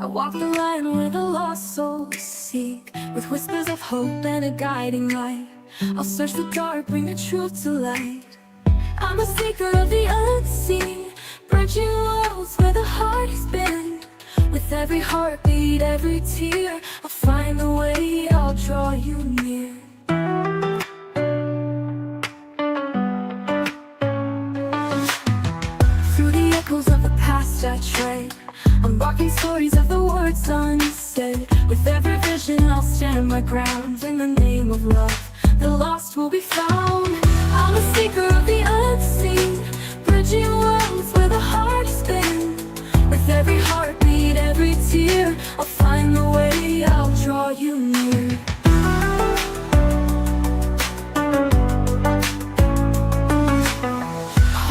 I walk the line where the lost souls seek, with whispers of hope and a guiding light. I'll search the dark, bring the truth to light. I'm a seeker of the unseen, bridging worlds where the heart has been. With every heartbeat, every tear, I'll find the way, I'll draw you near. Through the echoes of the past I tread, unlocking stories of the words unsaid. With every vision I'll stand my ground. In the name of love, the lost will be found. I'm a seeker of the unseen, bridging worlds where the heart has been. With every heartbeat, every tear, I'll find the way, I'll draw you near.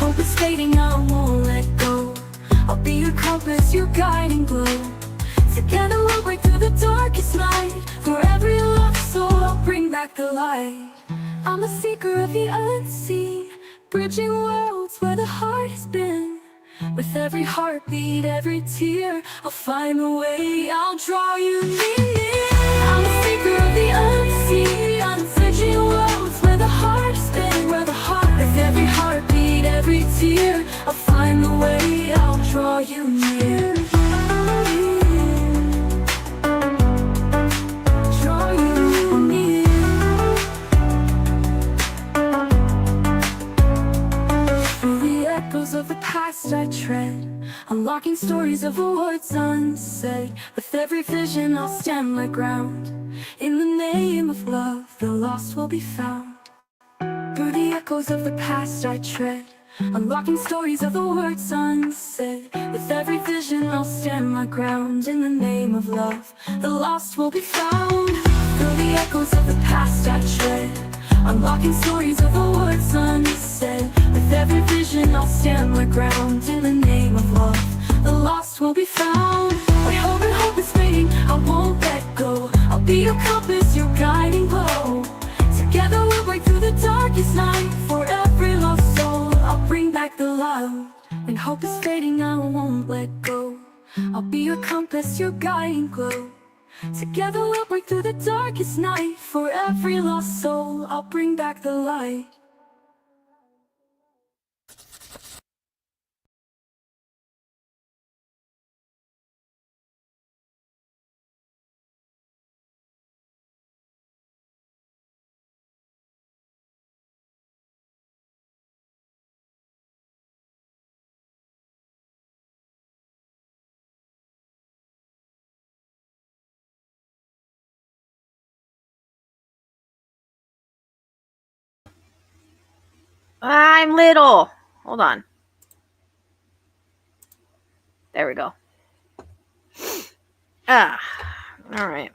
Hope is fading, I won't let go. I'll be your compass, your guiding glow. Together we'll break through the darkest night. For every lost soul, I'll bring back the light. I'm a seeker of the unseen, bridging worlds where the heart has been. With every heartbeat, every tear, I'll find a way, I'll draw you near. I'm a seeker of the unseen, bridging worlds where the heart has been. With every heartbeat, every tear, I'll find the way, I'll draw you near. Draw you near. Through the echoes of the past I tread, unlocking stories of the words unsaid. With every vision I'll stand my ground. In the name of love, the lost will be found. Through the echoes of the past I tread, unlocking stories of the words unsaid. With every vision I'll stand my ground. In the name of love, the lost will be found. Through the echoes of the past I tread, unlocking stories of the words unsaid. With every vision I'll stand my ground. In the name of love, the lost will be found. When hope is fading, I won't let go. I'll be your compass, your guiding glow. Together we'll break through the darkest night. For every lost soul, I'll bring back the light. When hope is fading, I won't let go. I'll be your compass, your guiding glow. Together we'll break through the darkest night. For every lost soul, I'll bring back the light. I'm little. Hold on. There we go. All right.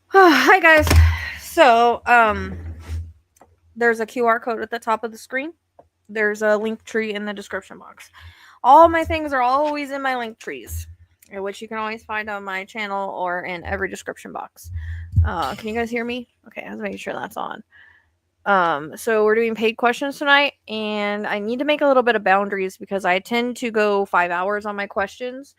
Hi guys. So, there's a QR code at the top of the screen. There's a Linktree in the description box. All my things are always in my Linktrees, which you can always find on my channel or in every description box. Can you guys hear me? Okay, I was making sure that's on. So we're doing paid questions tonight, and I need to make a little bit of boundaries because I tend to go 5 hours on my questions,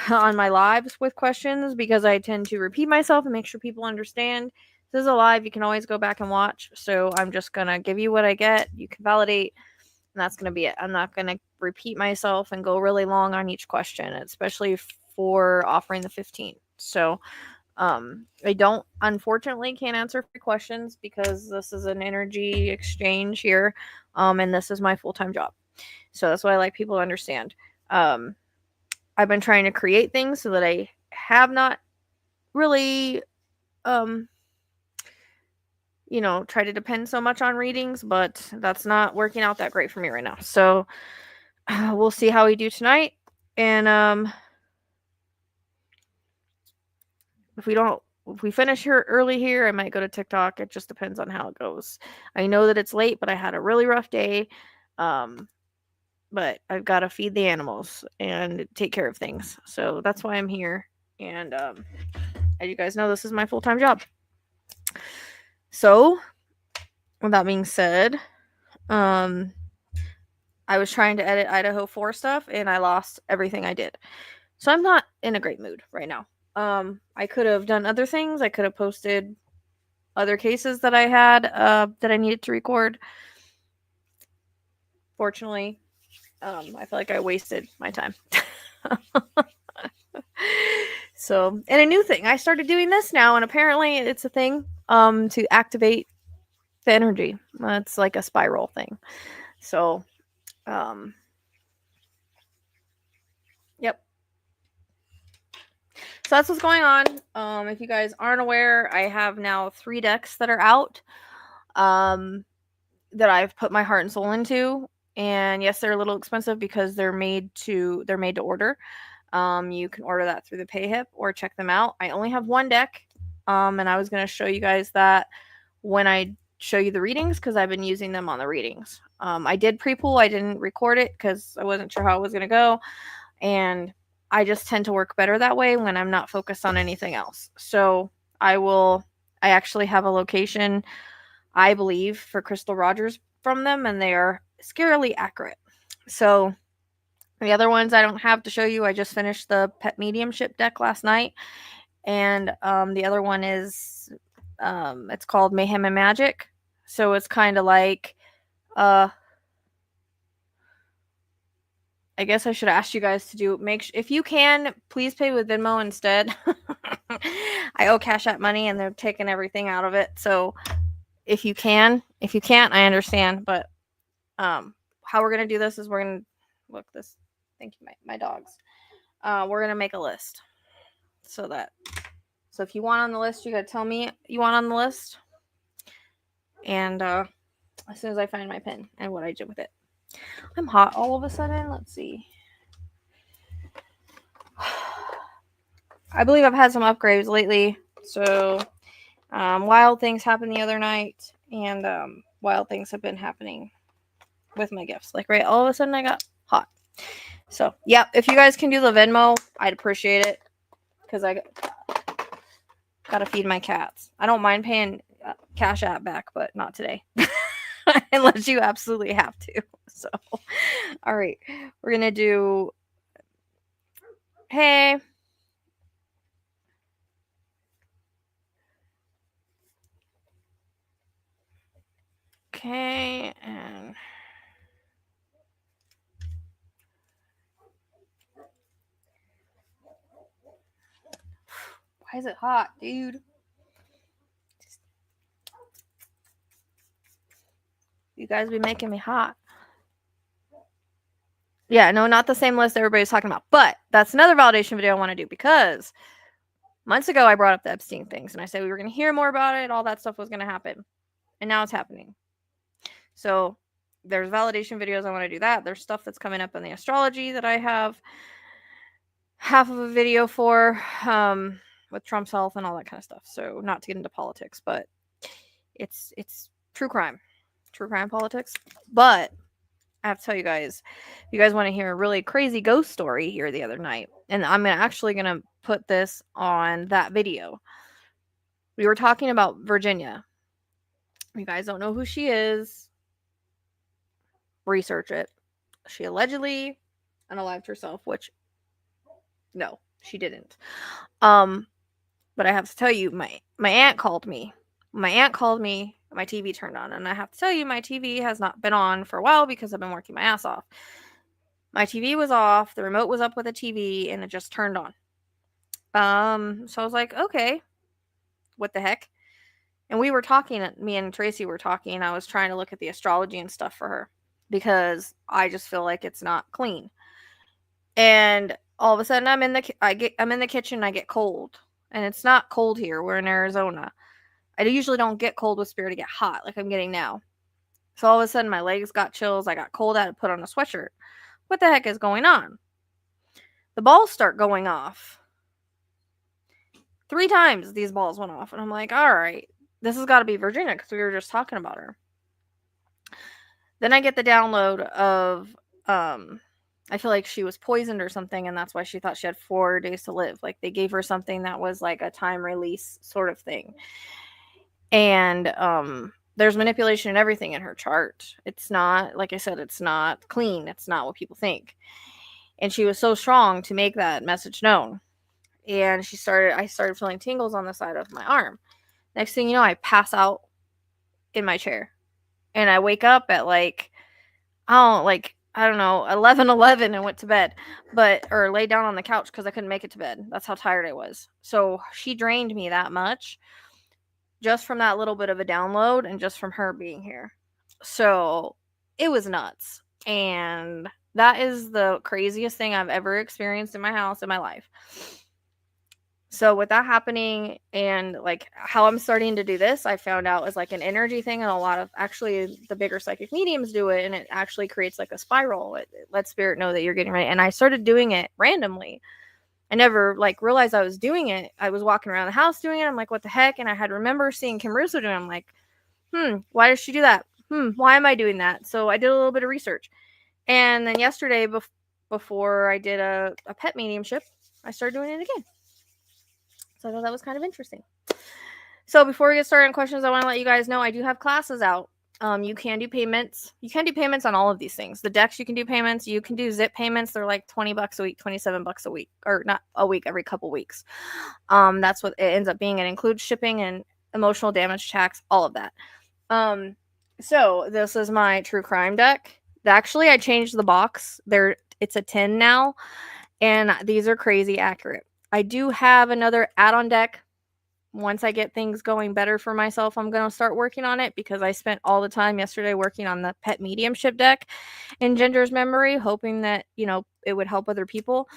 on my lives with questions, because I tend to repeat myself and make sure people understand. This is a live, you can always go back and watch. So I'm just gonna give you what I get. You can validate, and that's gonna be it. I'm not gonna repeat myself and go really long on each question, especially for offering the 15. So I don't, unfortunately, can't answer free questions because this is an energy exchange here, and this is my full-time job. So that's what I like people to understand. I've been trying to create things so that I have not really, try to depend so much on readings, but that's not working out that great for me right now. So we'll see how we do tonight, and if we finish here early here, I might go to TikTok. It just depends on how it goes. I know that it's late, but I had a really rough day. But I've got to feed the animals and take care of things. So that's why I'm here. And as you guys know, this is my full-time job. So with that being said, I was trying to edit Idaho 4 stuff and I lost everything I did. So I'm not in a great mood right now. I could have done other things. I could have posted other cases that I had that I needed to record. Fortunately, I feel like I wasted my time. So, and a new thing, I started doing this now, and apparently it's a thing to activate the energy. It's like a spiral thing. So, yep. So that's what's going on. If you guys aren't aware, I have now 3 decks that are out that I've put my heart and soul into. And yes, they're a little expensive because they're made to order. You can order that through the PayHip or check them out. I only have 1 deck, and I was going to show you guys that when I show you the readings because I've been using them on the readings. I did pre-pool. I didn't record it because I wasn't sure how it was going to go, and I just tend to work better that way when I'm not focused on anything else. So I actually have a location, I believe, for Crystal Rogers from them, and they are scarily accurate. So the other ones I don't have to show you. I just finished the Pet Mediumship deck last night, and the other one is it's called Mayhem and Magic. So it's kind of like I guess I should ask you guys to do if you can, please pay with Venmo instead. I owe Cash App money and they're taking everything out of it. So if you can't, I understand. But how we're gonna do this is we're gonna look this. Thank you, my dogs. We're gonna make a list so if you want on the list, you gotta tell me you want on the list, and as soon as I find my pen and what I did with it. I'm hot all of a sudden. Let's see. I believe I've had some upgrades lately. So wild things happened the other night, and wild things have been happening with my gifts. Like right, all of a sudden I got hot. So yeah, if you guys can do the Venmo, I'd appreciate it because I gotta feed my cats. I don't mind paying Cash App back, but not today. Unless you absolutely have to. So, all right, we're gonna do. Hey. Okay, and why is it hot, dude? You guys be making me hot. Yeah, no, not the same list everybody's talking about. But that's another validation video I want to do because months ago I brought up the Epstein things and I said we were going to hear more about it. All that stuff was going to happen. And now it's happening. So there's validation videos. I want to do that. There's stuff that's coming up in the astrology that I have half of a video for with Trump's health and all that kind of stuff. So not to get into politics, but it's true crime politics. But I have to tell you guys, if you guys want to hear a really crazy ghost story here the other night, and I'm actually going to put this on that video. We were talking about Virginia. You guys don't know who she is. Research it. She allegedly unalived herself, which no, she didn't. But I have to tell you, my aunt called me. My TV turned on, and I have to tell you, my TV has not been on for a while because I've been working my ass off. My TV was off, the remote was up with the TV, and it just turned on. So I was like, okay, what the heck? And we were talking, me and Tracy were talking, and I was trying to look at the astrology and stuff for her because I just feel like it's not clean. And all of a sudden I'm in the kitchen, I get cold. And it's not cold here. We're in Arizona. I usually don't get cold with Spirit. I get hot like I'm getting now. So all of a sudden my legs got chills. I got cold. I had to put on a sweatshirt. What the heck is going on? The balls start going off. 3 times these balls went off. And I'm like, all right, this has got to be Virginia because we were just talking about her. Then I get the download of, I feel like she was poisoned or something, and that's why she thought she had 4 days to live. Like they gave her something that was like a time release sort of thing. And there's manipulation in everything in her chart. It's not, like I said, it's not clean. It's not what people think. And she was so strong to make that message known. And I started feeling tingles on the side of my arm. Next thing you know, I pass out in my chair. And I wake up at I don't know, 11:11 and went to bed, or lay down on the couch because I couldn't make it to bed. That's how tired I was. So she drained me that much just from that little bit of a download and just from her being here. So it was nuts. And that is the craziest thing I've ever experienced in my house in my life. So with that happening and like how I'm starting to do this, I found out is like an energy thing, and a lot of actually the bigger psychic mediums do it, and it actually creates like a spiral. It lets spirit know that you're getting ready. And I started doing it randomly. I never like realized I was doing it. I was walking around the house doing it. I'm like, what the heck? And I had remember seeing Kim Russo doing it. I'm like, why does she do that? Why am I doing that? So I did a little bit of research. And then yesterday, before I did a pet mediumship, I started doing it again. So I thought that was kind of interesting. So before we get started on questions, I want to let you guys know I do have classes out. You can do payments. You can do payments on all of these things. The decks, you can do payments. You can do zip payments. They're like $20 a week, $27 a week, or not a week, every couple weeks. That's what it ends up being. It includes shipping and emotional damage tax, all of that. So this is my true crime deck. Actually, I changed the box. It's a 10 now, and these are crazy accurate. I do have another add-on deck. Once I get things going better for myself, I'm going to start working on it because I spent all the time yesterday working on the pet mediumship deck in Ginger's memory, hoping that, it would help other people.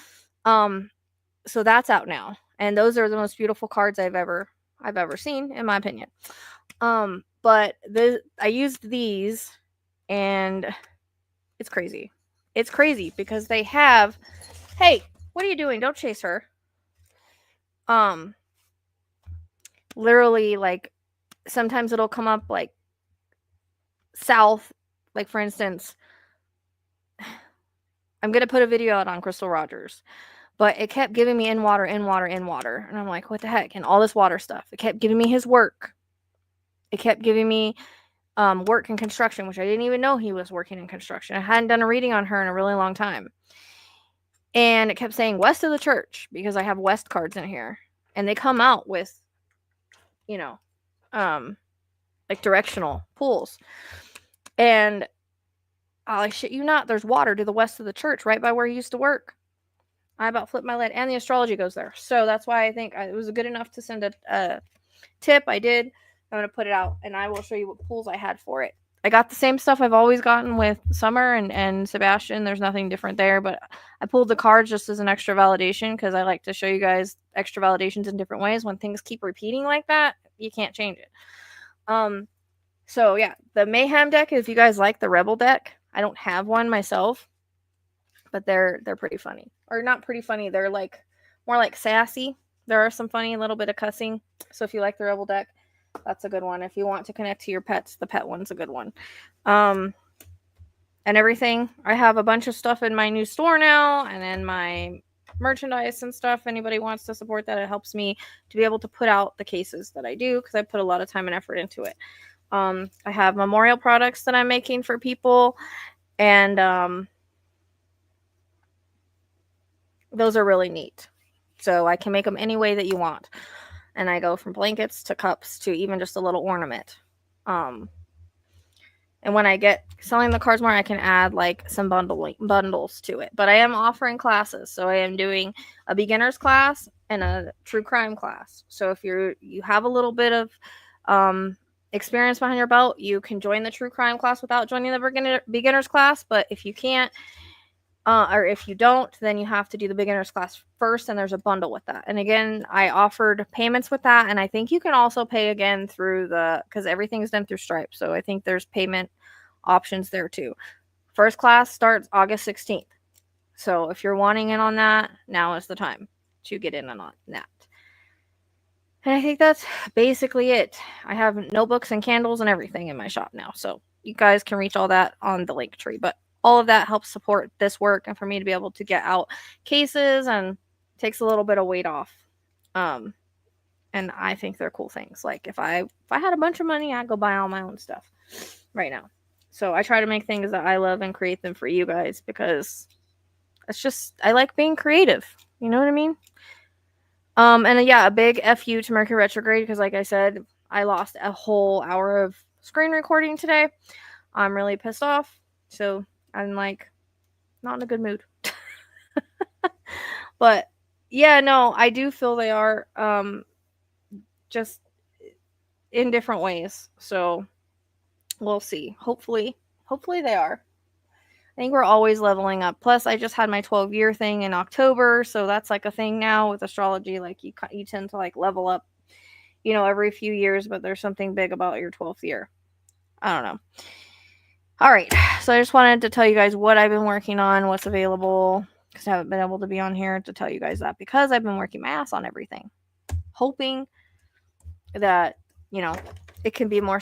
So that's out now. And those are the most beautiful cards I've ever seen, in my opinion. But I used these, and it's crazy. It's crazy because they have, hey, what are you doing? Don't chase her. Literally, like, sometimes it'll come up like south, like for instance, I'm gonna put a video out on Crystal Rogers, but it kept giving me in water, and I'm like, what the heck? And all this water stuff. It kept giving me his work. It kept giving me work and construction, which I didn't even know he was working in construction. I hadn't done a reading on her in a really long time. And it kept saying west of the church because I have west cards in here, and they come out with, like directional pools. And I shit you not, there's water to the west of the church right by where he used to work. I about flipped my lid, and the astrology goes there. So that's why I think it was good enough to send a tip. I did. I'm going to put it out, and I will show you what pools I had for it. I got the same stuff I've always gotten with Summer and Sebastian. There's nothing different there, but I pulled the cards just as an extra validation because I like to show you guys extra validations in different ways. When things keep repeating like that, you can't change it. So yeah, the Mayhem deck, if you guys like the Rebel deck, I don't have one myself, but they're pretty funny. Or not pretty funny, they're like more like sassy. There are some funny, a little bit of cussing. So if you like the Rebel deck, that's a good one. If you want to connect to your pets, the pet one's a good one. And everything. I have a bunch of stuff in my new store now, and in my merchandise and stuff. Anybody wants to support that, it helps me to be able to put out the cases that I do because I put a lot of time and effort into it. I have memorial products that I'm making for people, and those are really neat. So I can make them any way that you want. And I go from blankets to cups to even just a little ornament. And when I get selling the cards more, I can add like some bundles to it. But I am offering classes. So I am doing a beginner's class and a true crime class. So if you have a little bit of experience behind your belt, you can join the true crime class without joining the beginner's class. But if you can't, or if you don't, then you have to do the beginner's class first, and there's a bundle with that. And again, I offered payments with that, and I think you can also pay again through because everything is done through Stripe, so I think there's payment options there too. First class starts August 16th, so if you're wanting in on that, now is the time to get in on that. And I think that's basically it. I have notebooks and candles and everything in my shop now, so you guys can reach all that on the Linktree, but all of that helps support this work and for me to be able to get out cases and takes a little bit of weight off. And and I think they're cool things. Like if I had a bunch of money, I'd go buy all my own stuff right now. So I try to make things that I love and create them for you guys because it's just I like being creative. You know what I mean? And yeah, a big FU to Mercury retrograde because, like I said, I lost a whole hour of screen recording today. I'm really pissed off. So I'm like not in a good mood. But yeah, no, I do feel they are just in different ways. So we'll see. Hopefully they are. I think we're always leveling up. Plus, I just had my 12-year thing in October, so that's like a thing now with astrology. Like you tend to like level up, every few years. But there's something big about your 12th year. I don't know. All right, so I just wanted to tell you guys what I've been working on, what's available, because I haven't been able to be on here to tell you guys that because I've been working my ass on everything, hoping that it can be more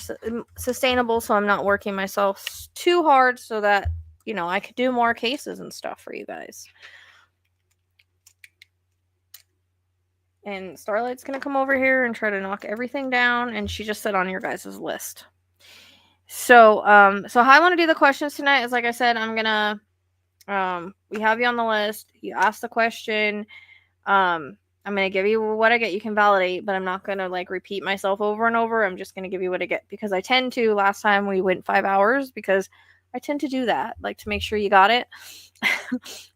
sustainable, so I'm not working myself too hard, so that I could do more cases and stuff for you guys. And Starlight's gonna come over here and try to knock everything down, and she just said on your guys' list. So how I want to do the questions tonight is, like I said, I'm gonna we have you on the list. You ask the question. I'm going to give you what I get. You can validate, but I'm not going to like repeat myself over and over. I'm just going to give you what I get because I tend to. Last time we went 5 hours because I tend to do that, like to make sure you got it.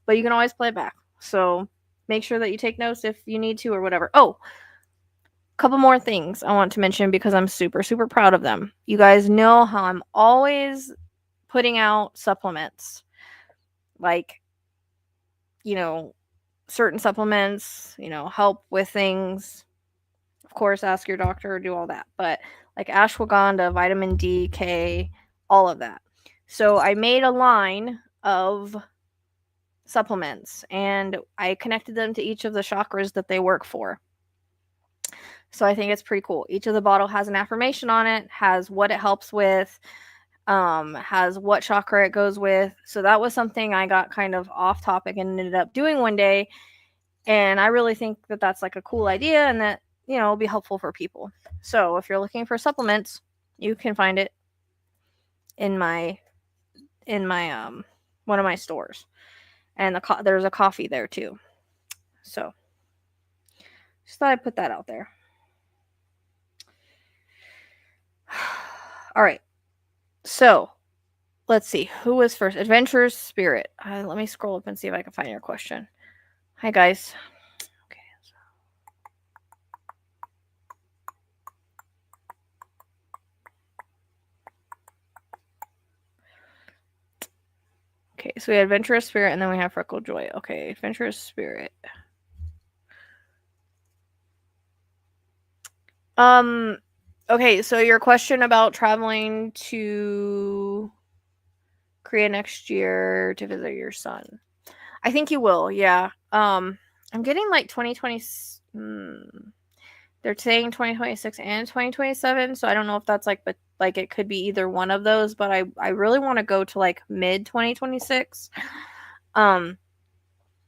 But you can always play it back. So make sure that you take notes if you need to or whatever. Oh, a couple more things I want to mention because I'm super, super proud of them. You guys know how I'm always putting out supplements. Like, certain supplements, help with things. Of course, ask your doctor, do all that. But like ashwagandha, vitamin D, K, all of that. So I made a line of supplements and I connected them to each of the chakras that they work for. So I think it's pretty cool. Each of the bottle has an affirmation on it, has what it helps with, has what chakra it goes with. So that was something I got kind of off topic and ended up doing one day. And I really think that that's like a cool idea and that, will be helpful for people. So if you're looking for supplements, you can find it in my one of my stores. And there's a coffee there too. So just thought I'd put that out there. All right. So let's see. Who was first? Adventurer's Spirit. Let me scroll up and see if I can find your question. Hi, guys. Okay, so we had Adventurous Spirit, and then we have Freckle Joy. Okay, Adventurous Spirit. Okay, so your question about traveling to Korea next year to visit your son. I think you will, yeah. I'm getting like 2020. They're saying 2026 and 2027, so I don't know if that's like, but like it could be either one of those. But I really want to go to like mid 2026. And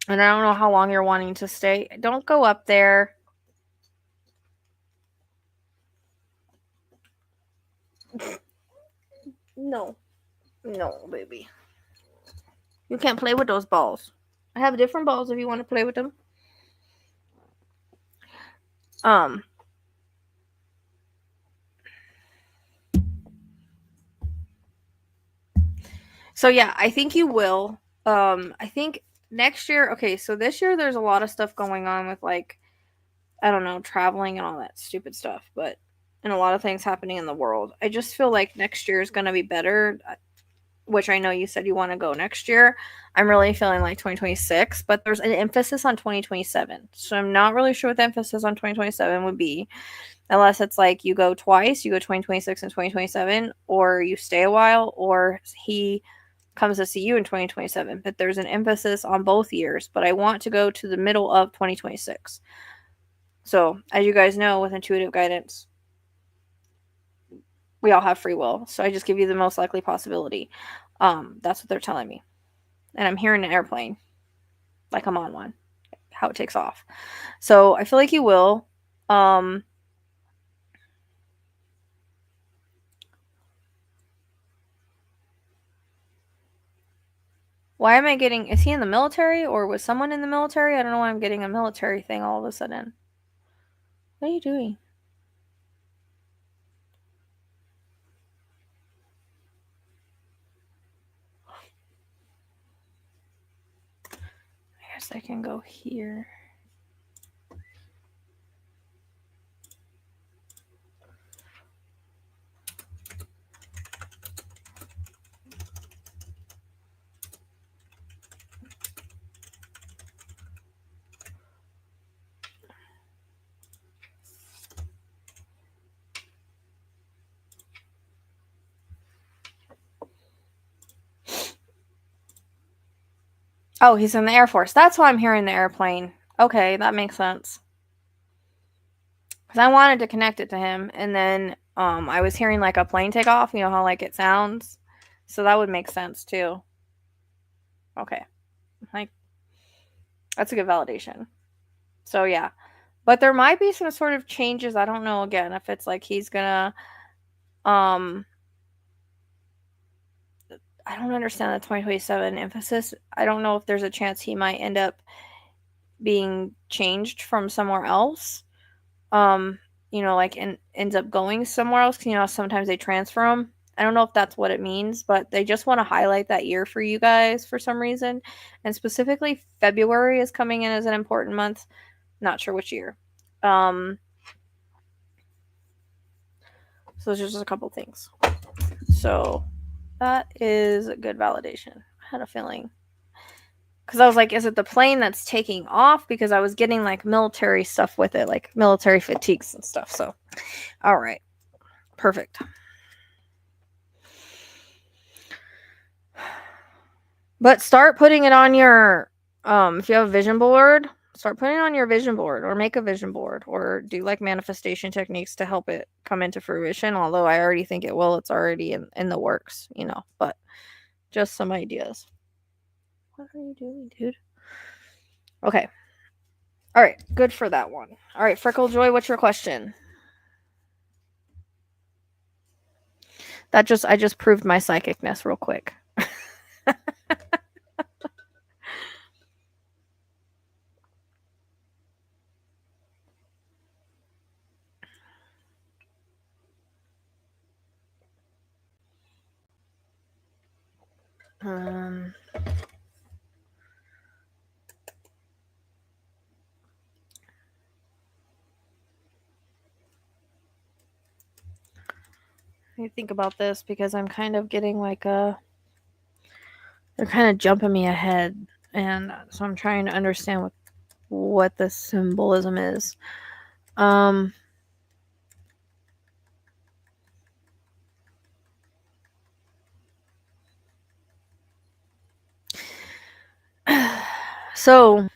I don't know how long you're wanting to stay. Don't go up there. No, baby. You can't play with those balls. I have different balls if you want to play with them. So yeah, I think you will. I think next year, okay, so this year there's a lot of stuff going on with like, I don't know, traveling and all that stupid stuff, but and a lot of things happening in the world. I just feel like next year is going to be better, which I know you said you want to go next year. I'm really feeling like 2026, but there's an emphasis on 2027. So I'm not really sure what the emphasis on 2027 would be, unless it's like you go twice, you go 2026 and 2027, or you stay a while, or he comes to see you in 2027. But there's an emphasis on both years, but I want to go to the middle of 2026. So as you guys know, with intuitive guidance, we all have free will. So I just give you the most likely possibility. That's what they're telling me. And I'm hearing an airplane, like I'm on one, how it takes off. So I feel like you will. Why am I getting... Is he in the military or was someone in the military? I don't know why I'm getting a military thing all of a sudden. What are you doing? I guess I can go here. Oh, he's in the Air Force. That's why I'm hearing the airplane. Okay, that makes sense. Because I wanted to connect it to him, and then I was hearing like a plane take off. You know how like it sounds? So that would make sense too. Okay. Like, that's a good validation. So yeah. But there might be some sort of changes. I don't know, again, if it's like he's gonna I don't understand the 2027 emphasis. I don't know if there's a chance he might end up being changed from somewhere else. You know, like ends up going somewhere else. You know, sometimes they transfer them. I don't know if that's what it means, but they just want to highlight that year for you guys for some reason. And specifically, February is coming in as an important month. Not sure which year. So there's just a couple things. So that is a good validation. I had a feeling. Because I was like, is it the plane that's taking off? Because I was getting like military stuff with it, like military fatigues and stuff. So, all right. Perfect. But start putting it on your, if you have a vision board, start putting it on your vision board or make a vision board or do like manifestation techniques to help it come into fruition. Although I already think it will, it's already in the works, you know, but just some ideas. What are you doing, dude? Okay. All right. Good for that one. All right. Freckle Joy, what's your question? I just proved my psychicness real quick. Let me think about this because I'm kind of getting like they're kind of jumping me ahead, and so I'm trying to understand what the symbolism is. So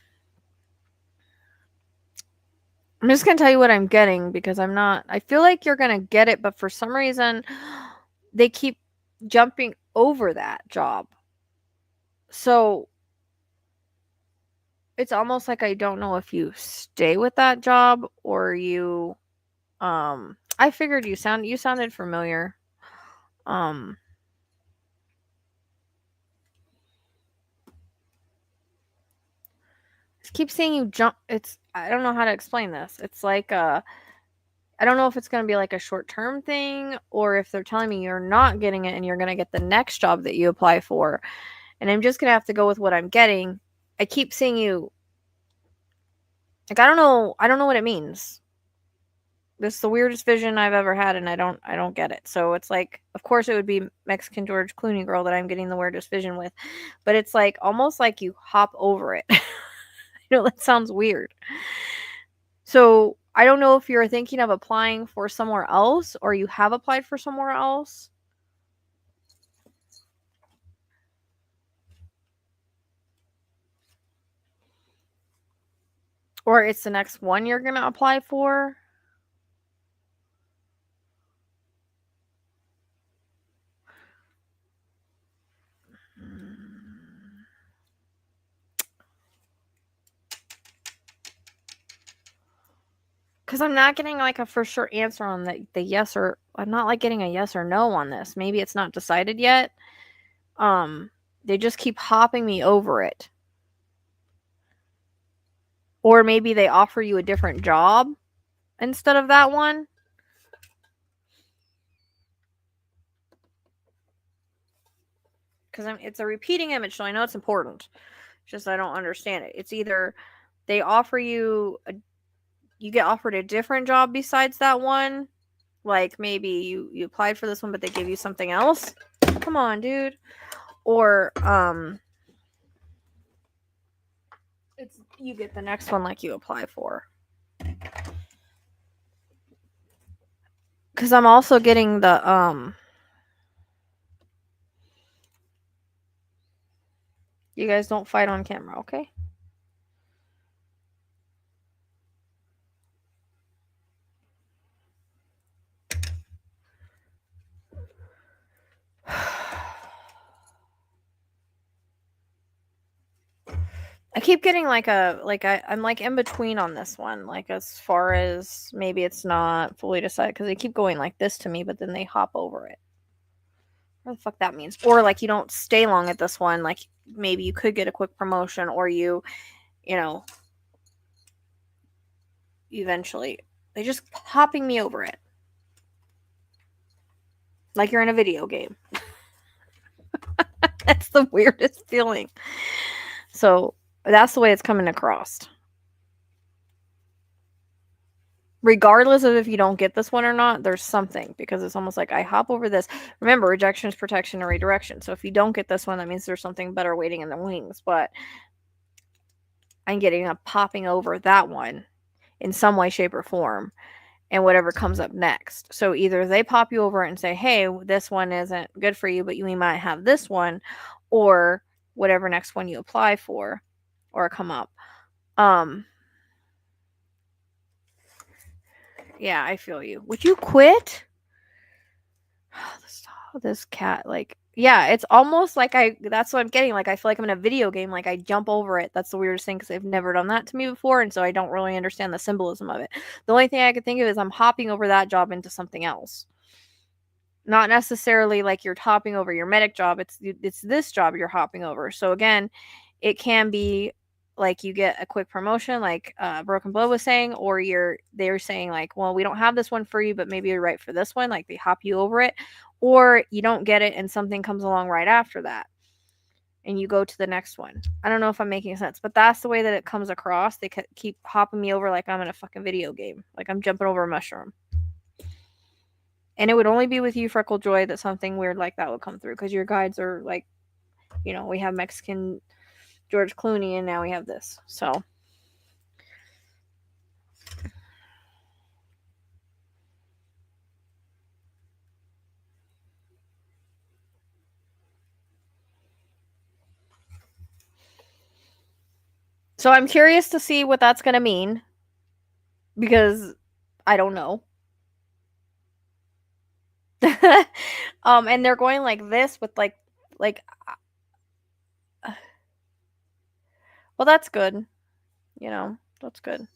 I'm just gonna tell you what I'm getting because I feel like you're gonna get it, but for some reason they keep jumping over that job. So it's almost like I don't know if you stay with that job or you I figured you sounded familiar. I keep seeing you jump. I don't know how to explain this. It's like I don't know if it's going to be like a short-term thing or if they're telling me you're not getting it and you're going to get the next job that you apply for. And I'm just going to have to go with what I'm getting. I keep seeing you like I don't know what it means. This is the weirdest vision I've ever had and I don't get it. So it's like of course it would be Mexican George Clooney girl that I'm getting the weirdest vision with. But it's like almost like you hop over it. You know, that sounds weird. So I don't know if you're thinking of applying for somewhere else or you have applied for somewhere else. Or it's the next one you're going to apply for. Because I'm not getting like a for sure answer on the yes or I'm not like getting a yes or no on this. Maybe it's not decided yet. They just keep hopping me over it. Or maybe they offer you a different job instead of that one. Because it's a repeating image, so I know it's important. Just I don't understand it. It's either they offer you you get offered a different job besides that one. Like maybe you applied for this one, but they give you something else. Come on, dude. Or it's you get the next one like you apply for. Because I'm also getting the you guys don't fight on camera, okay? I keep getting I'm like in between on this one, like as far as maybe it's not fully decided because they keep going like this to me, but then they hop over it. What the fuck that means? Or like you don't stay long at this one, like maybe you could get a quick promotion, or you know, eventually they just hopping me over it, like you're in a video game. That's the weirdest feeling. So that's the way it's coming across. Regardless of if you don't get this one or not, there's something, because it's almost like I hop over this. Remember, rejection is protection and redirection. So if you don't get this one, that means there's something better waiting in the wings. But I'm getting a popping over that one in some way, shape, or form, and whatever comes up next. So either they pop you over and say, hey, this one isn't good for you, but we might have this one, or whatever next one you apply for or come up. Yeah, I feel you. Would you quit? This cat, like, yeah, it's almost like that's what I'm getting. Like, I feel like I'm in a video game. Like, I jump over it. That's the weirdest thing because they've never done that to me before. And so I don't really understand the symbolism of it. The only thing I could think of is I'm hopping over that job into something else. Not necessarily like you're hopping over your medic job. It's this job you're hopping over. So again, it can be like you get a quick promotion, like Broken Blow was saying, or they're saying like, well, we don't have this one for you, but maybe you're right for this one. Like they hop you over it, or you don't get it and something comes along right after that, and you go to the next one. I don't know if I'm making sense, but that's the way that it comes across. They keep hopping me over like I'm in a fucking video game, like I'm jumping over a mushroom. And it would only be with you, Freckle Joy, that something weird like that would come through, because your guides are like, we have Mexican George Clooney, and now we have this. So I'm curious to see what that's going to mean, because I don't know. And they're going like this with like well, that's good. That's good.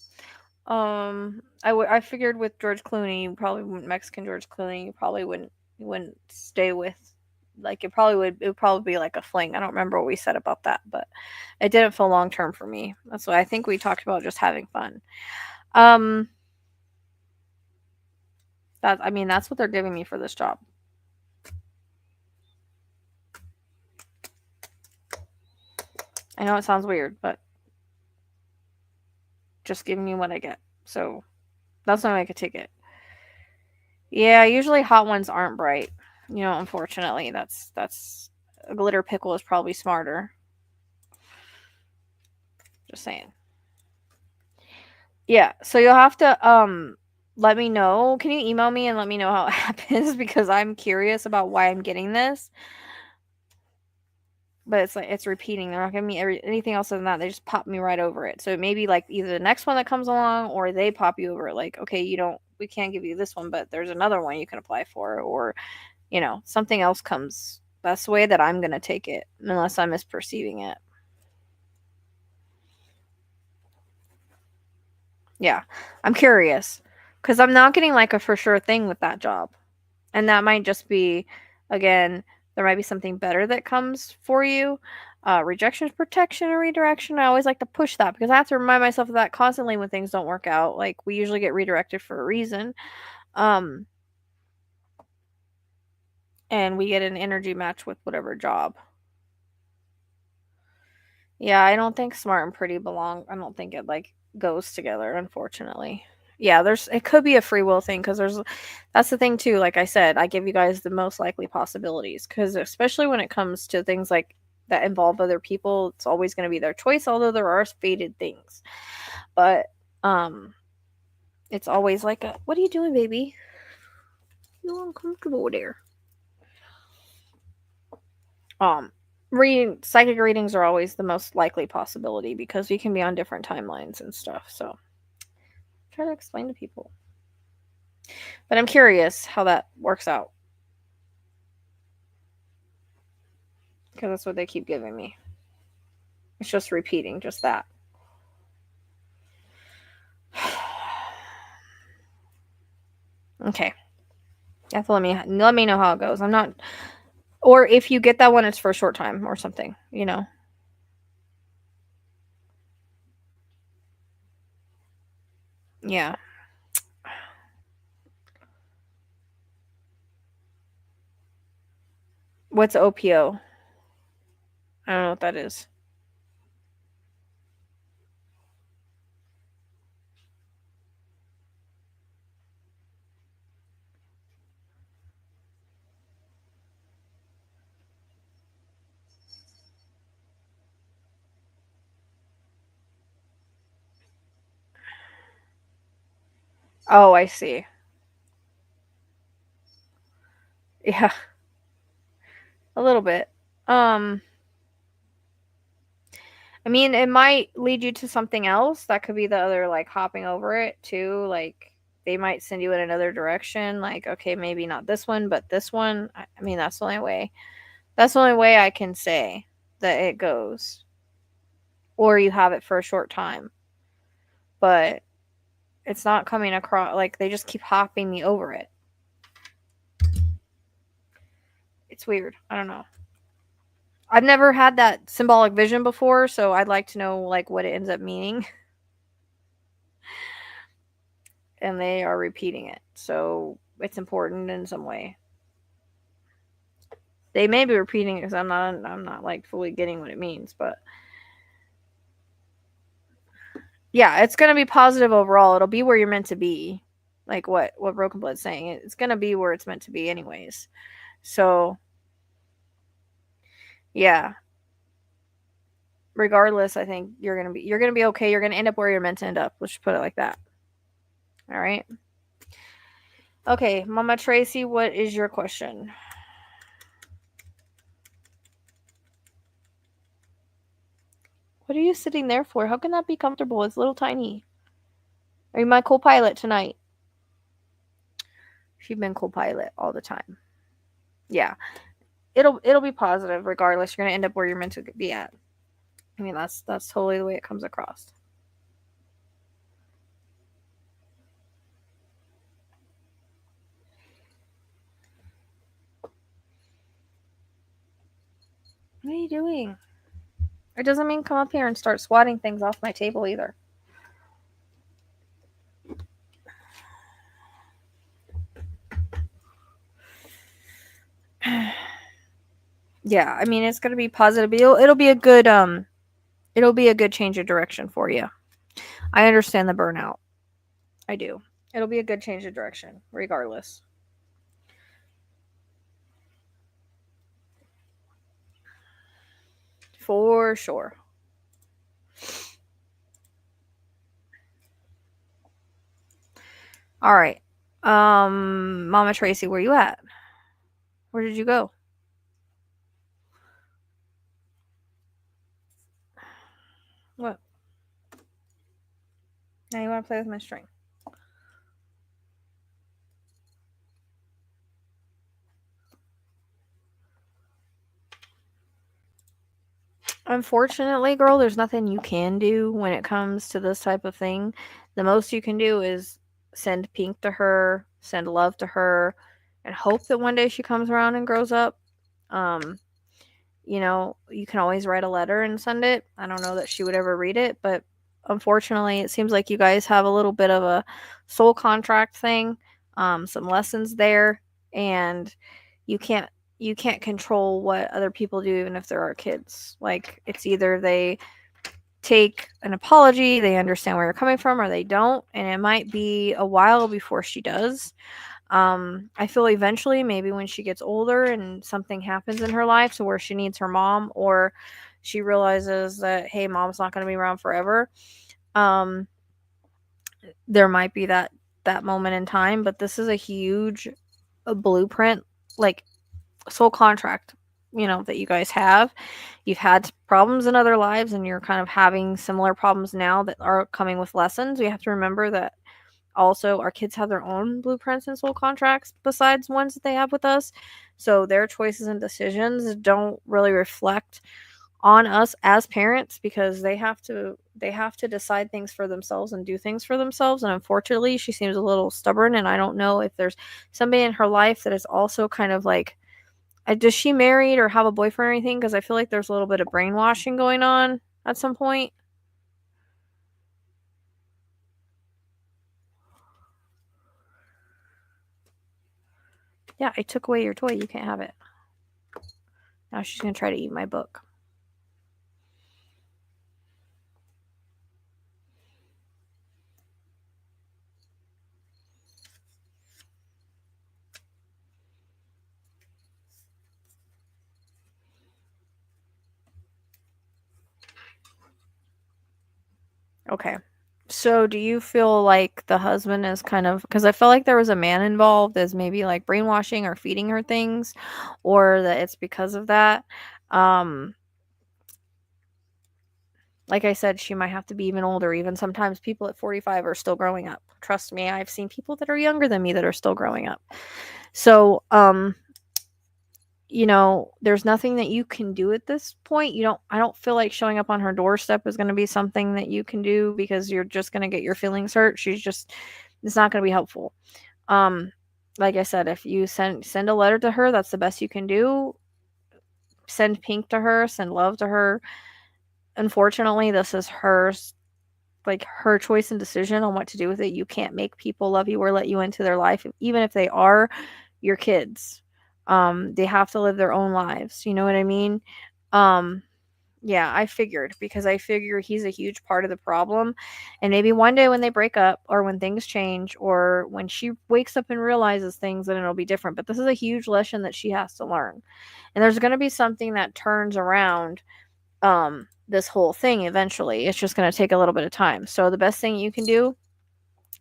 I figured with George Clooney, Mexican George Clooney, you probably wouldn't stay with, like, it would probably be like a fling. I don't remember what we said about that, but it didn't feel long term for me. That's why I think we talked about just having fun. That's what they're giving me for this job. I know it sounds weird, but just giving you what I get. So that's not like a ticket. Yeah, usually hot ones aren't bright. Unfortunately, that's a glitter pickle is probably smarter. Just saying. Yeah, so you'll have to let me know. Can you email me and let me know how it happens, because I'm curious about why I'm getting this. But it's like it's repeating. They're not giving me anything else than that. They just pop me right over it. So it may be like either the next one that comes along, or they pop you over it. Like, okay, we can't give you this one, but there's another one you can apply for, or something else comes. That's the way that I'm gonna take it, unless I'm misperceiving it. Yeah, I'm curious, because I'm not getting like a for sure thing with that job, and that might just be, again, there might be something better that comes for you. Rejection is protection and redirection. I always like to push that because I have to remind myself of that constantly when things don't work out. Like, we usually get redirected for a reason. And we get an energy match with whatever job. Yeah, I don't think smart and pretty belong. I don't think it like goes together, unfortunately. Yeah, it could be a free will thing because that's the thing too. Like I said, I give you guys the most likely possibilities because especially when it comes to things like that involve other people, it's always going to be their choice. Although there are fated things, but it's always like what are you doing, baby? You're uncomfortable there. Psychic readings are always the most likely possibility because we can be on different timelines and stuff. So try to explain to people. But I'm curious how that works out. Because that's what they keep giving me. It's just repeating just that. Okay. You have to let me know how it goes. I'm not, or if you get that one, it's for a short time or something, you know. Yeah. What's OPO? I don't know what that is. Oh, I see. Yeah, a little bit. I mean, it might lead you to something else. That could be the other, like, hopping over it too. Like, they might send you in another direction. Like, okay, maybe not this one, but this one. I mean, that's the only way. That's the only way I can say that it goes. Or you have it for a short time. But it's not coming across. Like, they just keep hopping me over it. It's weird. I don't know. I've never had that symbolic vision before, so I'd like to know, like, what it ends up meaning. And they are repeating it, so it's important in some way. They may be repeating it because I'm not like fully getting what it means, but yeah, it's gonna be positive overall. It'll be where you're meant to be, like what Broken Blood's saying. It's gonna be where it's meant to be, anyways. So yeah, regardless, I think you're gonna be okay. You're gonna end up where you're meant to end up. Let's just put it like that. All right. Okay, Mama Tracy, what is your question? What are you sitting there for? How can that be comfortable? It's little tiny. Are you my co-pilot tonight? She's been co-pilot all the time. Yeah, it'll be positive regardless. You're gonna end up where you're meant to be at. I mean, that's totally the way it comes across. What are you doing? It doesn't mean come up here and start swatting things off my table either. Yeah, I mean, it's gonna be positive. It'll be a good change of direction for you. I understand the burnout. I do. It'll be a good change of direction, regardless. For sure. All right. Mama Tracy, where you at? Where did you go? What? Now you want to play with my string? Unfortunately, girl, there's nothing you can do when it comes to this type of thing. The most you can do is send pink to her, send love to her, and hope that one day she comes around and grows up. Um, you can always write a letter and send it. I don't know that she would ever read it, but unfortunately, it seems like you guys have a little bit of a soul contract thing, some lessons there, and you can't you can't control what other people do, even if there are kids. Like, it's either they take an apology, they understand where you're coming from, or they don't, and it might be a while before she does. I feel eventually, maybe when she gets older and something happens in her life to where she needs her mom, or she realizes that, hey, mom's not going to be around forever. Um, there might be that moment in time, but this is a huge blueprint, like soul contract, that you guys have. You've had problems in other lives, and you're kind of having similar problems now that are coming with lessons. We have to remember that also our kids have their own blueprints and soul contracts besides ones that they have with us, so their choices and decisions don't really reflect on us as parents, because they have to decide things for themselves and do things for themselves. And unfortunately, she seems a little stubborn, and I don't know if there's somebody in her life that is also kind of like, does she married or have a boyfriend or anything, because I feel like there's a little bit of brainwashing going on at some point. Yeah, I took away your toy, you can't have it. Now she's gonna try to eat my book. Okay. So do you feel like the husband is kind of, because I felt like there was a man involved as maybe like brainwashing or feeding her things, or that it's because of that? Um, like I said, she might have to be even older. Even sometimes people at 45 are still growing up. Trust me, I've seen people that are younger than me that are still growing up. So, there's nothing that you can do at this point. I don't feel like showing up on her doorstep is going to be something that you can do, because you're just going to get your feelings hurt. It's not going to be helpful. Um, like I said, if you send a letter to her, that's the best you can do. Send pink to her, send love to her. Unfortunately, this is her choice and decision on what to do with it. You can't make people love you or let you into their life, even if they are your kids. They have to live their own lives. You know what I mean? Um, yeah, I figured, because I figure he's a huge part of the problem. And maybe one day when they break up, or when things change, or when she wakes up and realizes things, then it'll be different. But this is a huge lesson that she has to learn. And there's going to be something that turns around this whole thing eventually. It's just going to take a little bit of time. So the best thing you can do,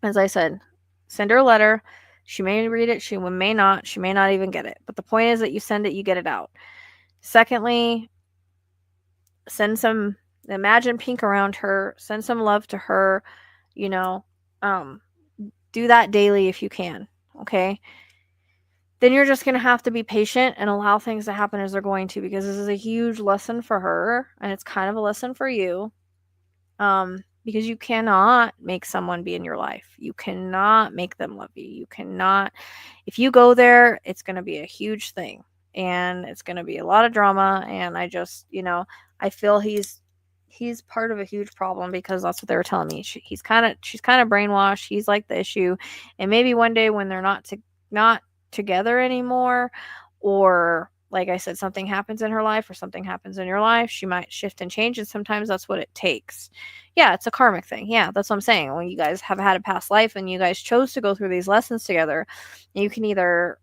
as I said, send her a letter. She may read it, she may not, she may not even get it. But the point is that you send it, you get it out. Secondly, imagine pink around her, send some love to her, you know, um, do that daily if you can, okay? Then you're just going to have to be patient and allow things to happen as they're going to, because this is a huge lesson for her, and it's kind of a lesson for you. Because you cannot make someone be in your life. You cannot make them love you. You cannot. If you go there, it's going to be a huge thing, and it's going to be a lot of drama. And I feel he's part of a huge problem, because that's what they were telling me. She's kind of brainwashed. He's like the issue, and maybe one day when they're not together anymore, or like I said, something happens in her life or something happens in your life, she might shift and change. And sometimes that's what it takes. Yeah, it's a karmic thing. Yeah, that's what I'm saying. When you guys have had a past life and you guys chose to go through these lessons together, you can either,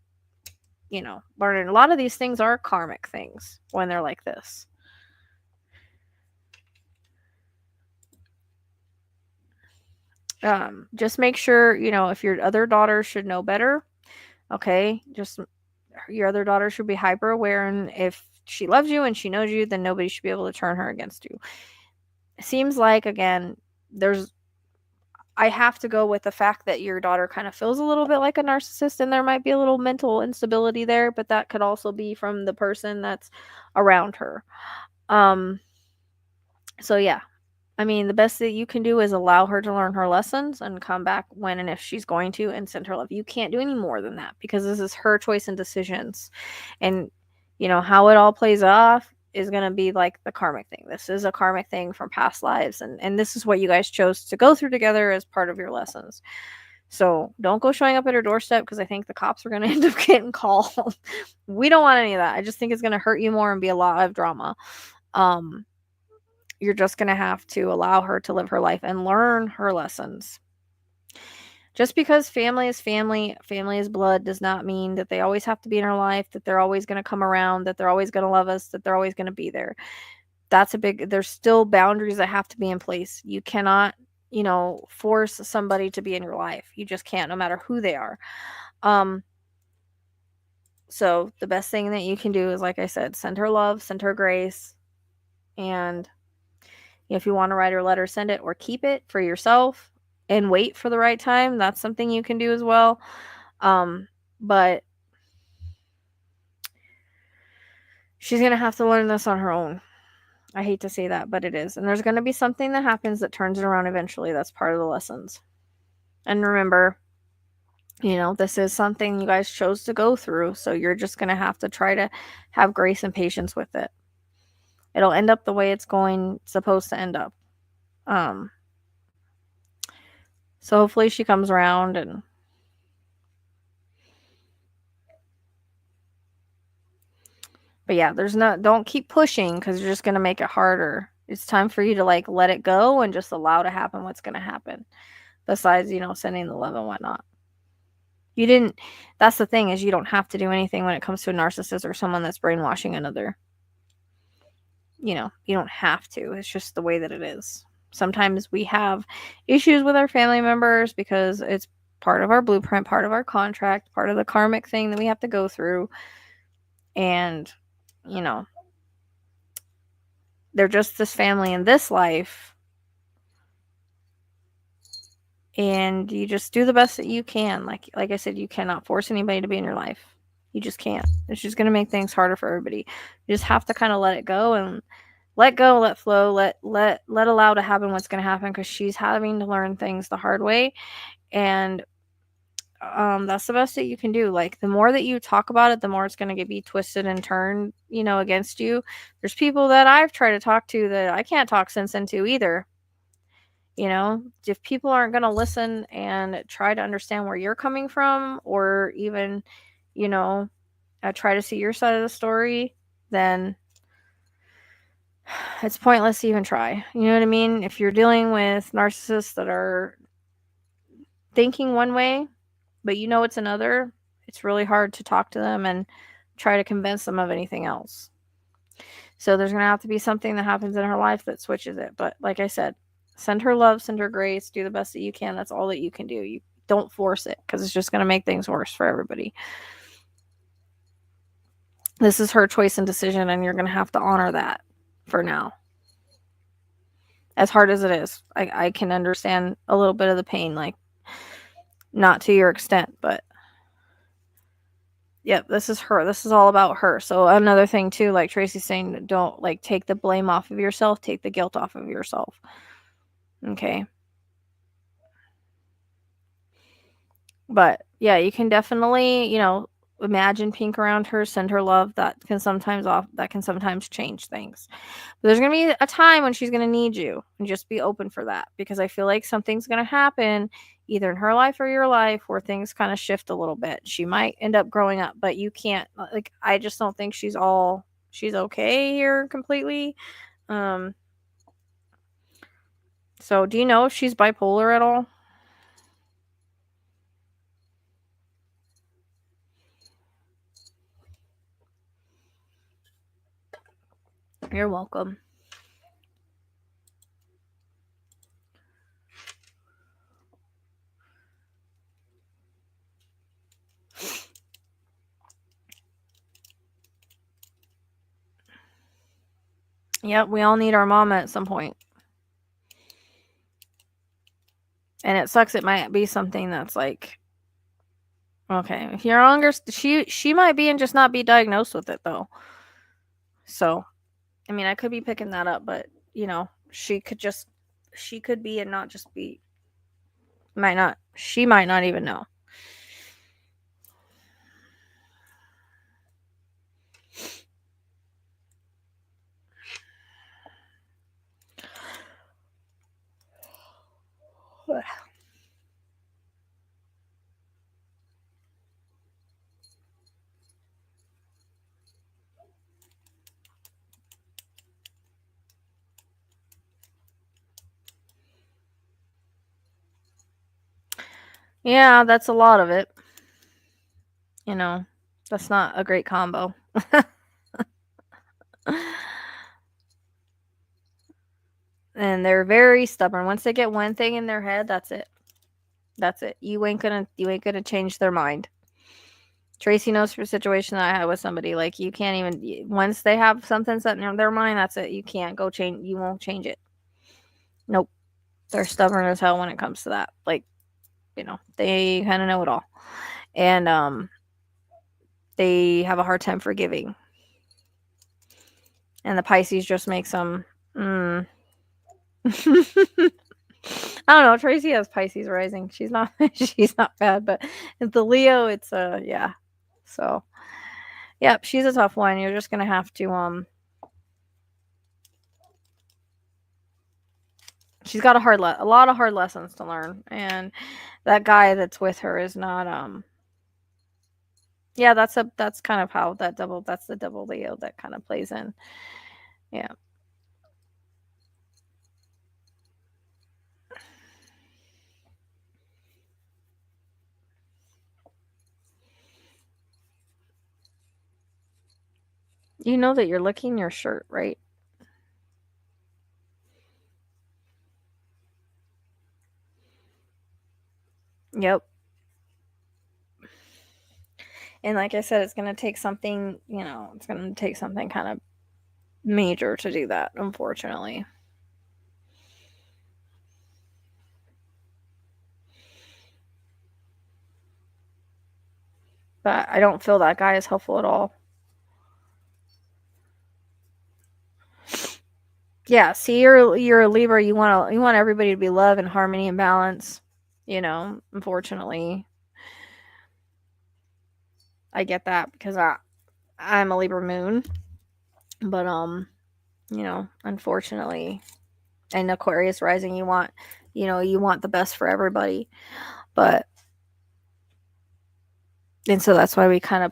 learn. And a lot of these things are karmic things when they're like this. Just make sure, if your other daughter should know better, okay? Just your other daughter should be hyper aware, and if she loves you and she knows you, then nobody should be able to turn her against you. It seems like, again, I have to go with the fact that your daughter kind of feels a little bit like a narcissist, and there might be a little mental instability there, but that could also be from the person that's around her. So yeah, I mean, the best that you can do is allow her to learn her lessons and come back when and if she's going to, and send her love. You can't do any more than that, because this is her choice and decisions. And how it all plays off is going to be like the karmic thing. This is a karmic thing from past lives, and this is what you guys chose to go through together as part of your lessons. So don't go showing up at her doorstep, because I think the cops are going to end up getting called. We don't want any of that. I just think it's going to hurt you more and be a lot of drama. You're just going to have to allow her to live her life and learn her lessons. Just because family is family, family is blood, does not mean that they always have to be in our life, that they're always going to come around, that they're always going to love us, that they're always going to be there. There's still boundaries that have to be in place. You cannot, force somebody to be in your life. You just can't, no matter who they are. So the best thing that you can do is, like I said, send her love, send her grace. And if you want to write her a letter, send it, or keep it for yourself and wait for the right time. That's something you can do as well. But she's going to have to learn this on her own. I hate to say that, but it is. And there's going to be something that happens that turns it around eventually. That's part of the lessons. And remember, this is something you guys chose to go through. So you're just going to have to try to have grace and patience with it. It'll end up the way it's supposed to end up. So hopefully she comes around but yeah, don't keep pushing, because you're just going to make it harder. It's time for you to let it go and just allow to happen what's going to happen. Besides, sending the love and whatnot. That's the thing, is you don't have to do anything when it comes to a narcissist or someone that's brainwashing another. You don't have to. It's just the way that it is. Sometimes we have issues with our family members because it's part of our blueprint, part of our contract, part of the karmic thing that we have to go through. And, they're just this family in this life. And you just do the best that you can. Like I said, you cannot force anybody to be in your life. You just can't. It's just going to make things harder for everybody. You just have to kind of let it go and let go, let flow, let allow to happen what's going to happen, because she's having to learn things the hard way. And that's the best that you can do. The more that you talk about it, the more it's going to be twisted and turned, against you. There's people that I've tried to talk to that I can't talk sense into either. If people aren't going to listen and try to understand where you're coming from, or even, try to see your side of the story, then it's pointless to even try. You know what I mean? If you're dealing with narcissists that are thinking one way, but it's another, it's really hard to talk to them and try to convince them of anything else. So there's going to have to be something that happens in her life that switches it. But like I said, send her love, send her grace, do the best that you can. That's all that you can do. You don't force it, because it's just going to make things worse for everybody. This is her choice and decision, and you're going to have to honor that for now. As hard as it is, I can understand a little bit of the pain, not to your extent, but yep, this is her. This is all about her. So another thing too, like Tracy's saying, don't take the blame off of yourself, take the guilt off of yourself. Okay. But yeah, you can definitely, imagine pink around her, send her love. That can sometimes change things. But there's going to be a time when she's going to need you, and just be open for that, because I feel like something's going to happen either in her life or your life where things kind of shift a little bit. She might end up growing up, but you can't, I just don't think she's okay here completely. So do you know if she's bipolar at all? You're welcome. Yep, we all need our mama at some point. And it sucks. It might be something that's okay, if you're younger, she might be and just not be diagnosed with it though. So, I mean, I could be picking that up, but she could be and not just be. She might not even know. Yeah, that's a lot of it. You know, that's not a great combo. And they're very stubborn. Once they get one thing in their head, that's it. That's it. You ain't gonna change their mind. Tracy knows for a situation that I had with somebody, like you can't even once they have something set in their mind, that's it. You can't go change. You won't change it. Nope. They're stubborn as hell when it comes to that. Like, they kind of know it all, and they have a hard time forgiving. And the Pisces just makes them. I don't know. Tracy has Pisces rising. She's not. She's not bad, but the Leo, it's yeah. So, yep, she's a tough one. You're just gonna have to She's got a lot of hard lessons to learn, and that guy that's with her is not. Yeah, that's kind of how that's the double Leo that kind of plays in. Yeah. You know that you're licking your shirt, right? Yep. And like I said, it's going to take something, it's going to take something kind of major to do that, unfortunately. But I don't feel that guy is helpful at all. Yeah, see, you're a Libra. You want everybody to be love and harmony and balance. Unfortunately, I get that because I'm a Libra moon, but unfortunately, and Aquarius rising, you want the best for everybody, but and so that's why we're kind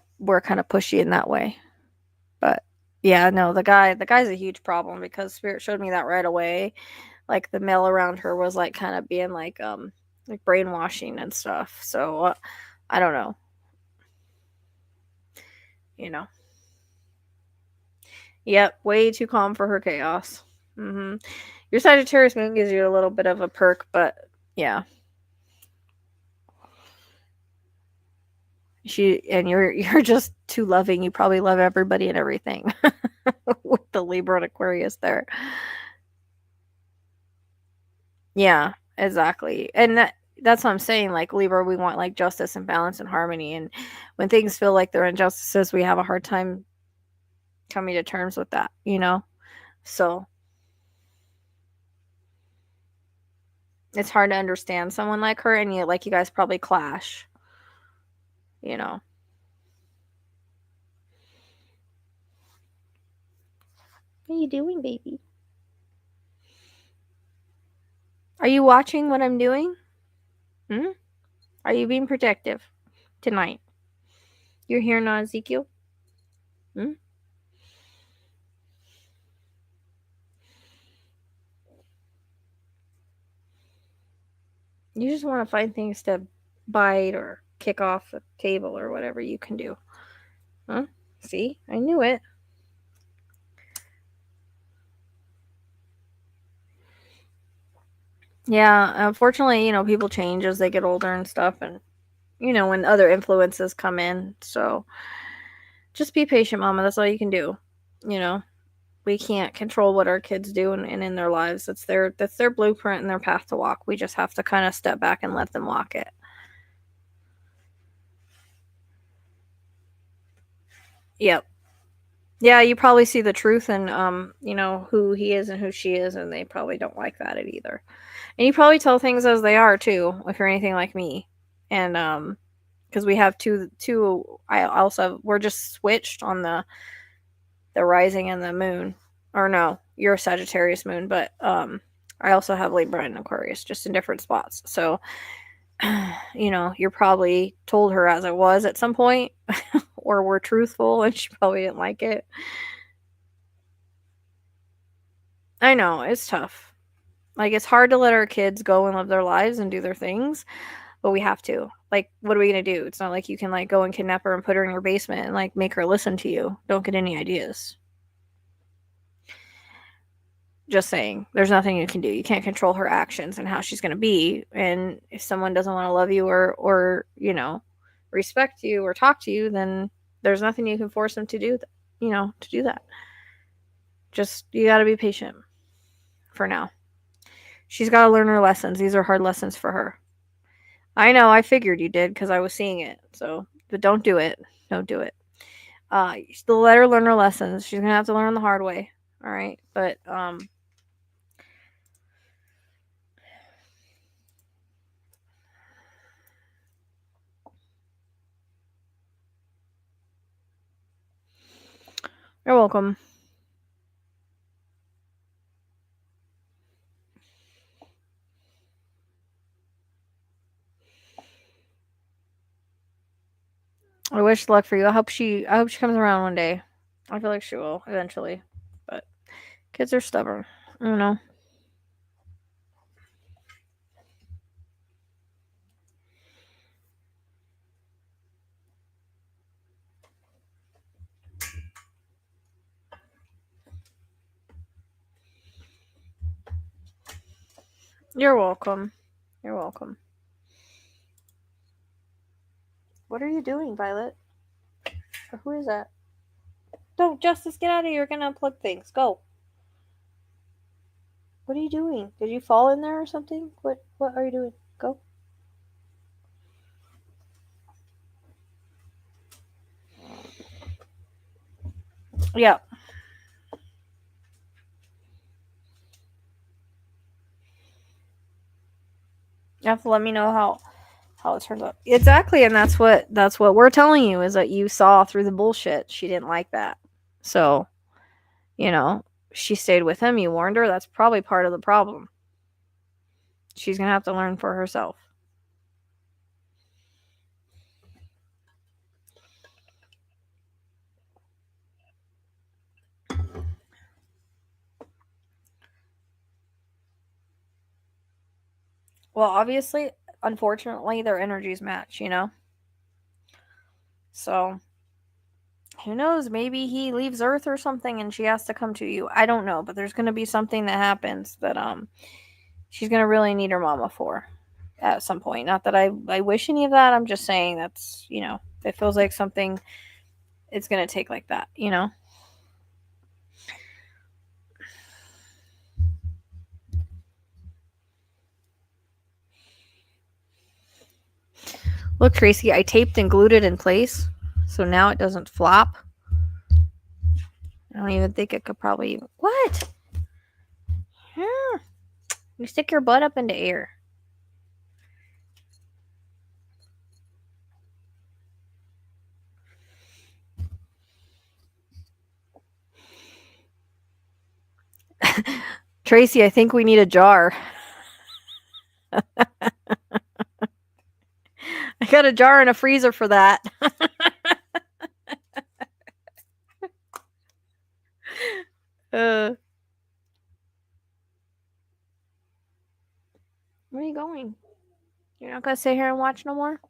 of pushy in that way. But yeah, no, the guy's a huge problem because Spirit showed me that right away. Like the male around her was like kind of being like brainwashing and stuff. So I don't know. Yep, way too calm for her chaos. Your Sagittarius moon gives you a little bit of a perk, but yeah. You're just too loving. You probably love everybody and everything with the Libra and Aquarius there. Yeah, exactly. And that's what I'm saying. Like Libra, we want like justice and balance and harmony. And when things feel like they're injustices, we have a hard time coming to terms with that, So it's hard to understand someone like her, and you guys probably clash, What are you doing, baby? Are you watching what I'm doing? Are you being protective tonight? You're here, not Ezekiel? Hmm? You just want to find things to bite or kick off the table or whatever you can do. Huh? See? I knew it. Yeah, unfortunately, people change as they get older and stuff, and when other influences come in. So just be patient, mama. That's all you can do. We can't control what our kids do and in their lives. That's their blueprint and their path to walk. We just have to kind of step back and let them walk it. Yep. Yeah, you probably see the truth in who he is and who she is, and they probably don't like that either. And you probably tell things as they are too, if you're anything like me. And because we have two I also we're just switched on the rising and the moon. Or no, you're a Sagittarius moon, but I also have Libra and Aquarius, just in different spots. So, you're probably told her as it was at some point, or were truthful, and she probably didn't like it. I know, it's tough. Like, it's hard to let our kids go and live their lives and do their things, but we have to. Like, what are we gonna do? It's not like you can, like, go and kidnap her and put her in your basement and, like, make her listen to you. Don't get any ideas. Just saying, there's nothing you can do. You can't control her actions and how she's gonna be, and if someone doesn't wanna love you or, respect you or talk to you, then there's nothing you can force them to do, to do that. Just, you gotta be patient for now. She's gotta learn her lessons. These are hard lessons for her. I know, I figured you did because I was seeing it. So, but don't do it. Don't do it. Still let her learn her lessons. She's gonna have to learn the hard way. All right, but you're welcome. I wish luck for you. I hope she comes around one day. I feel like she will eventually. But kids are stubborn. I don't know. You're welcome. You're welcome. What are you doing, Violet? Or who is that? Don't, Justice, get out of here. You're gonna unplug things. Go. What are you doing? Did you fall in there or something? What are you doing? Go. Yeah. You have to let me know how it turns out. Exactly, and that's what we're telling you is that you saw through the bullshit. She didn't like that. So, she stayed with him. You warned her. That's probably part of the problem. She's going to have to learn for herself. Well, obviously, unfortunately, their energies match, So, who knows? Maybe he leaves Earth or something and she has to come to you. I don't know, but there's going to be something that happens that she's going to really need her mama for at some point. Not that I wish any of that. I'm just saying that's, it feels like something it's going to take like that, Look, Tracy, I taped and glued it in place, so now it doesn't flop. I don't even think it could probably... What? You stick your butt up into air. Tracy, I think we need a jar. I got a jar and a freezer for that. Where are you going? You're not going to sit here and watch no more?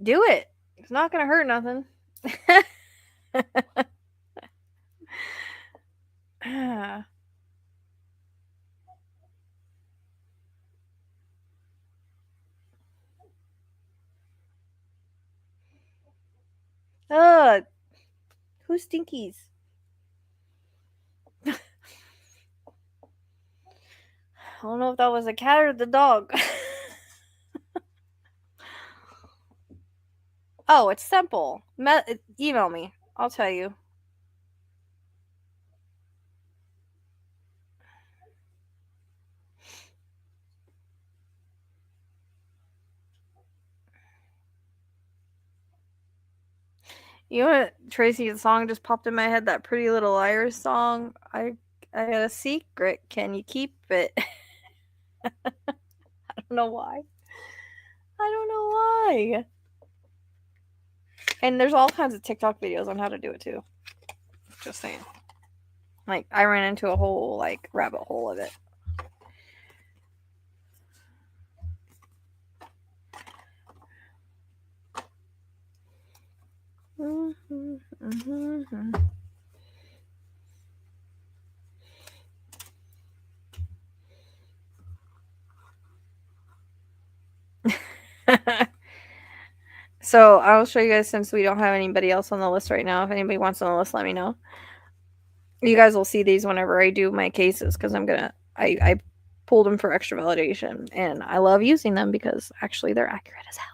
Do it. It's not going to hurt nothing. Who's Stinkies? I don't know if that was a cat or the dog. Oh, it's simple. Email me. I'll tell you. You know what, Tracy? The song just popped in my head. That Pretty Little Liars song. I got a secret. Can you keep it? I don't know why. I don't know why. And there's all kinds of TikTok videos on how to do it too. Just saying. Like I ran into a whole like rabbit hole of it. Mm-hmm, mm-hmm. So I'll show you guys since we don't have anybody else on the list right now. If anybody wants on the list, let me know. You guys will see these whenever I do my cases because I pulled them for extra validation and I love using them because actually they're accurate as hell.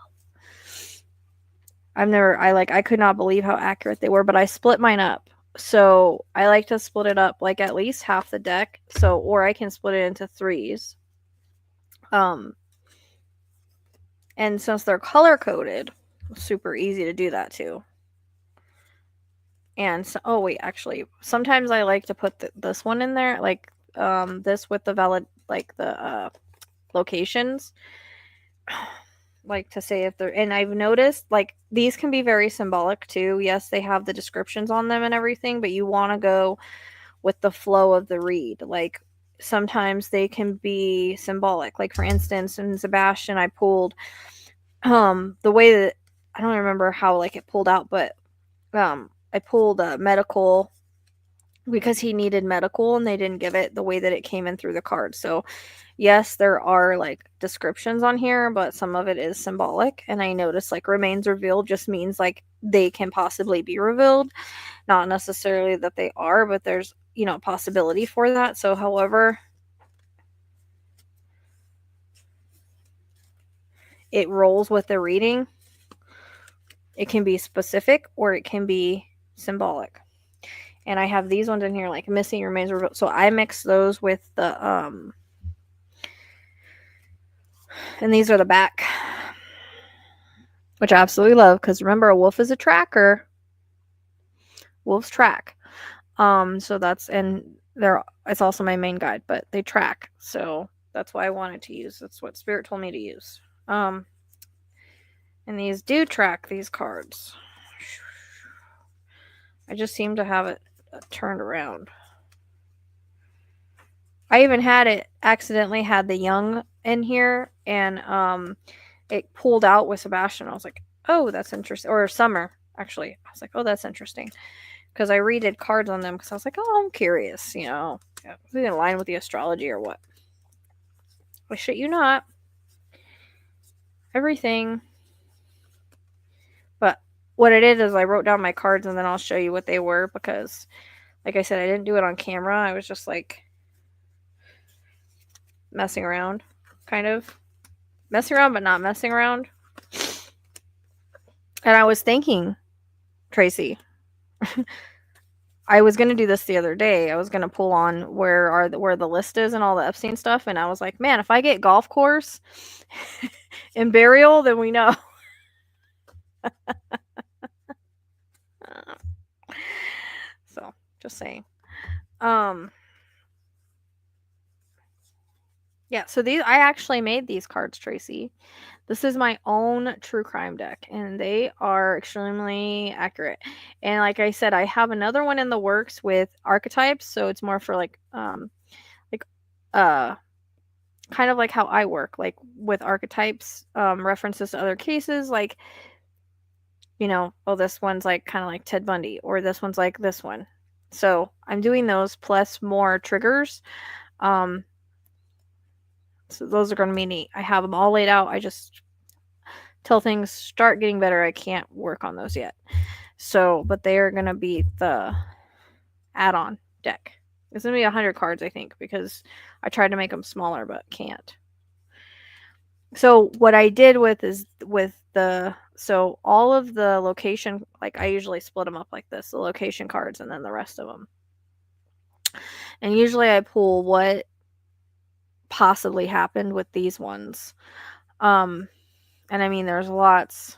I could not believe how accurate they were, but I split mine up. So I like to split it up like at least half the deck. So, or I can split it into threes. And since they're color coded, super easy to do that too. And so, oh wait, actually, sometimes I like to put this one in there, like this with the valid, like the locations, like to say if they're. And I've noticed like these can be very symbolic too. Yes, they have the descriptions on them and everything, but you want to go with the flow of the read. Like sometimes they can be symbolic. Like for instance, in Sebastian, I pulled the way that I don't remember how like it pulled out, but I pulled medical because he needed medical and they didn't give it the way that it came in through the card. So yes, there are like descriptions on here, but some of it is symbolic. And I noticed like remains revealed just means like they can possibly be revealed, not necessarily that they are, but there's, you know, possibility for that. So however it rolls with the reading, it can be specific or it can be symbolic. And I have these ones in here like missing remains revealed. So I mix those with the and these are the back, which I absolutely love because remember a wolf is a tracker. Wolves track. So that's, and they're, it's also my main guide, but they track. So that's why I wanted to use. That's what Spirit told me to use. And these do track these cards. I just seem to have it turned around. I even had it accidentally had the young in here and it pulled out with Sebastian. I was like, oh, that's interesting. Or Summer, actually. I was like, oh, that's interesting. Because I redid cards on them because I was like, oh, I'm curious, you know. Is it in line with the astrology or what? I shit you not. Everything. But what I did is I wrote down my cards and then I'll show you what they were because, like I said, I didn't do it on camera. I was just like messing around, kind of. Messing around, but not messing around. And I was thinking, Tracy, I was gonna do this the other day. I was gonna pull on where the list is and all the Epstein stuff, and I was like, man, if I get golf course and burial, then we know. So just saying. Yeah, so these I actually made these cards, Tracy. This is my own true crime deck, and they are extremely accurate. And like I said, I have another one in the works with archetypes, so it's more for like uh kind of like how I work, like with archetypes, references to other cases, like, you know, oh, this one's like kind of like Ted Bundy, or this one's like this one. So I'm doing those plus more triggers. So those are going to be neat. I have them all laid out. I just, till things start getting better, I can't work on those yet. So, but they are going to be the add-on deck. It's going to be 100 cards, I think, because I tried to make them smaller, but can't. So what I did with so all of the location, like I usually split them up like this, the location cards and then the rest of them. And usually I pull what possibly happened with these ones. And I mean, there's lots.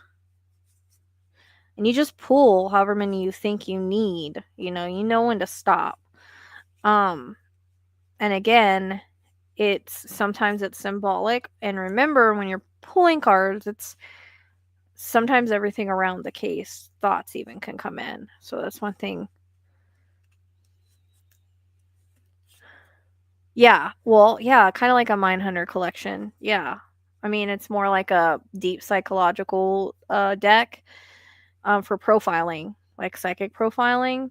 and you just pull however many you think you need. You know when to stop. And again, sometimes it's symbolic, and remember when you're pulling cards, it's sometimes everything around the case, thoughts even can come in. So that's one thing. Yeah, well, yeah, kind of like a Mindhunter collection. Yeah. I mean, it's more like a deep psychological deck for profiling, like psychic profiling.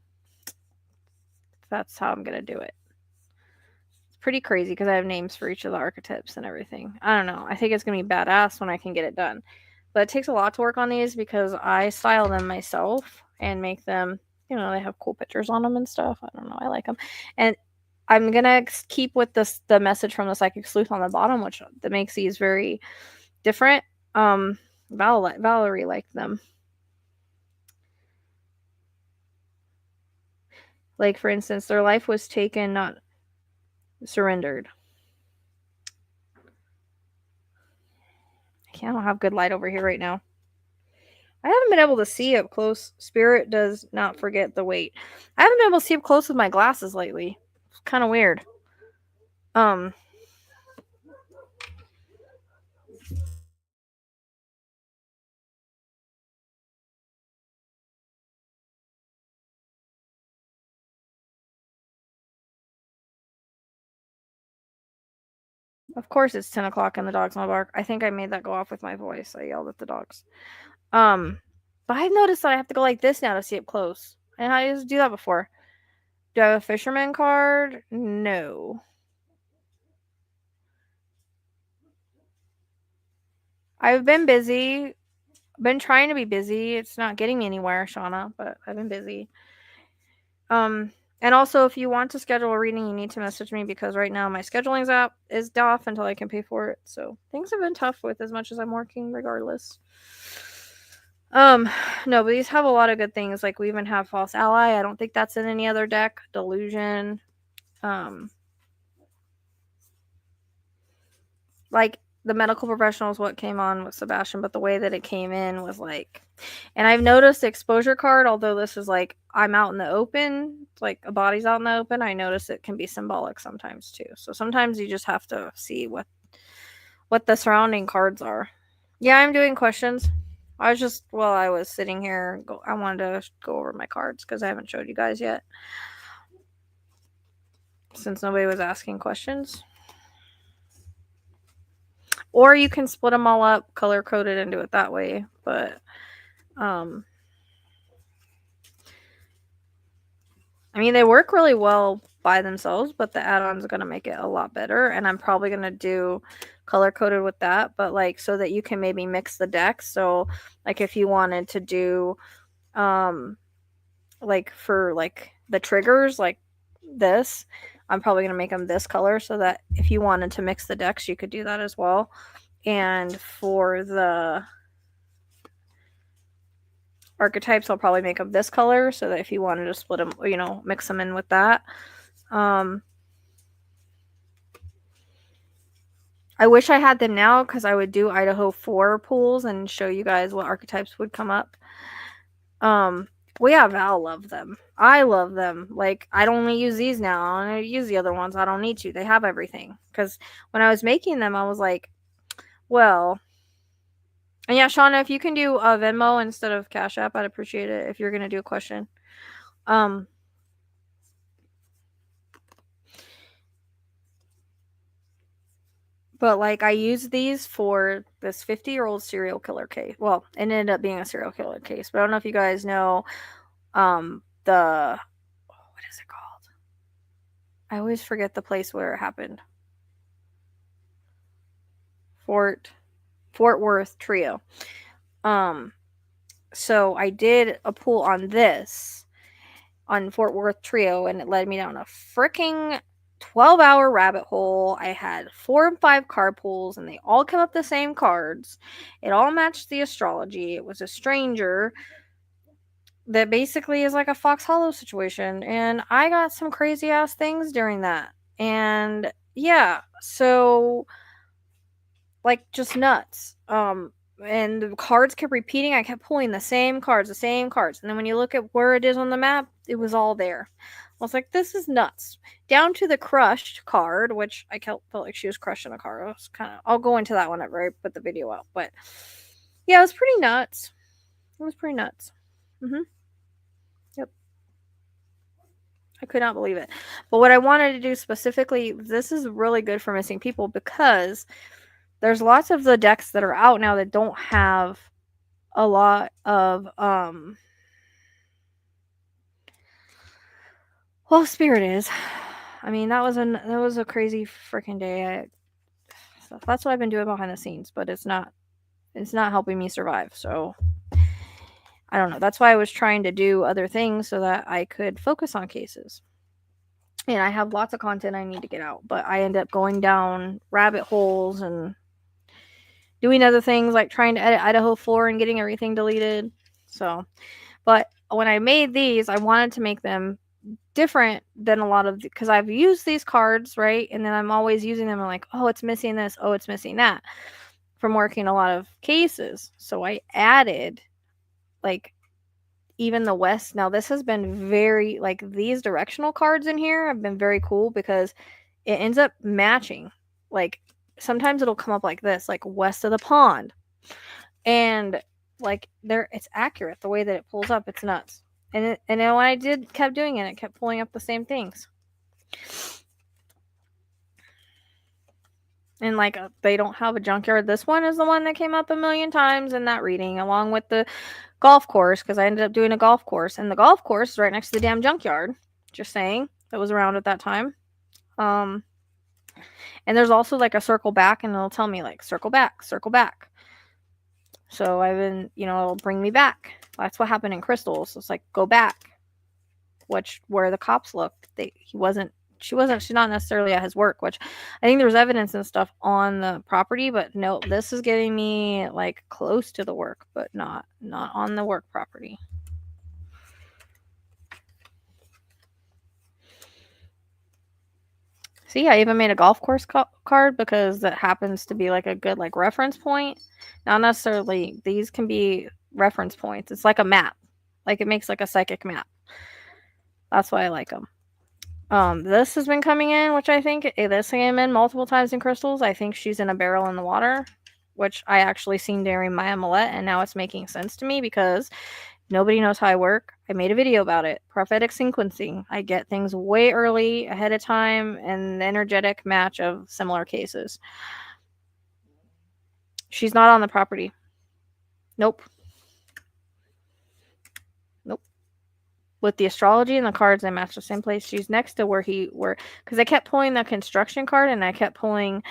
That's how I'm going to do it. It's pretty crazy because I have names for each of the archetypes and everything. I don't know. I think it's going to be badass when I can get it done. But it takes a lot to work on these because I style them myself and make them, they have cool pictures on them and stuff. I don't know. I like them. And I'm going to keep with the message from the Psychic Sleuth on the bottom, which that makes these very different. Valerie liked them. Like, for instance, their life was taken, not surrendered. I don't have good light over here right now. I haven't been able to see up close. Spirit does not forget the weight. I haven't been able to see up close with my glasses lately. It's kind of weird. Of course it's 10 o'clock and the dogs want to bark. I think I made that go off with my voice. I yelled at the dogs. But I've noticed that I have to go like this now to see up close. And I used to do that before. Do I have a fisherman card? No. I've been busy. Been trying to be busy. It's not getting me anywhere, Shauna, but I've been busy. And also, if you want to schedule a reading, you need to message me because right now my scheduling's app is off until I can pay for it. So things have been tough with as much as I'm working, regardless. No, but these have a lot of good things. Like we even have False Ally. I don't think that's in any other deck. Delusion. Like the medical professional is what came on with Sebastian, but the way that it came in was like, and I've noticed the exposure card, although this is like I'm out in the open, like a body's out in the open, I notice it can be symbolic sometimes too. So sometimes you just have to see what the surrounding cards are. Yeah, I'm doing questions. While I was sitting here, I wanted to go over my cards because I haven't showed you guys yet. Since nobody was asking questions. Or you can split them all up, color code it, and do it that way. But, I mean, they work really well by themselves, but the add-ons are going to make it a lot better. And I'm probably going to do color coded with that, but like so that you can maybe mix the decks. So, like if you wanted to do, like for like the triggers, like this, I'm probably going to make them this color so that if you wanted to mix the decks, you could do that as well. And for the archetypes, I'll probably make them this color so that if you wanted to split them, mix them in with that. I wish I had them now because I would do Idaho 4 pools and show you guys what archetypes would come up. Well, yeah, Val loved them. I love them. Like, I don't only use these now. I don't use the other ones. I don't need to. They have everything. Because when I was making them, I was like, well... And yeah, Shauna, if you can do a Venmo instead of Cash App, I'd appreciate it if you're going to do a question. But, like, I used these for this 50-year-old serial killer case. Well, it ended up being a serial killer case. But I don't know if you guys know what is it called? I always forget the place where it happened. Fort Worth Trio. So I did a pool on this on Fort Worth Trio, and it led me down a freaking 12-hour rabbit hole. I had 4 and 5 card pools, and they all came up the same cards. It all matched the astrology. It was a stranger that basically is like a Fox Hollow situation, and I got some crazy ass things during that. And yeah, so like just nuts. and the cards kept repeating. I kept pulling the same cards. And then when you look at where it is on the map, it was all there. I was like, this is nuts. Down to the crushed card, which I felt like she was crushing a card. I was I'll go into that whenever I put the video out. But yeah, it was pretty nuts. Mm-hmm. Yep. I could not believe it. But what I wanted to do specifically, this is really good for missing people because there's lots of the decks that are out now that don't have a lot of well, Spirit is. I mean, that was a crazy freaking day. So that's what I've been doing behind the scenes, but it's not helping me survive. So I don't know. That's why I was trying to do other things so that I could focus on cases. And I have lots of content I need to get out, but I end up going down rabbit holes and doing other things like trying to edit Idaho 4 and getting everything deleted. So, but when I made these, I wanted to make them different than a lot of, because I've used these cards, right? And then I'm always using them and like, oh, it's missing this, oh, it's missing that from working a lot of cases. So I added like even the West. Now this has been very, like, these directional cards in here have been very cool because it ends up matching. Like sometimes it'll come up like this, like west of the pond, and like there, it's accurate the way that it pulls up. It's nuts. And then when I kept doing it, it kept pulling up the same things. And like they don't have a junkyard. This one is the one that came up a million times in that reading, along with the golf course, because I ended up doing a golf course, and the golf course is right next to the damn junkyard. Just saying, that was around at that time. And there's also like a circle back, and it'll tell me like circle back, circle back. So I've been, it'll bring me back. That's what happened in Crystals. It's like go back, where the cops looked. She's not necessarily at his work, which I think there's evidence and stuff on the property, but no, this is getting me like close to the work, but not on the work property. See, I even made a golf course card because that happens to be like a good like reference point. Not necessarily, these can be reference points. It's like a map. Like it makes like a psychic map. That's why I like them. This has been coming in, which I think this came in multiple times in Crystals. I think she's in a barrel in the water, which I actually seen during my amulet, and now it's making sense to me because nobody knows how I work. I made a video about it. Prophetic sequencing. I get things way early, ahead of time, and the energetic match of similar cases. She's not on the property. Nope. With the astrology and the cards, they match the same place. She's next to where because I kept pulling the construction card, and I kept pulling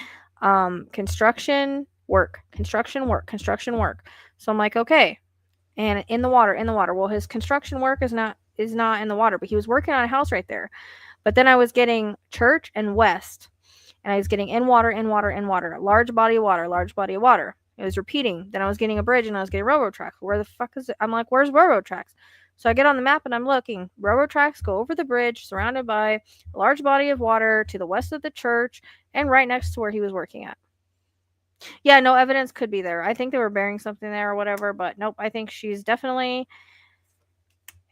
construction work. So I'm like, okay. And in the water. Well, his construction work is not in the water, but he was working on a house right there. But then I was getting church and west, and I was getting in water, large body of water. It was repeating. Then I was getting a bridge, and I was getting railroad tracks. Where the fuck is it? I'm like, where's railroad tracks? So I get on the map and I'm looking. Railroad tracks go over the bridge, surrounded by a large body of water to the west of the church, and right next to where he was working at. Yeah, no evidence could be there. I think they were burying something there or whatever, but nope. I think she's definitely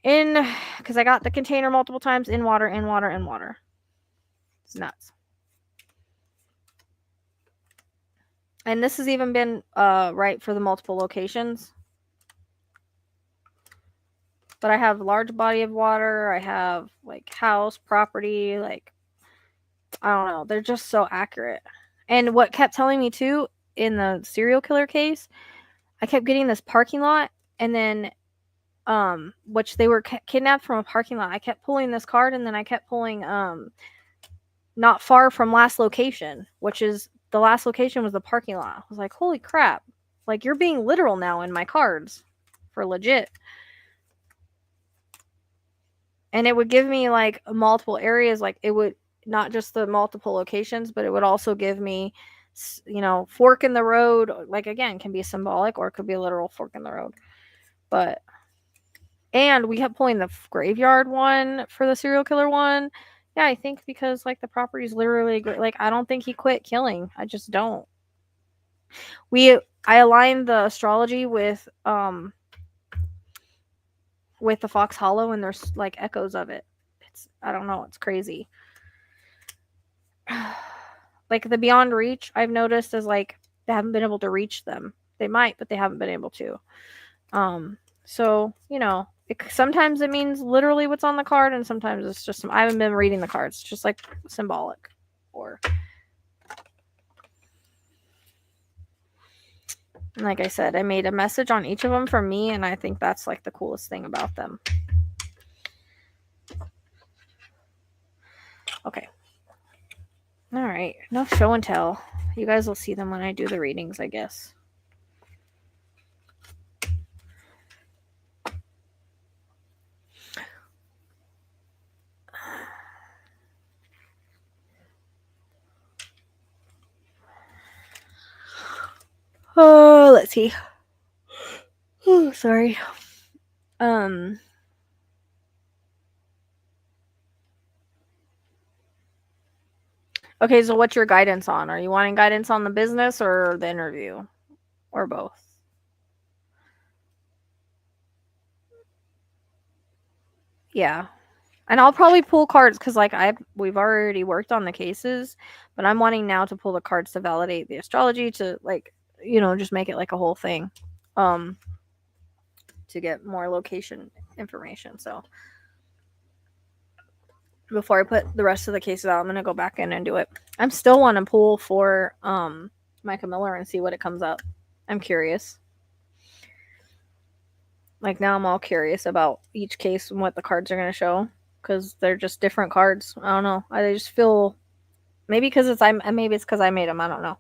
in, because I got the container multiple times, in water. It's nuts. And this has even been right for the multiple locations. But I have large body of water. I have like house, property, like, I don't know. They're just so accurate. And what kept telling me too, in the serial killer case, I kept getting this parking lot, and then which they were kidnapped from a parking lot. I kept pulling this card, and then I kept pulling not far from last location, which is the last location was the parking lot. I was like, holy crap. Like, you're being literal now in my cards for legit. And it would give me like multiple areas. Like it would not just the multiple locations, but it would also give me, fork in the road. Like, again, can be symbolic or it could be a literal fork in the road. But, and we kept pulling the graveyard one for the serial killer one. Yeah, I think because like the property's literally great. Like, I don't think he quit killing. I just don't. I aligned the astrology with the Fox Hollow, and there's like echoes of it. I don't know, it's crazy. Like the Beyond Reach, I've noticed is like they haven't been able to reach them. They might, but they haven't been able to. So sometimes it means literally what's on the card, and sometimes it's just I haven't been reading the cards. It's just like symbolic, or like I said, I made a message on each of them for me, and I think that's like the coolest thing about them. Okay. All right, enough show and tell. You guys will see them when I do the readings, I guess. Oh, let's see. Oh, sorry. Okay, so what's your guidance on? Are you wanting guidance on the business or the interview? Or both? Yeah. And I'll probably pull cards because like we've already worked on the cases, but I'm wanting now to pull the cards to validate the astrology to like, just make it like a whole thing. To get more location information. So before I put the rest of the cases out, I'm gonna go back in and do it. I'm still want to pull for Micah Miller and see what it comes up. I'm curious. Like now I'm all curious about each case and what the cards are gonna show because they're just different cards. I don't know. I just feel maybe because it's because I made them. I don't know.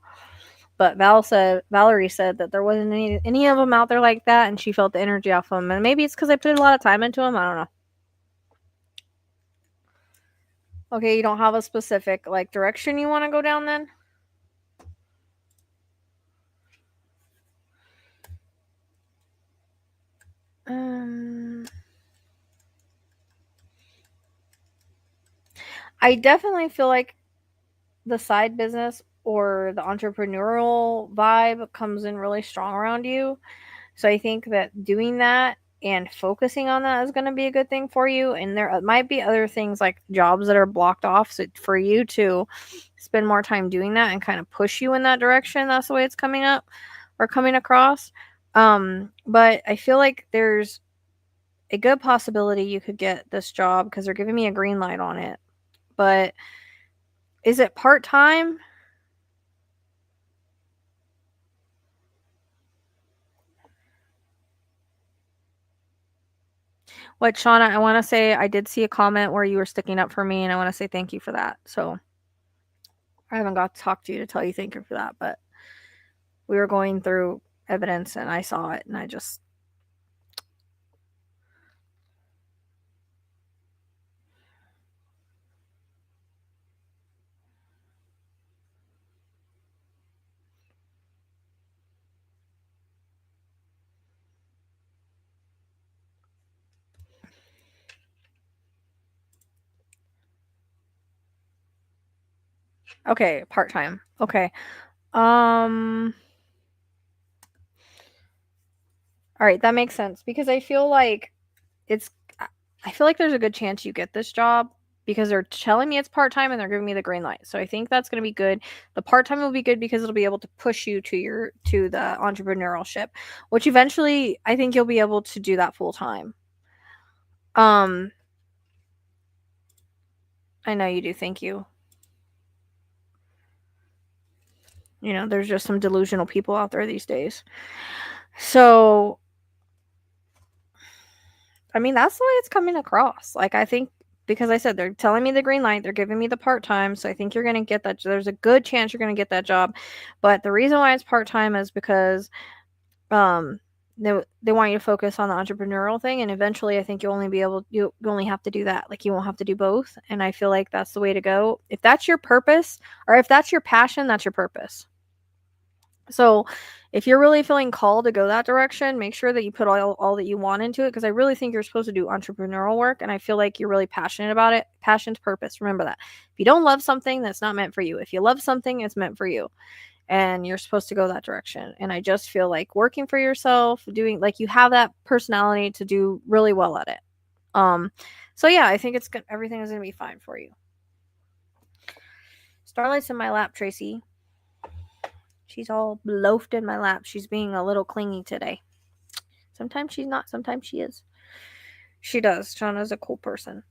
But Valerie said that there wasn't any of them out there like that, and she felt the energy off them. And maybe it's because I put a lot of time into them. I don't know. Okay, you don't have a specific like direction you want to go down then? I definitely feel like the side business or the entrepreneurial vibe comes in really strong around you. So I think that doing that and focusing on that is going to be a good thing for you. And there might be other things like jobs that are blocked off so for you to spend more time doing that and kind of push you in that direction. That's the way it's coming up or coming across. But I feel like there's a good possibility you could get this job because they're giving me a green light on it. But is it part-time? What, Shauna, I want to say I did see a comment where you were sticking up for me, and I want to say thank you for that. So I haven't got to talk to you to tell you thank you for that, but we were going through evidence and I saw it and I just okay, part-time. Okay. All right, that makes sense because I feel like there's a good chance you get this job because they're telling me it's part-time and they're giving me the green light. So I think that's going to be good. The part-time will be good because it'll be able to push you to the entrepreneurship, which eventually I think you'll be able to do that full-time. I know you do. Thank you. There's just some delusional people out there these days. So I mean, that's the way it's coming across. Like, I think because I said they're telling me the green light, they're giving me the part-time, so I think you're going to get that. There's a good chance you're going to get that job. But the reason why it's part-time is because they want you to focus on the entrepreneurial thing, and eventually I think you only have to do that. Like, you won't have to do both, and I feel like that's the way to go. If that's your purpose or if that's your passion, that's your purpose. So if you're really feeling called to go that direction, make sure that you put all that you want into it because I really think you're supposed to do entrepreneurial work and I feel like you're really passionate about it. Passion's purpose. Remember that. If you don't love something, that's not meant for you. If you love something, it's meant for you. and you're supposed to go that direction. And I just feel like working for yourself, doing like you have that personality to do really well at it. So yeah, I think it's good. Everything is gonna be fine for you. Starlight's in my lap, Tracy. She's all loafed in my lap. She's being a little clingy today. Sometimes she's not. Sometimes she is. She does. Shauna's a cool person.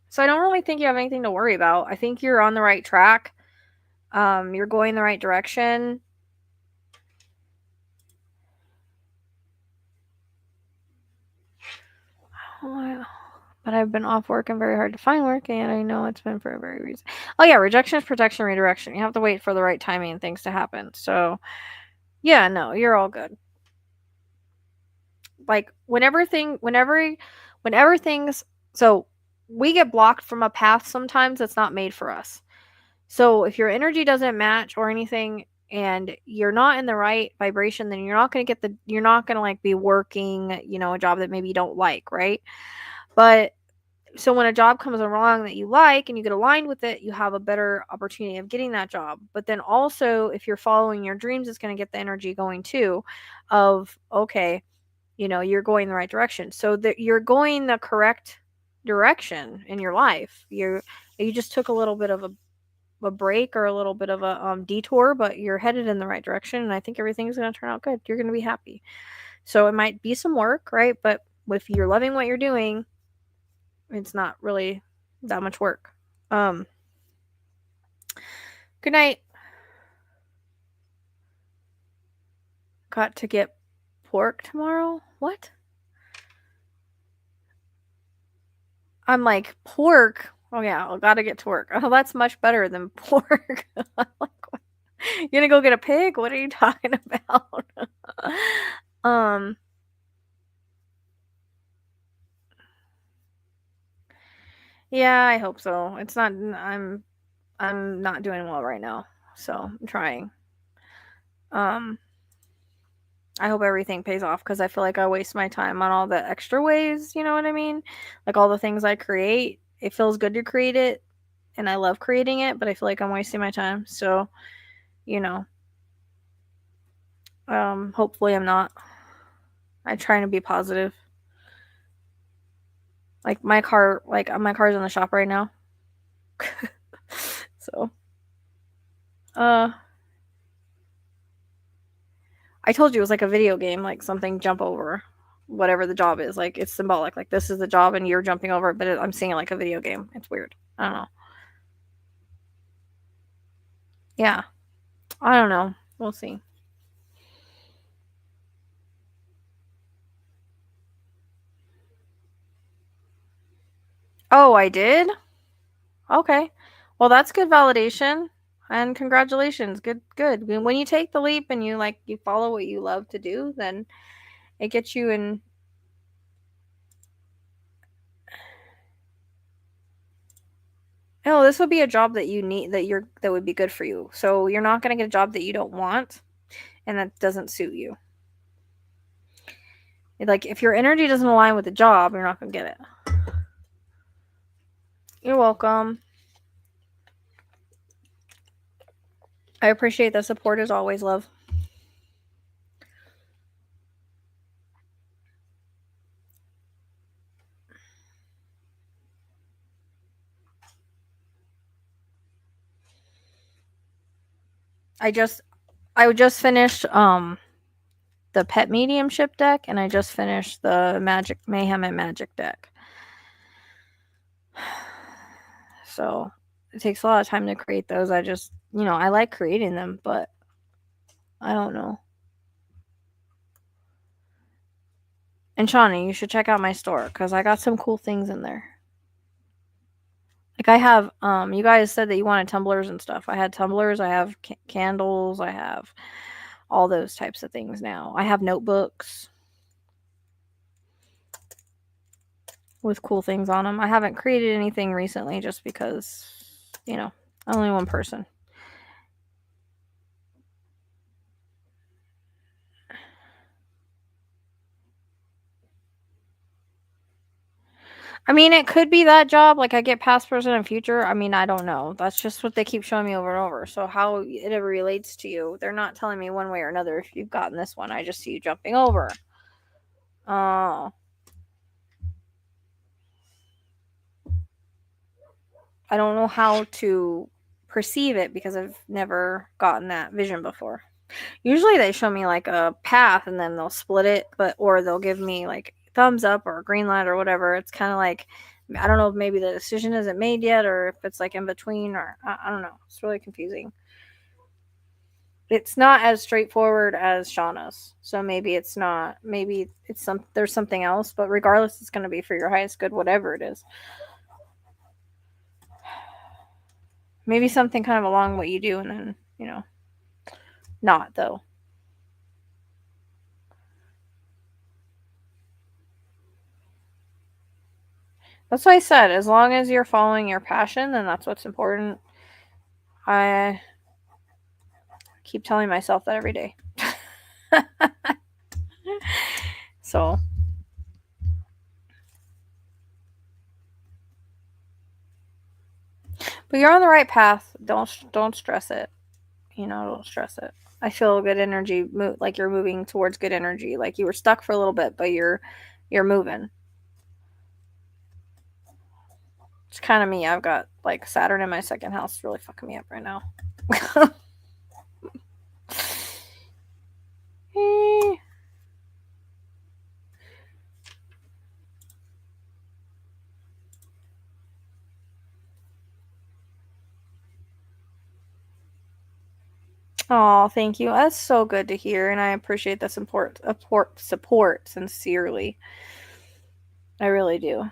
So I don't really think you have anything to worry about. I think you're on the right track. You're going the right direction. But I've been off work and very hard to find work, and I know it's been for a very reason. Oh yeah, rejection is protection, redirection. You have to wait for the right timing and things to happen. So yeah, no, you're all good. Like whenever things, so we get blocked from a path sometimes that's not made for us. So if your energy doesn't match or anything and you're not in the right vibration, then you're not going to like be working, you know, a job that maybe you don't like, right? But so when a job comes along that you like and you get aligned with it, you have a better opportunity of getting that job. But then also if you're following your dreams, it's going to get the energy going too of, okay, you know, you're going the right direction. So that you're going the correct direction in your life. You just took a little bit of a break or a little bit of a detour, but you're headed in the right direction, and I think everything's going to turn out good. You're going to be happy. So it might be some work, right? But if you're loving what you're doing, it's not really that much work. Good night. Got to get pork tomorrow? What? I'm like, pork? Oh yeah, I gotta get to work. Oh, that's much better than pork. I'm like, what? You gonna go get a pig? What are you talking about? Yeah, I hope so. It's not. I'm not doing well right now, so I'm trying. I hope everything pays off because I feel like I waste my time on all the extra ways. You know what I mean? Like all the things I create. It feels good to create it, and I love creating it, but I feel like I'm wasting my time. So, you know, hopefully I'm not. I'm trying to be positive. Like my car's in the shop right now. So, I told you it was like a video game, like something jump over whatever the job is. Like it's symbolic. Like this is the job and you're jumping over it, but I'm seeing it like a video game. It's weird. I don't know. Yeah. I don't know. We'll see. Oh, I did? Okay. Well, that's good validation. And congratulations. Good. When you take the leap and you follow what you love to do, then it gets you in. Oh, this would be a job that you need that would be good for you. So you're not going to get a job that you don't want and that doesn't suit you. Like if your energy doesn't align with the job, you're not going to get it. You're welcome. I appreciate the support as always, love. I just finished the pet mediumship deck, and I just finished the magic mayhem and magic deck. So it takes a lot of time to create those. I just I like creating them, but I don't know. And Shawnee, you should check out my store because I got some cool things in there. Like I have, you guys said that you wanted tumblers and stuff. I had tumblers. I have candles. I have all those types of things now. I have notebooks with cool things on them. I haven't created anything recently just because, I'm only one person. I mean, it could be that job. Like, I get past, present, and future. I mean, I don't know. That's just what they keep showing me over and over. So, how it relates to you, they're not telling me one way or another if you've gotten this one. I just see you jumping over. Oh. I don't know how to perceive it because I've never gotten that vision before. Usually they show me like a path and then they'll split it, or they'll give me like thumbs up or a green light or whatever. It's kind of like, I don't know if maybe the decision isn't made yet or if it's like in between, or I don't know. It's really confusing. It's not as straightforward as Shauna's. So maybe it's not, maybe there's something else, but regardless, it's going to be for your highest good, whatever it is. Maybe something kind of along what you do and then, not though. That's what I said. As long as you're following your passion, then that's what's important. I keep telling myself that every day. So, but you're on the right path. Don't stress it. Don't stress it. I feel good energy, like you're moving towards good energy. Like you were stuck for a little bit, but you're moving. It's kind of me. I've got like Saturn in my second house, really fucking me up right now. Oh, thank you. That's so good to hear, and I appreciate the support sincerely. I really do.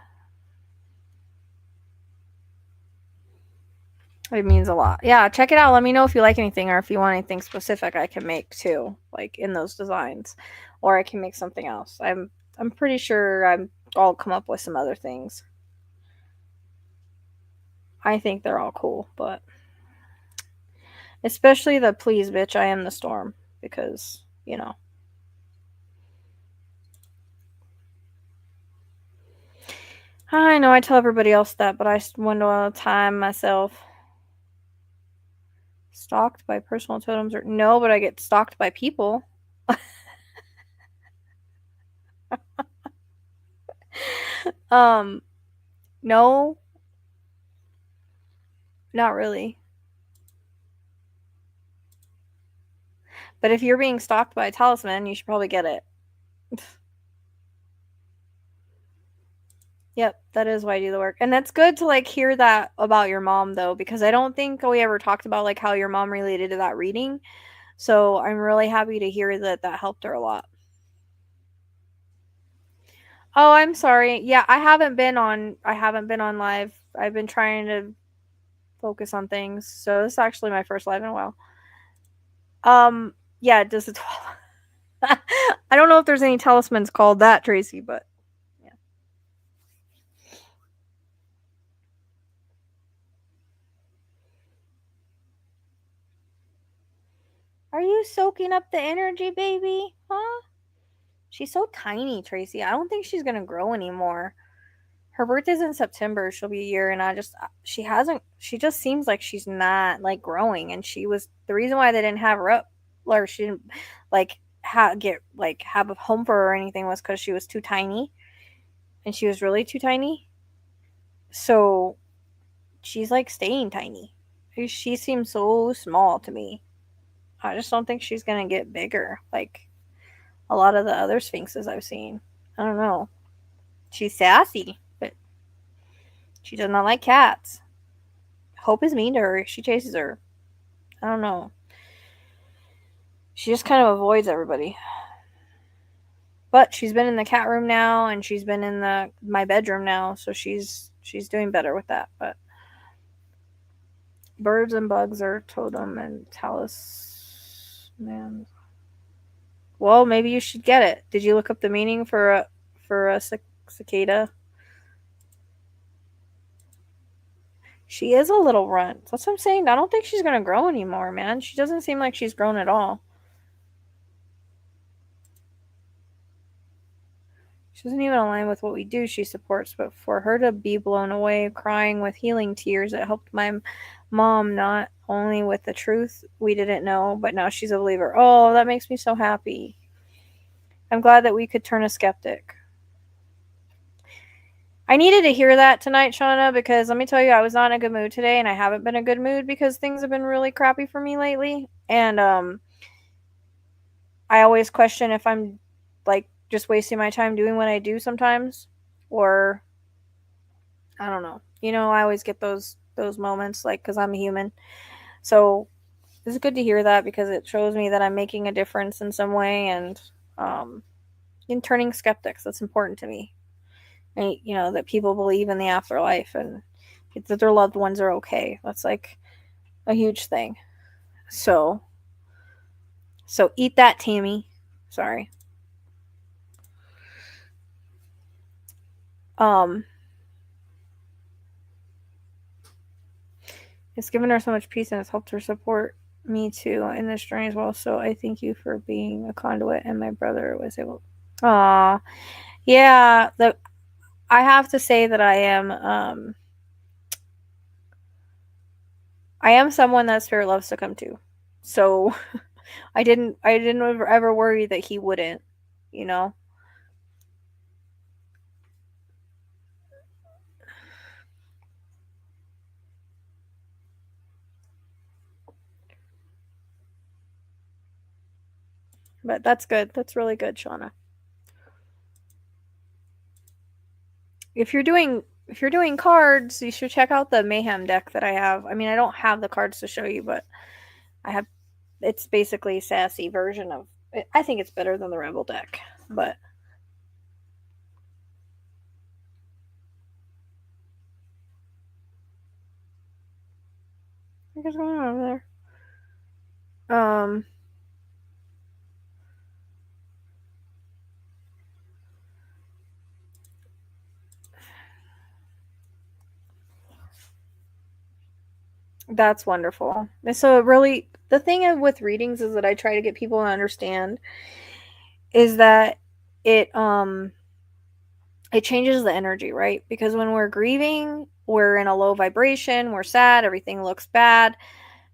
It means a lot. Yeah, check it out. Let me know if you like anything or if you want anything specific I can make too, like in those designs, or I can make something else. I'm pretty sure I'll come up with some other things. I think they're all cool, but especially the please bitch I am the storm, because I know I tell everybody else that, but I wonder all the time myself. Stalked by personal totems or no, but I get stalked by people. No, not really. But if you're being stalked by a talisman, you should probably get it. Yep, that is why I do the work. And that's good to like hear that about your mom though, because I don't think we ever talked about like how your mom related to that reading. So I'm really happy to hear that helped her a lot. Oh, I'm sorry. Yeah, I haven't been on live. I've been trying to focus on things. So this is actually my first live in a while. Yeah, does the I don't know if there's any talismans called that, Tracy, but yeah. Are you soaking up the energy, baby? Huh? She's so tiny, Tracy. I don't think she's gonna grow anymore. Her birthday's in September. She'll be a year, and she hasn't. She just seems like she's not like growing. And she was the reason why they didn't have her up, or she didn't like have a home for her or anything was because she was too tiny, and she was really too tiny. So she's like staying tiny. She seems so small to me. I just don't think she's gonna get bigger like a lot of the other sphinxes I've seen. I don't know. She's sassy, but she does not like cats. Hope is mean to her. She chases her. I don't know. She just kind of avoids everybody. But she's been in the cat room now, and she's been in my bedroom now, so she's doing better with that. But birds and bugs are totem and talisman. Well, maybe you should get it. Did you look up the meaning for a cicada? She is a little runt. That's what I'm saying. I don't think she's gonna grow anymore, man. She doesn't seem like she's grown at all. She's She doesn't even align with what we do, she supports, but for her to be blown away, crying with healing tears, it helped my mom not only with the truth we didn't know, but now she's a believer. Oh, that makes me so happy. I'm glad that we could turn a skeptic. I needed to hear that tonight, Shauna, because let me tell you, I was not in a good mood today, and I haven't been in a good mood because things have been really crappy for me lately. And I always question if I'm like just wasting my time doing what I do sometimes, or I don't know. I always get those moments, like, because I'm a human. So it's good to hear that because it shows me that I'm making a difference in some way, and in turning skeptics. That's important to me. And, that people believe in the afterlife and that their loved ones are okay. That's like a huge thing. So eat that, Tammy. Sorry. It's given her so much peace and it's helped her support me too in this journey as well. So I thank you for being a conduit, and my brother was able. Aw, yeah. I have to say that I am someone that Spirit loves to come to. So I didn't ever worry that he wouldn't, you know. But that's good. That's really good, Shauna. If you're doing cards, you should check out the Mayhem deck that I have. I mean, I don't have the cards to show you, but I have. It's basically a sassy version of. I think it's better than the Rebel deck, but. What's going on over there? That's wonderful. And so the thing with readings is that I try to get people to understand is that it it changes the energy, right? Because when we're grieving, we're in a low vibration, we're sad, everything looks bad.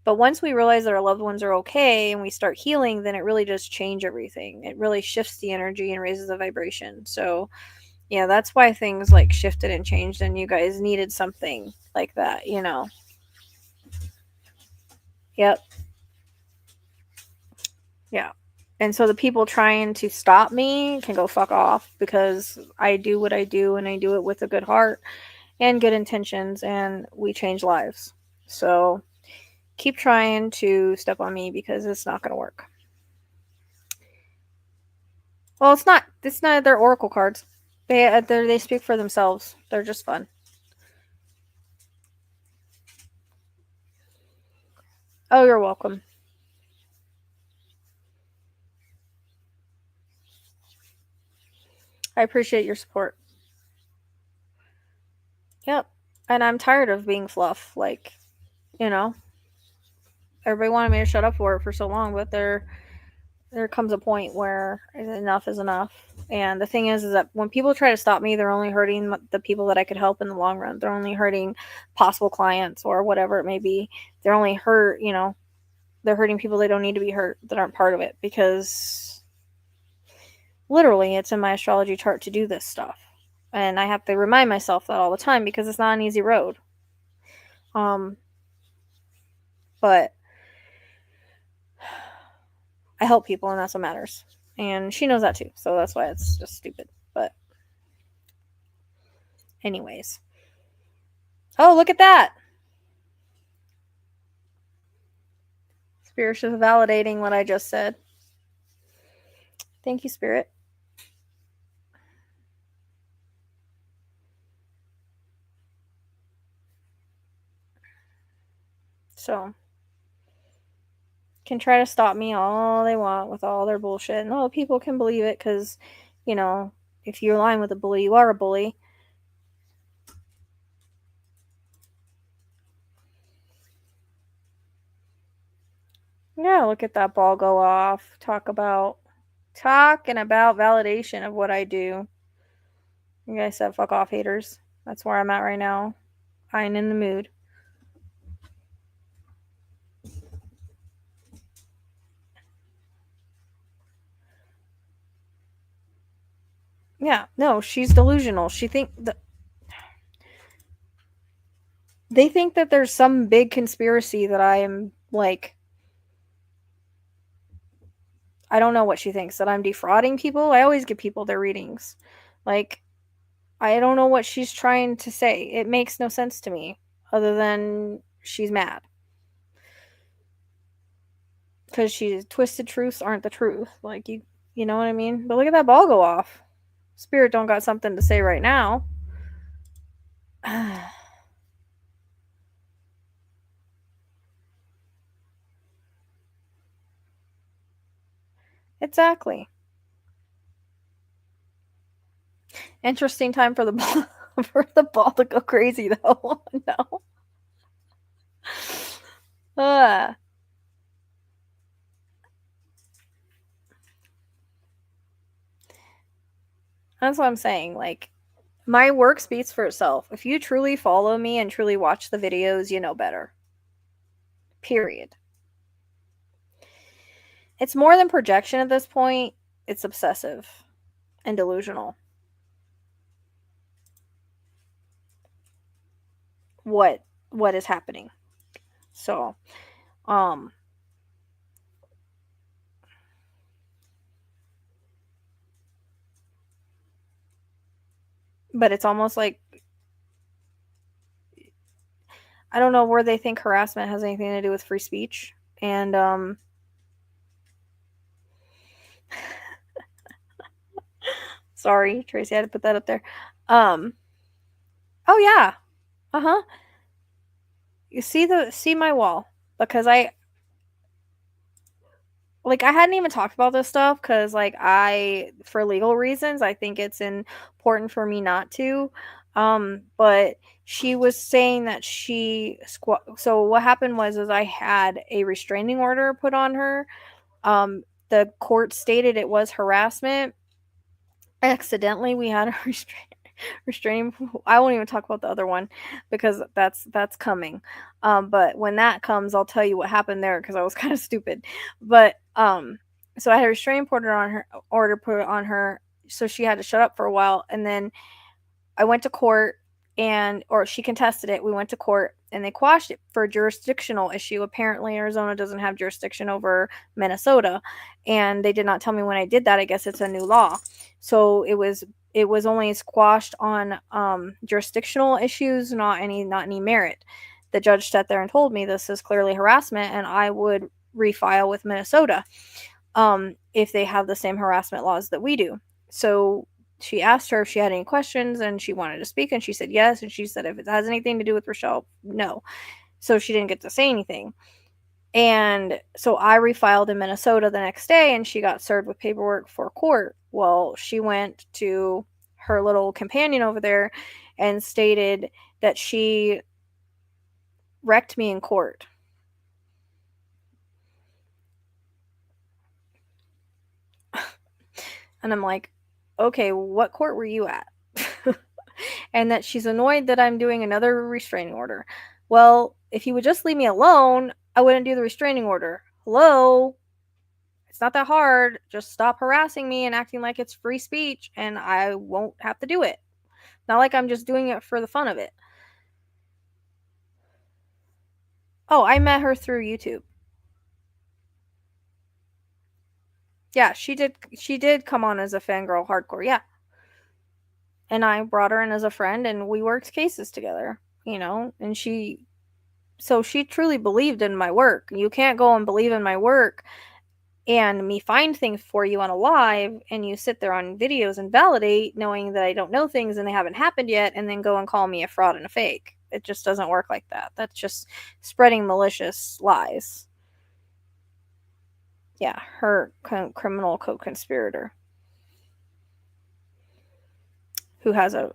But once we realize that our loved ones are okay and we start healing, then it really does change everything. It really shifts the energy and raises the vibration. So, yeah, that's why things like shifted and changed, and you guys needed something like that, Yep. Yeah. And so the people trying to stop me can go fuck off, because I do what I do and I do it with a good heart and good intentions, and we change lives. So keep trying to step on me because it's not going to work. Well, it's not. They're oracle cards. They speak for themselves. They're just fun. Oh, you're welcome. I appreciate your support. Yep. And I'm tired of being fluff. Like, everybody wanted me to shut up for it for so long, but there comes a point where enough is enough. And the thing is that when people try to stop me, they're only hurting the people that I could help in the long run. They're only hurting possible clients or whatever it may be. They're only they're hurting people they don't need to be hurt, that aren't part of it, because literally it's in my astrology chart to do this stuff. And I have to remind myself that all the time because it's not an easy road. But I help people, and that's what matters. And she knows that too, so that's why it's just stupid. But anyways. Oh, look at that. Spirit is validating what I just said. Thank you, Spirit. So, can try to stop me all they want with all their bullshit. And people can believe it because, if you're lying with a bully, you are a bully. Yeah, look at that ball go off. Talking about validation of what I do. You guys said fuck off, haters. That's where I'm at right now. I ain't in the mood. Yeah, no, she's delusional. They think that there's some big conspiracy that I am like, I don't know what she thinks, that I'm defrauding people. I always give people their readings. Like, I don't know what she's trying to say. It makes no sense to me other than she's mad. Because she's twisted truths aren't the truth. Like, you know what I mean? But look at that ball go off. Spirit don't got something to say right now. Exactly. Interesting time for the ball for the ball to go crazy though. No. Uh, that's what I'm saying. Like, my work speaks for itself. If you truly follow me and truly watch the videos, you know better. Period. It's more than projection at this point. It's obsessive and delusional. What is happening? So, um but it's almost like I don't know where they think harassment has anything to do with free speech. And sorry, Tracy, I had to put that up there. Oh yeah. Uh-huh. You see my wall, because I hadn't even talked about this stuff cuz like for legal reasons, I think it's important for me not to. But she was saying that so what happened was is I had a restraining order put on her. The court stated it was harassment. Accidentally, we had a restraining. I won't even talk about the other one because that's coming. But when that comes, I'll tell you what happened there because I was kind of stupid. But so I had a restraining order put on her, so she had to shut up for a while, and then I went to court, or she contested it. We went to court and they quashed it for a jurisdictional issue. Apparently, Arizona doesn't have jurisdiction over Minnesota, and they did not tell me when I did that. I guess it's a new law, so it was only squashed on jurisdictional issues, not any merit. The judge sat there and told me this is clearly harassment, and I would refile with Minnesota if they have the same harassment laws that we do. So she asked her if she had any questions and she wanted to speak, and she said yes, and she said if it has anything to do with Rochelle, no. So she didn't get to say anything. And so I refiled in Minnesota the next day, and she got served with paperwork for court. Well, she went to her little companion over there and stated that she wrecked me in court. And I'm like, okay, what court were you at? And that she's annoyed that I'm doing another restraining order. Well, if you would just leave me alone, I wouldn't do the restraining order. Hello? It's not that hard. Just stop harassing me and acting like it's free speech, and I won't have to do it. Not like I'm just doing it for the fun of it. Oh, I met her through YouTube. Yeah, she did come on as a fangirl hardcore, yeah. And I brought her in as a friend, and we worked cases together, and she truly believed in my work. You can't go and believe in my work and me find things for you on a live, and you sit there on videos and validate knowing that I don't know things and they haven't happened yet, and then go and call me a fraud and a fake. It just doesn't work like that. That's just spreading malicious lies. Yeah, her criminal co-conspirator who has a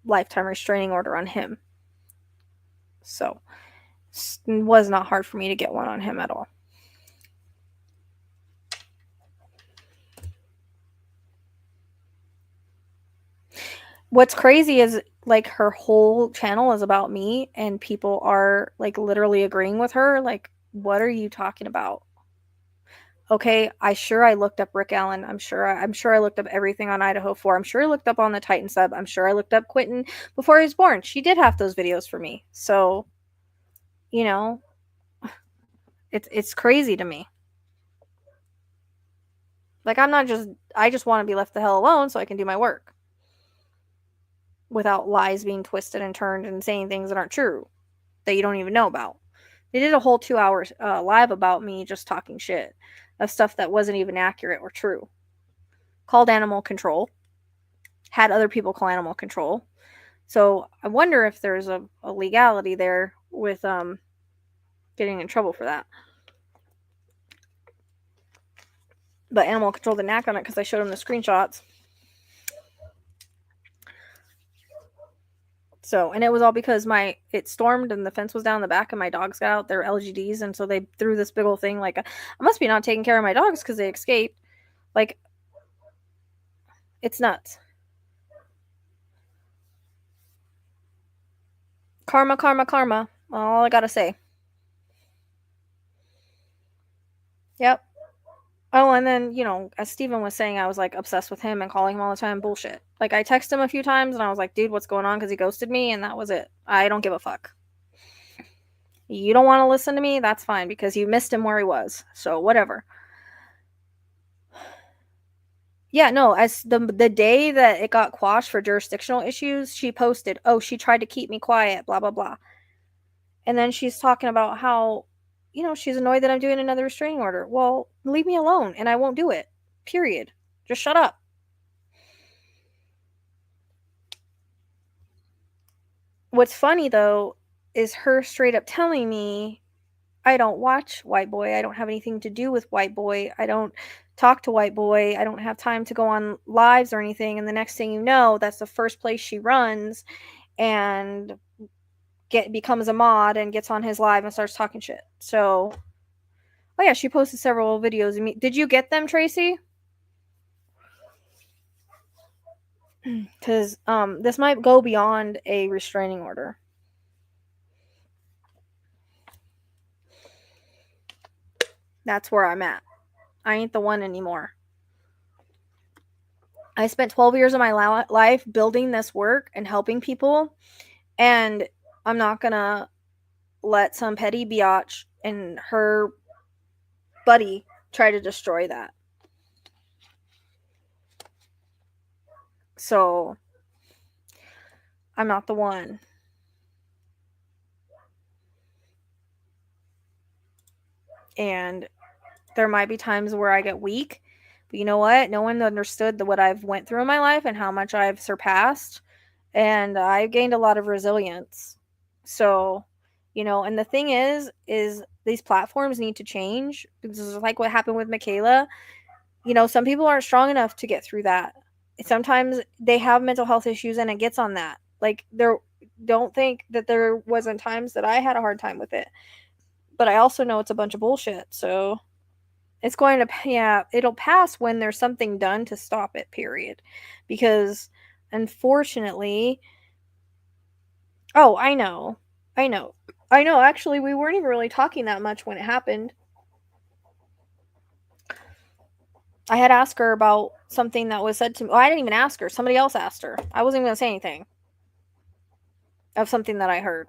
lifetime restraining order on him. So it was not hard for me to get one on him at all. what's crazy is like her whole channel is about me and people are like literally agreeing with her. Like, what are you talking about? Okay, I looked up Rick Allen. I'm sure I looked up everything on Idaho 4. I'm sure I looked up on the Titan sub. I'm sure I looked up Quentin before he was born. She did have those videos for me. So, you know, it's crazy to me. Like I just want to be left the hell alone so I can do my work without lies being twisted and turned and saying things that aren't true that you don't even know about. They did a whole 2 hours live about me just talking shit of stuff that wasn't even accurate or true. Called animal control. Had other people call animal control. So I wonder if there's a legality there with getting in trouble for that. But animal control didn't act on it because I showed him the screenshots. So, and it was all because it stormed and the fence was down the back and my dogs got out their LGDs and so they threw this big old thing like, I must be not taking care of my dogs because they escaped. Like, it's nuts. Karma, karma, karma. All I gotta say. Yep. Oh, and then, as Steven was saying, I was like obsessed with him and calling him all the time. Bullshit. Like, I texted him a few times and I was like, dude, what's going on? Because he ghosted me and that was it. I don't give a fuck. You don't want to listen to me? That's fine because you missed him where he was. So, whatever. Yeah, no, as the day that it got quashed for jurisdictional issues, she posted, "Oh, she tried to keep me quiet, blah blah blah." And then she's talking about how, she's annoyed that I'm doing another restraining order. Well, leave me alone and I won't do it. Period. Just shut up. What's funny though is her straight up telling me I don't watch White Boy. I don't have anything to do with White Boy. I don't talk to White Boy. I don't have time to go on lives or anything. And the next thing you know, that's the first place she runs and becomes a mod and gets on his live and starts talking shit. So, oh yeah, she posted several videos of me. Did you get them, Tracy? Because this might go beyond a restraining order. That's where I'm at. I ain't the one anymore. I spent 12 years of my life building this work and helping people, and I'm not gonna let some petty biatch and her buddy try to destroy that. So I'm not the one. And there might be times where I get weak, but you know what? No one understood what I've went through in my life and how much I've surpassed, and I gained a lot of resilience. So, and the thing is these platforms need to change because it's like what happened with Michaela. Some people aren't strong enough to get through that. Sometimes they have mental health issues and it gets on that. Like, don't think that there wasn't times that I had a hard time with it. But I also know it's a bunch of bullshit. So it's going to, yeah, it'll pass when there's something done to stop it, period. Because unfortunately, oh, I know. Actually, we weren't even really talking that much when it happened. I had asked her about something that was said to me. Oh, I didn't even ask her. Somebody else asked her. I wasn't even going to say anything of something that I heard.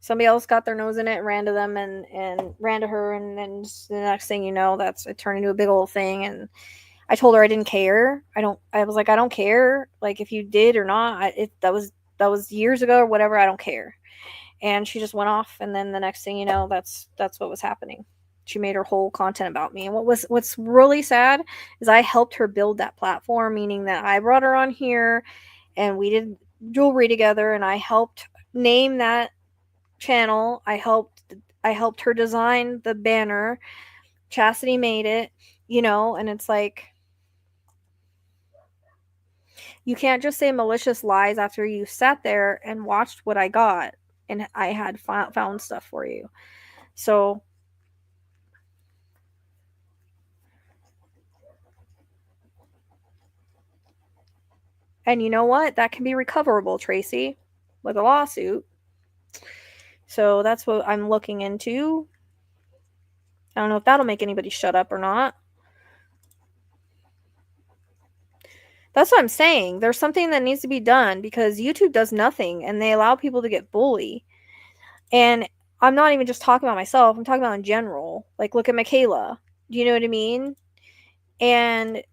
Somebody else got their nose in it, ran to them, and ran to her, and then the next thing you know, it turned into a big old thing. And I told her I didn't care. I was like, I don't care. Like, if you did or not, that was years ago or whatever. I don't care. And she just went off, and then the next thing you know, that's what was happening. She made her whole content about me. And what's really sad is I helped her build that platform, meaning that I brought her on here and we did jewelry together, and I helped name that channel. I helped her design the banner. Chastity made it, and it's like, you can't just say malicious lies after you sat there and watched what I got and I had found stuff for you. So, And you know what? That can be recoverable, Tracy, with a lawsuit. So that's what I'm looking into. I don't know if that'll make anybody shut up or not. That's what I'm saying. There's something that needs to be done because YouTube does nothing and they allow people to get bullied. And I'm not even just talking about myself, I'm talking about in general. Like, look at Michaela. Do you know what I mean? And,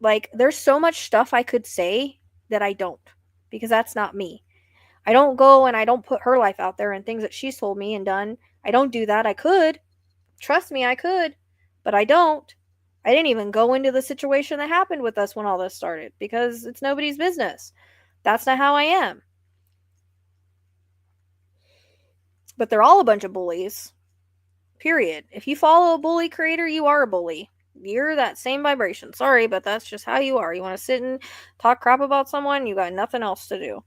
like, there's so much stuff I could say that I don't because that's not me. I don't go and I don't put her life out there and things that she's told me and done. I don't do that. I could. Trust me, I could. But I don't. I didn't even go into the situation that happened with us when all this started because it's nobody's business. That's not how I am. But they're all a bunch of bullies. Period. If you follow a bully creator, you are a bully. You're that same vibration. Sorry, but that's just how you are. You want to sit and talk crap about someone, you got nothing else to do.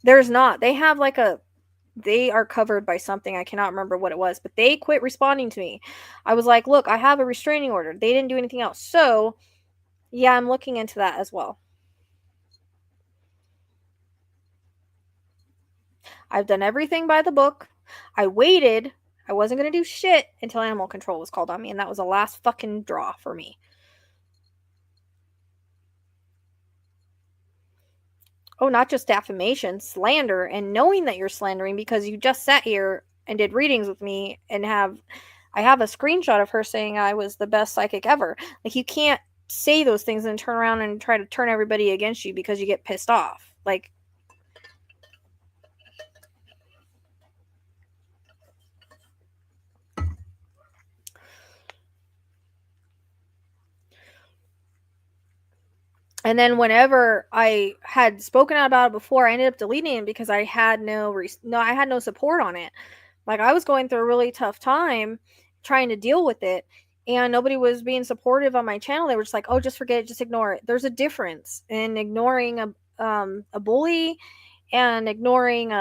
There's not. They have like a they are covered by something. I cannot remember what it was, but they quit responding to me. I was like, look, I have a restraining order. They didn't do anything else. So, yeah, I'm looking into that as well. I've done everything by the book. I waited. I wasn't going to do shit until animal control was called on me, and that was the last fucking draw for me. Oh, not just defamation, slander, and knowing that you're slandering because you just sat here and did readings with me and I have a screenshot of her saying I was the best psychic ever. Like, you can't say those things and turn around and try to turn everybody against you because you get pissed off. Like, and then whenever I had spoken out about it before, I ended up deleting it because I had I had no support on it. Like, I was going through a really tough time trying to deal with it, and nobody was being supportive on my channel. They were just like, "Oh, just forget it, just ignore it." There's a difference in ignoring a bully and ignoring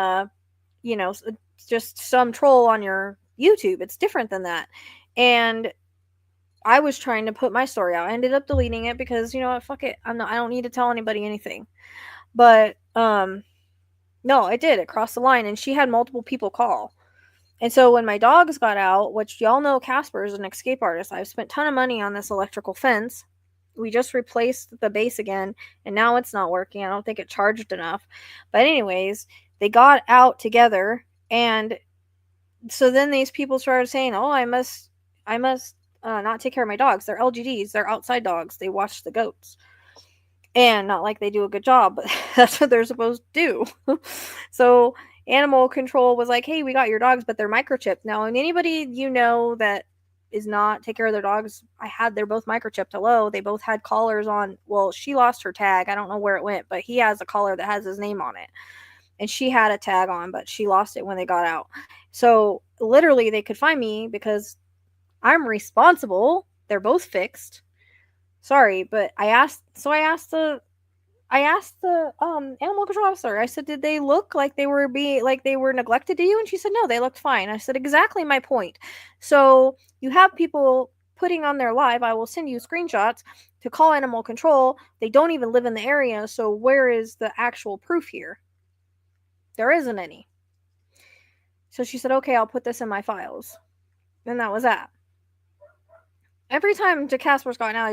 just some troll on your YouTube. It's different than that. And I was trying to put my story out. I ended up deleting it because, you know what, fuck it. I don't need to tell anybody anything. But no, it did. It crossed the line, and she had multiple people call. And so when my dogs got out, which y'all know Casper is an escape artist, I've spent a ton of money on this electrical fence. We just replaced the base again, and now it's not working. I don't think it charged enough. But anyways, they got out together, and so then these people started saying, "Oh, I must not take care of my dogs. They're LGDs. They're outside dogs. They watch the goats." And not like they do a good job, but that's what they're supposed to do. So animal control was like, "Hey, we got your dogs, but they're microchipped." Now, and anybody you know that is not take care of their dogs, they're both microchipped. Hello, they both had collars on. Well, she lost her tag. I don't know where it went, but he has a collar that has his name on it. And she had a tag on, but she lost it when they got out. So literally they could find me because I'm responsible. They're both fixed. Sorry, but I asked the animal control officer. I said, "Did they look like they were neglected to you?" And she said, "No, they looked fine." I said, "Exactly my point." So you have people putting on their live, I will send you screenshots, to call animal control. They don't even live in the area, so where is the actual proof here? There isn't any. So she said, "Okay, I'll put this in my files." And that was that. Every time Casper's gotten out,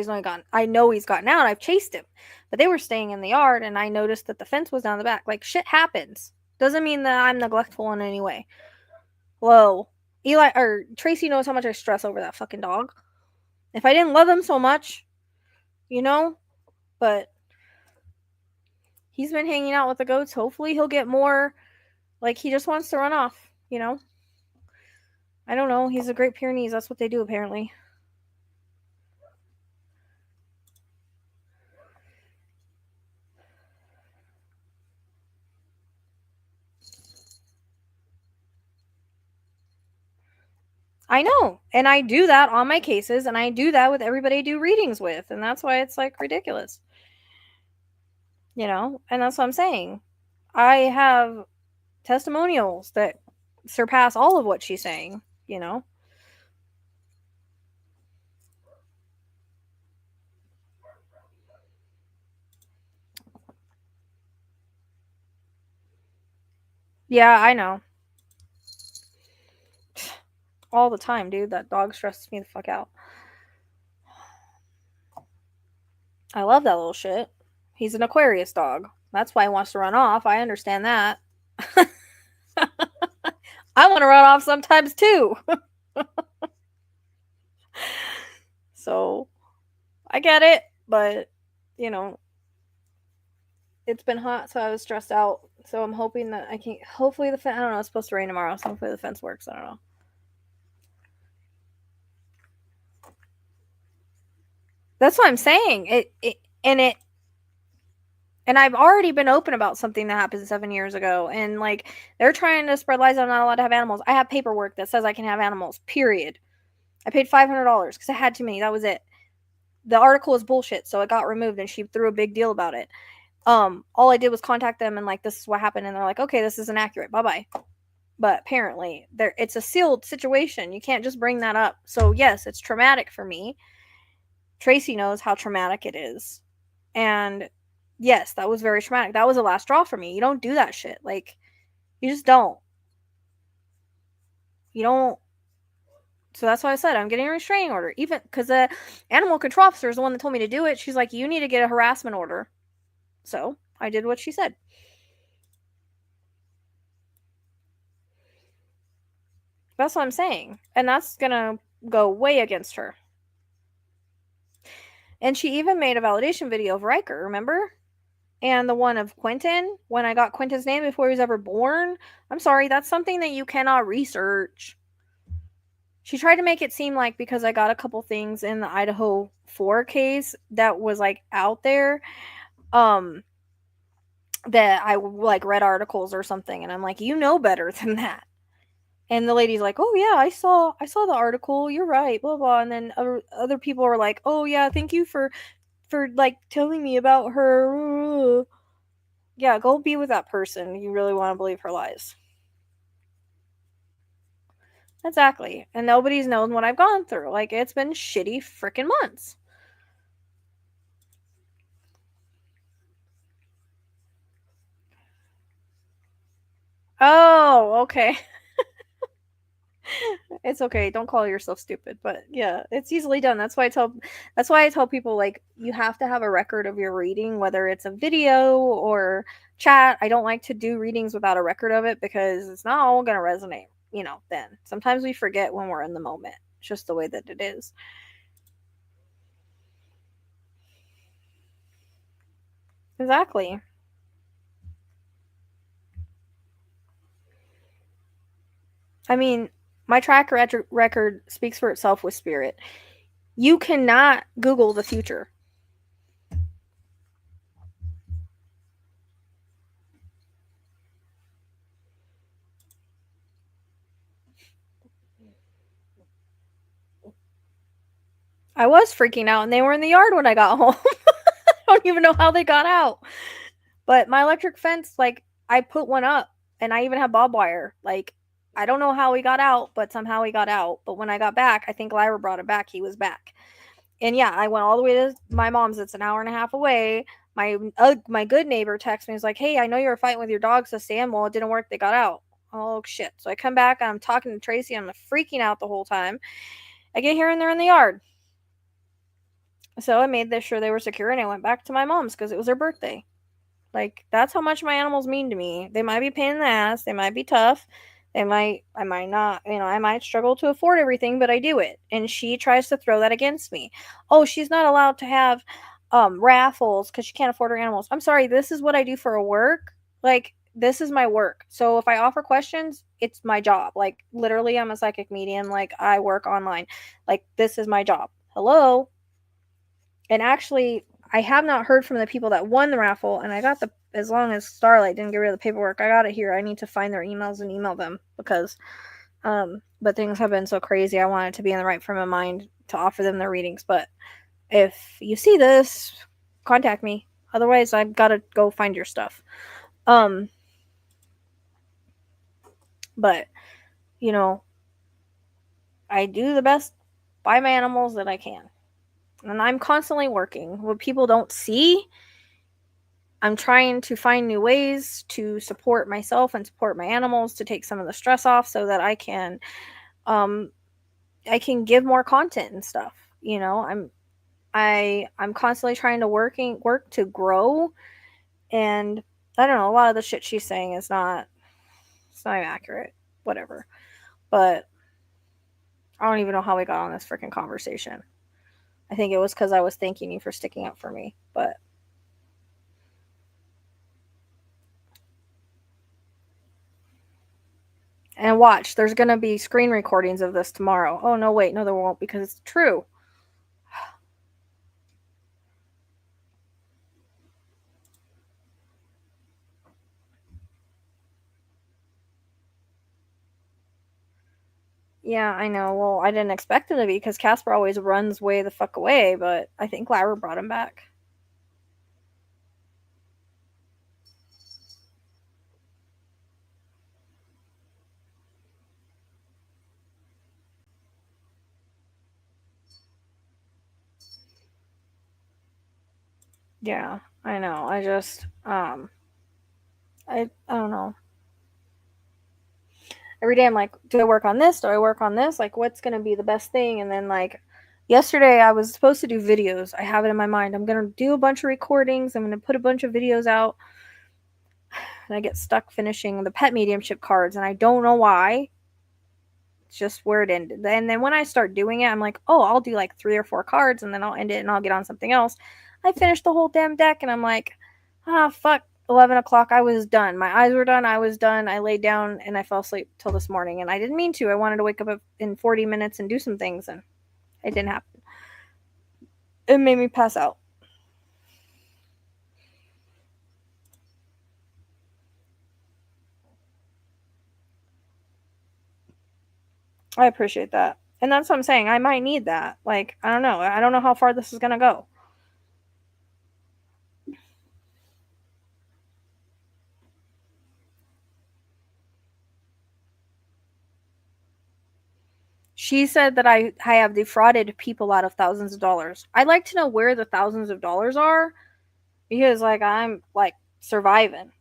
I know he's gotten out. I've chased him. But they were staying in the yard, and I noticed that the fence was down the back. Like, shit happens. Doesn't mean that I'm neglectful in any way. Whoa. Tracy knows how much I stress over that fucking dog. If I didn't love him so much, but he's been hanging out with the goats. Hopefully he'll get more. Like, he just wants to run off, I don't know. He's a Great Pyrenees. That's what they do, apparently. I know. And I do that on my cases, and I do that with everybody I do readings with. And that's why it's, like, ridiculous. And that's what I'm saying. I have testimonials that surpass all of what she's saying, Yeah, I know. All the time, dude. That dog stresses me the fuck out. I love that little shit. He's an Aquarius dog. That's why he wants to run off. I understand that. I want to run off sometimes too. So I get it, but you know, it's been hot, so I was stressed out. So I'm hoping that I can. Hopefully the fence. I don't know. It's supposed to rain tomorrow, so hopefully the fence works. I don't know. That's what I'm saying. And I've already been open about something that happened 7 years ago, and like they're trying to spread lies. I'm not allowed to have animals. I have paperwork that says I can have animals. Period. I paid $500 because I had too many. That was it. The article is bullshit, so it got removed, and she threw a big deal about it. All I did was contact them and like, this is what happened, and they're like, okay, this is inaccurate. Bye bye. But apparently, it's a sealed situation. You can't just bring that up. So yes, it's traumatic for me. Tracy knows how traumatic it is, and yes, that was very traumatic. That was the last straw for me. You don't do that shit. Like, you just don't. You don't. So that's why I said I'm getting a restraining order. Even because the animal control officer is the one that told me to do it. She's like, you need to get a harassment order. So I did what she said. That's what I'm saying. And that's going to go way against her. And she even made a validation video of Riker, remember? And the one of Quentin, when I got Quentin's name before he was ever born. I'm sorry, that's something that you cannot research. She tried to make it seem like because I got a couple things in the Idaho 4 case that was like out there, that I like read articles or something, and I'm like, you know better than that. And the lady's like, oh yeah, I saw the article, you're right, blah blah. And then other people are like, oh yeah, thank you for like telling me about her. Yeah, go be with that person. You really want to believe her lies. Exactly. And nobody's known what I've gone through. Like, it's been shitty freaking months. Oh, okay. It's okay. Don't call yourself stupid. But yeah, it's easily done. That's why I tell people, like, you have to have a record of your reading, whether it's a video or chat. I don't like to do readings without a record of it because it's not all gonna resonate, then. Sometimes we forget when we're in the moment. It's just the way that it is. Exactly. I mean, my track record speaks for itself with spirit. You cannot Google the future. I was freaking out, and they were in the yard when I got home. I don't even know how they got out. But my electric fence, like, I put one up, and I even have bob wire. Like, I don't know how he got out, but somehow he got out. But when I got back, I think Lyra brought it back. He was back. And yeah, I went all the way to my mom's. It's an hour and a half away. My good neighbor texted me. He's like, "Hey, I know you were fighting with your dogs to stand. Well, it didn't work. They got out." Oh shit! So I come back. I'm talking to Tracy. I'm freaking out the whole time. I get here and they're in the yard. So I made sure they were secure, and I went back to my mom's because it was her birthday. Like, that's how much my animals mean to me. They might be pain in the ass. They might be tough. I might not, I might struggle to afford everything, but I do it. And she tries to throw that against me. Oh, she's not allowed to have raffles because she can't afford her animals. I'm sorry, this is what I do for a work. Like, this is my work. So if I offer questions, it's my job. Like, literally, I'm a psychic medium. Like, I work online. Like, this is my job. Hello? And actually, I have not heard from the people that won the raffle, and I got as long as Starlight didn't get rid of the paperwork, I got it here. I need to find their emails and email them because, but things have been so crazy. I wanted to be in the right frame of mind to offer them their readings. But if you see this, contact me. Otherwise, I've got to go find your stuff. But, you know, I do the best by my animals that I can. And I'm constantly working. What people don't see I'm trying to find new ways to support myself and support my animals to take some of the stress off so that um I can give more content and stuff. You know, I'm constantly trying to work to grow, and I don't know, a lot of the shit she's saying is not it's not even accurate. Whatever. But I don't even know how we got on this freaking conversation. I think it was because I was thanking you for sticking up for me. But and watch, there's gonna be screen recordings of this tomorrow. Oh no, wait, no, there won't because it's true. Yeah, I know. Well, I didn't expect him to be because Casper always runs way the fuck away, but I think Lyra brought him back. Yeah, I know. I don't know. Every day I'm like, do I work on this? Do I work on this? Like, what's gonna be the best thing? And then like yesterday I was supposed to do videos. I have it in my mind. I'm gonna do a bunch of recordings. I'm gonna put a bunch of videos out. And I get stuck finishing the pet mediumship cards, and I don't know why. It's just where it ended. And then when I start doing it, I'm like, oh, I'll do like 3 or 4 cards, and then I'll end it, and I'll get on something else. I finished the whole damn deck, and I'm like, ah, fuck. 11 o'clock, I was done. My eyes were done. I was done. I laid down and I fell asleep till this morning. And I didn't mean to. I wanted to wake up in 40 minutes and do some things, and it didn't happen. It made me pass out. I appreciate that. And that's what I'm saying. I might need that. Like, I don't know. I don't know how far this is going to go. She said that I have defrauded people out of thousands of dollars. I'd like to know where the thousands of dollars are because, like, I'm, like, surviving.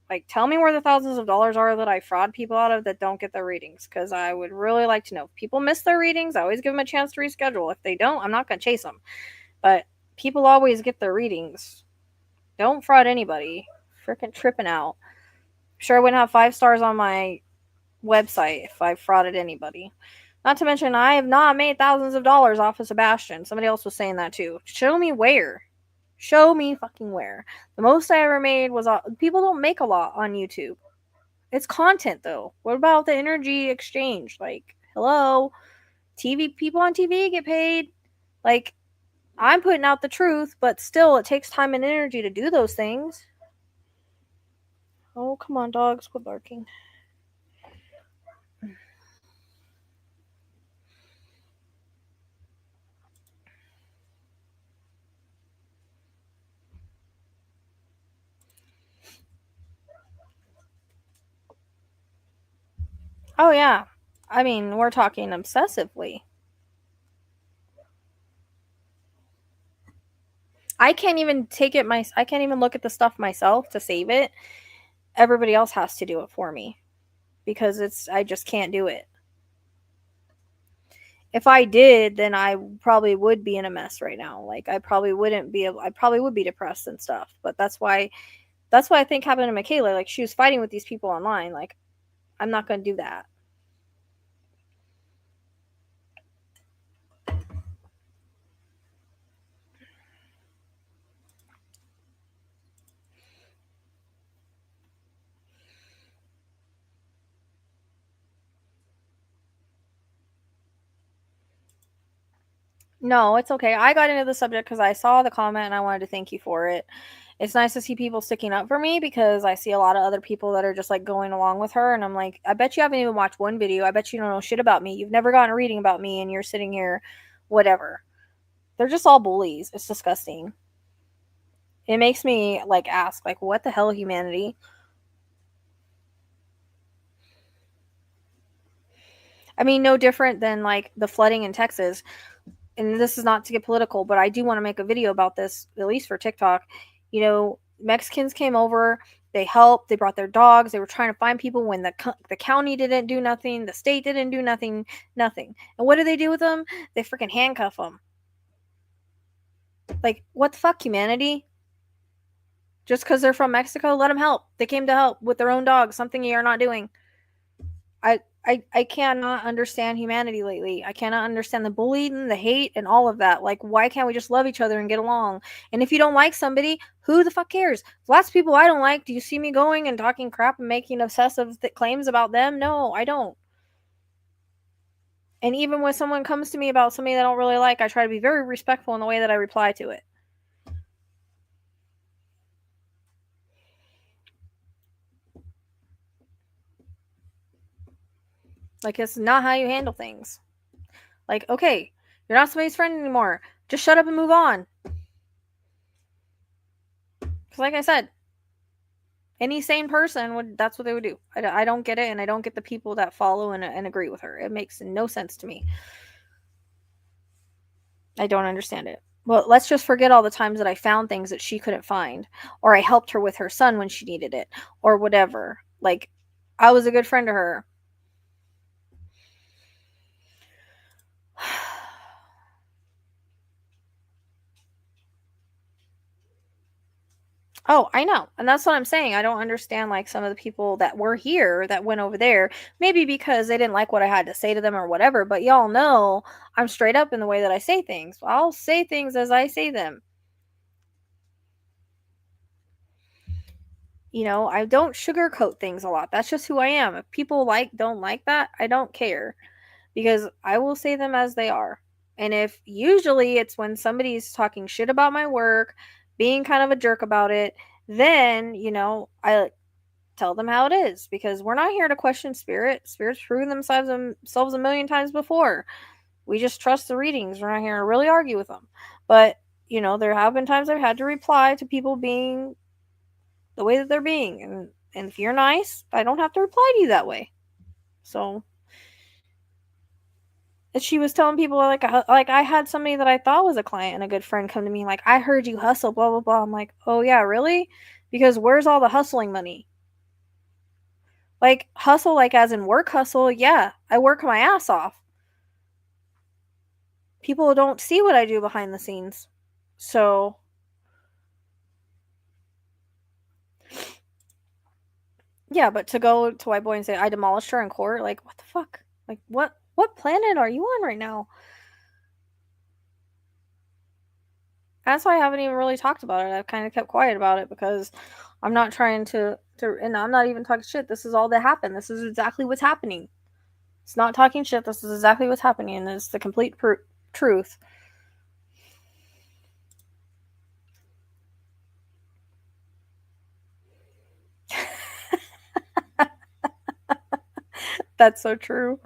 Like, tell me where the thousands of dollars are that I fraud people out of that don't get their readings because I would really like to know. If people miss their readings, I always give them a chance to reschedule. If they don't, I'm not going to chase them. But people always get their readings. Don't fraud anybody. Freaking tripping out. Sure, I wouldn't have 5 stars on my website if I frauded anybody. Not to mention, I have not made thousands of dollars off of Sebastian. Somebody else was saying that too. Show me where. Show me fucking where. The most I ever made was people don't make a lot on YouTube. It's content though. What about the energy exchange? Like, hello, TV people on TV get paid. Like, I'm putting out the truth, but still, it takes time and energy to do those things. Oh, come on, dogs, quit barking. Oh yeah, I mean, we're talking obsessively. I can't even I can't even look at the stuff myself to save it. Everybody else has to do it for me because I just can't do it. If I did, then I probably would be in a mess right now. Like, I probably wouldn't be able I probably would be depressed and stuff. But that's why I think happened to Michaela. Like, she was fighting with these people online. Like, I'm not going to do that. No, it's okay. I got into the subject because I saw the comment and I wanted to thank you for it. It's nice to see people sticking up for me because I see a lot of other people that are just like going along with her. And I'm like, I bet you haven't even watched one video. I bet you don't know shit about me. You've never gotten a reading about me and you're sitting here, whatever. They're just all bullies. It's disgusting. It makes me like ask, like, what the hell, humanity? I mean, no different than like the flooding in Texas. And this is not to get political, but I do want to make a video about this, at least for TikTok. You know, Mexicans came over. They helped. They brought their dogs. They were trying to find people when the county didn't do nothing. The state didn't do nothing. Nothing. And what do they do with them? They freaking handcuff them. Like, what the fuck, humanity? Just because they're from Mexico, let them help. They came to help with their own dogs. Something you're not doing. I cannot understand humanity lately. I cannot understand the bullying, the hate, and all of that. Like, why can't we just love each other and get along? And if you don't like somebody, who the fuck cares? Lots of people I don't like. Do you see me going and talking crap and making obsessive claims about them? No, I don't. And even when someone comes to me about somebody that I don't really like, I try to be very respectful in the way that I reply to it. Like, it's not how you handle things. Like, okay, you're not somebody's friend anymore. Just shut up and move on. Because like I said, any sane person would, that's what they would do. I don't get it, and I don't get the people that follow and agree with her. It makes no sense to me. I don't understand it. Well, let's just forget all the times that I found things that she couldn't find, or I helped her with her son when she needed it, or whatever. Like, I was a good friend to her. Oh, I know. And that's what I'm saying. I don't understand, like, some of the people that were here that went over there. Maybe because they didn't like what I had to say to them or whatever, but y'all know I'm straight up in the way that I say things. I'll say things as I say them. You know, I don't sugarcoat things a lot. That's just who I am. If people don't like that, I don't care, because I will say them as they are. And if usually it's when somebody's talking shit about my work, being kind of a jerk about it, then, I tell them how it is, because we're not here to question spirit. Spirits proven themselves a million times before. We just trust the readings. We're not here to really argue with them. But, there have been times I've had to reply to people being the way that they're being. And if you're nice, I don't have to reply to you that way. So, she was telling people, like I had somebody that I thought was a client and a good friend come to me like, I heard you hustle, blah, blah, blah. I'm like, oh yeah, really? Because where's all the hustling money? Like, hustle, like as in work hustle, yeah, I work my ass off. People don't see what I do behind the scenes. So, yeah, but to go to White Boy and say I demolished her in court, like, what the fuck? Like, what planet are you on right now? That's why I haven't even really talked about it. I've kind of kept quiet about it because I'm not trying to and I'm not even talking shit. This is all that happened. This is exactly what's happening. It's not talking shit. This is exactly what's happening, and it's the complete truth. That's so true.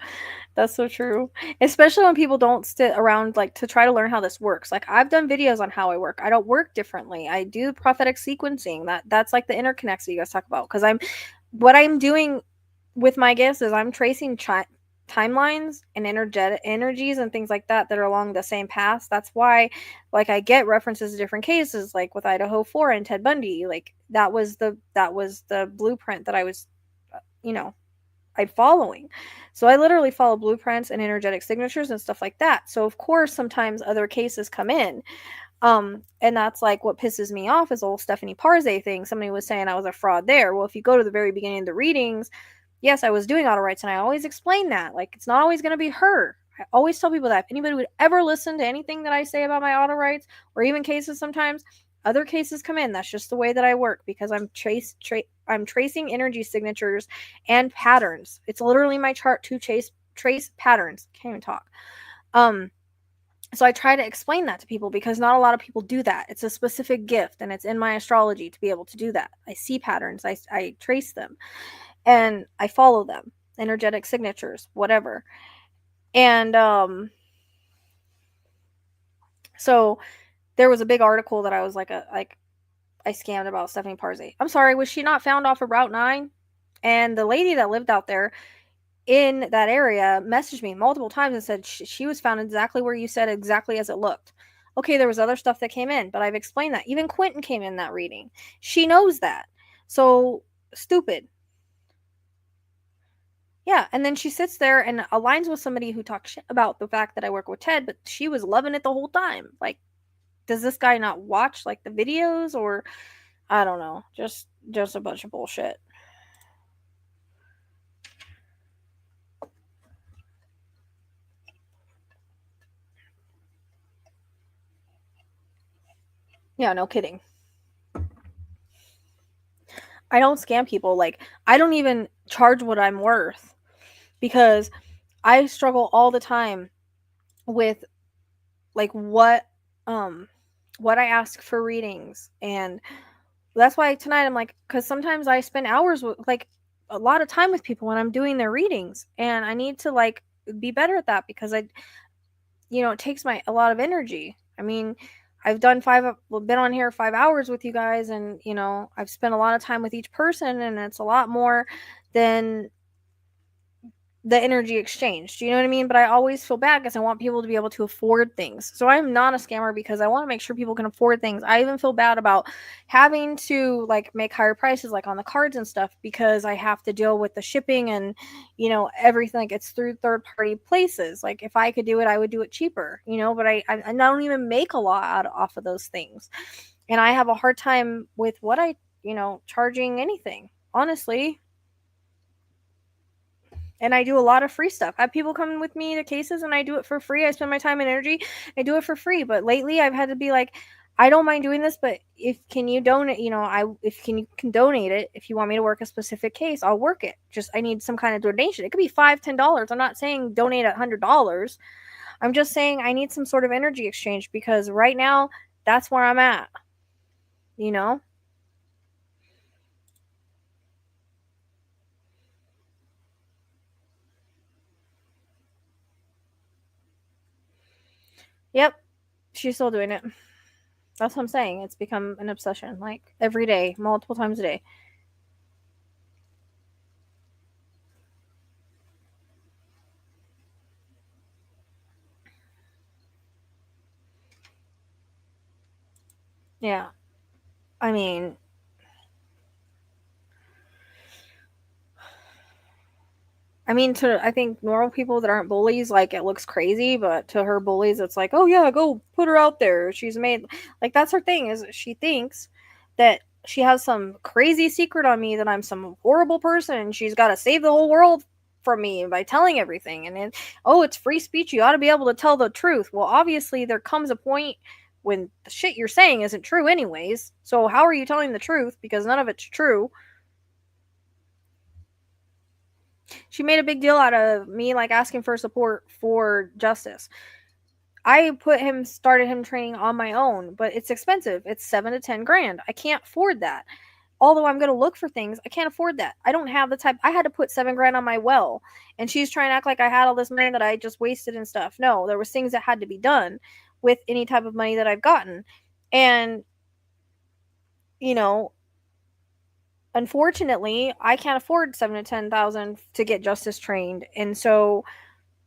That's so true. Especially when people don't sit around like to try to learn how this works. Like, I've done videos on how I work. I don't work differently. I do prophetic sequencing. That's like the interconnects that you guys talk about. Because what I'm doing with my gifts is I'm tracing timelines and energetic energies and things like that are along the same path. That's why, like, I get references to different cases, like with Idaho 4 and Ted Bundy. Like, that was the blueprint that I was, I'm following. So I literally follow blueprints and energetic signatures and stuff like that. So of course sometimes other cases come in. And that's like what pisses me off is the whole Stephanie Parze thing. Somebody was saying I was a fraud there. Well, if you go to the very beginning of the readings, yes, I was doing auto rights, and I always explain that. Like, it's not always going to be her. I always tell people that if anybody would ever listen to anything that I say about my auto rights, or even cases sometimes, other cases come in. That's just the way that I work, because I'm tracing energy signatures and patterns. It's literally my chart to trace patterns. Can't even talk. So I try to explain that to people, because not a lot of people do that. It's a specific gift, and it's in my astrology to be able to do that. I see patterns, I trace them, and I follow them. Energetic signatures, whatever. And so there was a big article that I was like I scammed about Stephanie Parze. I'm sorry, was she not found off of Route 9? And the lady that lived out there in that area messaged me multiple times and said she was found exactly where you said, exactly as it looked. Okay, there was other stuff that came in, but I've explained that. Even Quentin came in that reading. She knows that. So stupid. Yeah, and then she sits there and aligns with somebody who talks shit about the fact that I work with Ted, but she was loving it the whole time. Like, does this guy not watch like the videos, or I don't know, just a bunch of bullshit. Yeah, no kidding. I don't scam people. Like, I don't even charge what I'm worth because I struggle all the time with like what I ask for readings, and that's why tonight I'm like, because sometimes I spend hours with like a lot of time with people when I'm doing their readings, and I need to like be better at that because it takes my a lot of energy. I mean, I've done been on here 5 hours with you guys, and I've spent a lot of time with each person, and it's a lot more than the energy exchange. Do you know what I mean? But I always feel bad because I want people to be able to afford things. So I'm not a scammer because I want to make sure people can afford things. I even feel bad about having to like make higher prices like on the cards and stuff because I have to deal with the shipping and everything. Like, it's through third party places. Like, if I could do it, I would do it cheaper, but I don't even make a lot off of those things. And I have a hard time with what I charging anything, honestly. And I do a lot of free stuff. I have people come with me to cases and I do it for free. I spend my time and energy. I do it for free. But lately I've had to be like, I don't mind doing this, but if can you donate, you can donate it. If you want me to work a specific case, I'll work it. Just I need some kind of donation. It could be $5, $10. I'm not saying donate $100. I'm just saying I need some sort of energy exchange because right now that's where I'm at. You know? Yep. She's still doing it. That's what I'm saying. It's become an obsession. Like every day, multiple times a day. Yeah. I mean, I think normal people that aren't bullies, like, it looks crazy, but to her bullies, it's like, oh yeah, go put her out there. She's made, like, that's her thing, is she thinks that she has some crazy secret on me, that I'm some horrible person, and she's got to save the whole world from me by telling everything. And then, oh, it's free speech. You ought to be able to tell the truth. Well, obviously, there comes a point when the shit you're saying isn't true, anyways. So, how are you telling the truth? Because none of it's true. She made a big deal out of me like asking for support for justice. I started him training on my own, but it's expensive. It's 7 to 10 grand. I can't afford that. Although I'm going to look for things, I can't afford that. I don't have the type. I had to put 7 grand on my well, and she's trying to act like I had all this money that I just wasted and stuff. No, there was things that had to be done with any type of money that I've gotten, and you know, unfortunately, I can't afford 7 to 10 thousand to get justice trained, and so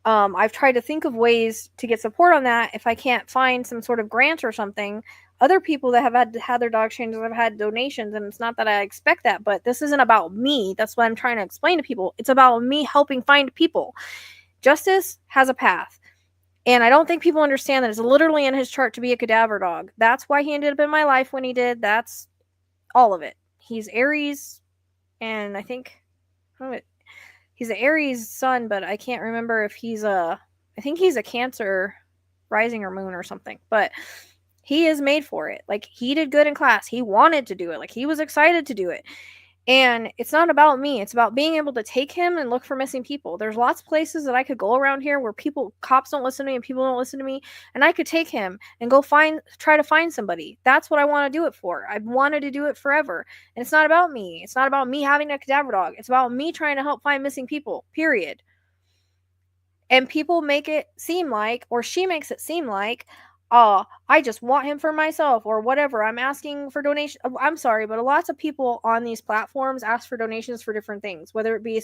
I've tried to think of ways to get support on that. If I can't find some sort of grant or something, other people that have had their dog trained have had donations, and it's not that I expect that, but this isn't about me. That's what I'm trying to explain to people. It's about me helping find people. Justice has a path. And I don't think people understand that it's literally in his chart to be a cadaver dog. That's why he ended up in my life when he did. That's all of it. He's Aries, and I think he's an Aries sun, but I can't remember if I think he's a Cancer rising or moon or something. But he is made for it. Like, he did good in class. He wanted to do it. Like, he was excited to do it. And it's not about me. It's about being able to take him and look for missing people. There's lots of places that I could go around here where cops don't listen to me and people don't listen to me. And I could take him and try to find somebody. That's what I want to do it for. I've wanted to do it forever. And it's not about me. It's not about me having a cadaver dog. It's about me trying to help find missing people, period. And people make it seem like, or she makes it seem like, I just want him for myself or whatever. I'm asking for donation. I'm sorry, but lots of people on these platforms ask for donations for different things, whether it be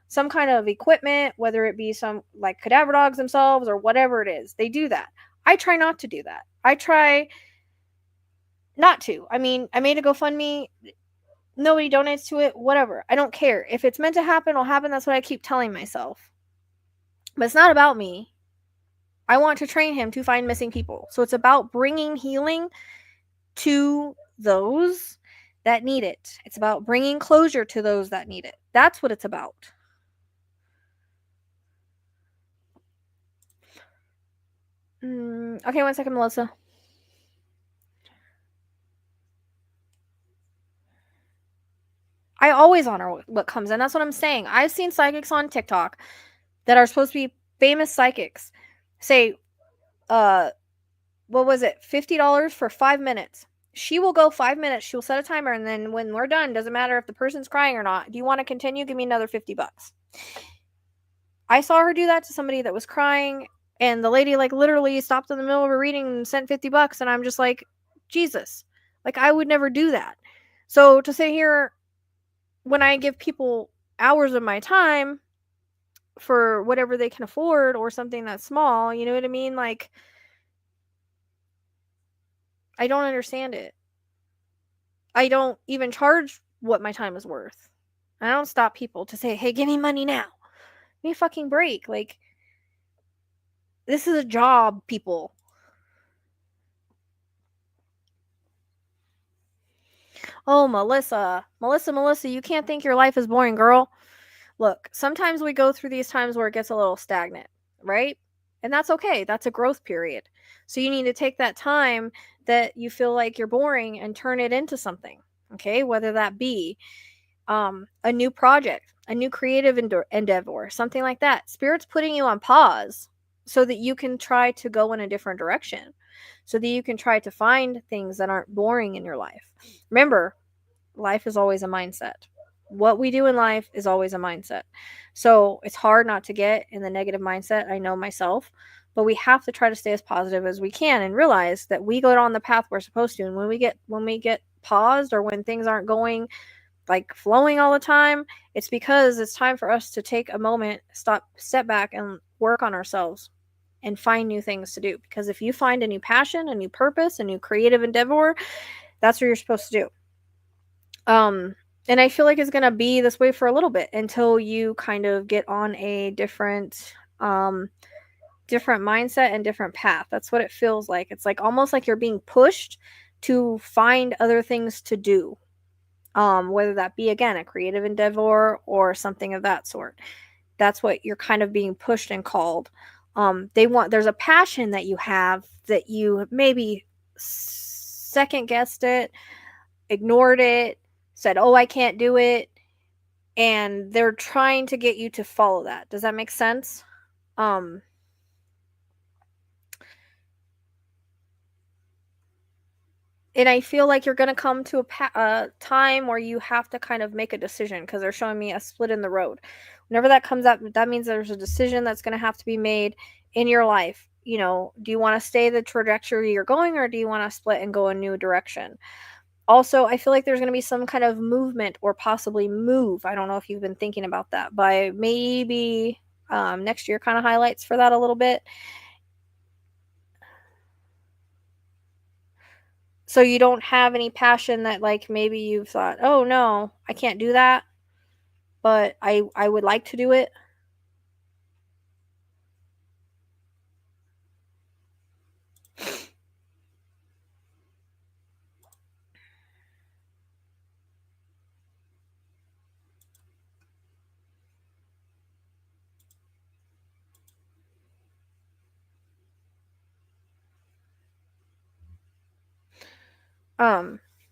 some kind of equipment, whether it be some like cadaver dogs themselves or whatever it is. They do that. I try not to do that. I try not to. I mean, I made a GoFundMe. Nobody donates to it, whatever. I don't care. If it's meant to happen, it'll happen. That's what I keep telling myself. But it's not about me. I want to train him to find missing people. So it's about bringing healing to those that need it. It's about bringing closure to those that need it. That's what it's about. Okay, 1 second, Melissa. I always honor what comes in. That's what I'm saying. I've seen psychics on TikTok that are supposed to be famous psychics say, what was it, $50 for 5 minutes. She will go 5 minutes. She will set a timer, and then when we're done, doesn't matter if the person's crying or not. Do you want to continue? Give me another $50. I saw her do that to somebody that was crying, and the lady like literally stopped in the middle of a reading and sent $50, and I'm just like, Jesus, like I would never do that. So to sit here when I give people hours of my time for whatever they can afford or something that's small, you know what I mean? Like, I don't understand it. I don't even charge what my time is worth. I don't stop people to say, hey, give me money now. Give me a fucking break. Like, this is a job, people. Oh, Melissa, you can't think your life is boring, girl. Look, sometimes we go through these times where it gets a little stagnant, right? And that's okay. That's a growth period. So you need to take that time that you feel like you're boring and turn it into something, okay? Whether that be a new project, a new creative endeavor, something like that. Spirit's putting you on pause so that you can try to go in a different direction, so that you can try to find things that aren't boring in your life. Remember, life is always a mindset. What we do in life is always a mindset. So it's hard not to get in the negative mindset. I know myself, but we have to try to stay as positive as we can and realize that we go on the path we're supposed to. And when we get paused or when things aren't going like flowing all the time, it's because it's time for us to take a moment, step back and work on ourselves and find new things to do. Because if you find a new passion, a new purpose, a new creative endeavor, that's what you're supposed to do. And I feel like it's going to be this way for a little bit until you kind of get on a different mindset and different path. That's what it feels like. It's like almost like you're being pushed to find other things to do. Whether that be, again, a creative endeavor or something of that sort. That's what you're kind of being pushed and called. There's a passion that you have that you maybe second guessed it, ignored it, said, oh, I can't do it. And they're trying to get you to follow that. Does that make sense? And I feel like you're going to come to a time where you have to kind of make a decision, because they're showing me a split in the road. Whenever that comes up, that means there's a decision that's going to have to be made in your life. You know, do you want to stay the trajectory you're going, or do you want to split and go a new direction? Also, I feel like there's going to be some kind of movement or possibly move. I don't know if you've been thinking about that, but maybe next year kind of highlights for that a little bit. So you don't have any passion that like maybe you've thought, oh no, I can't do that, but I would like to do it.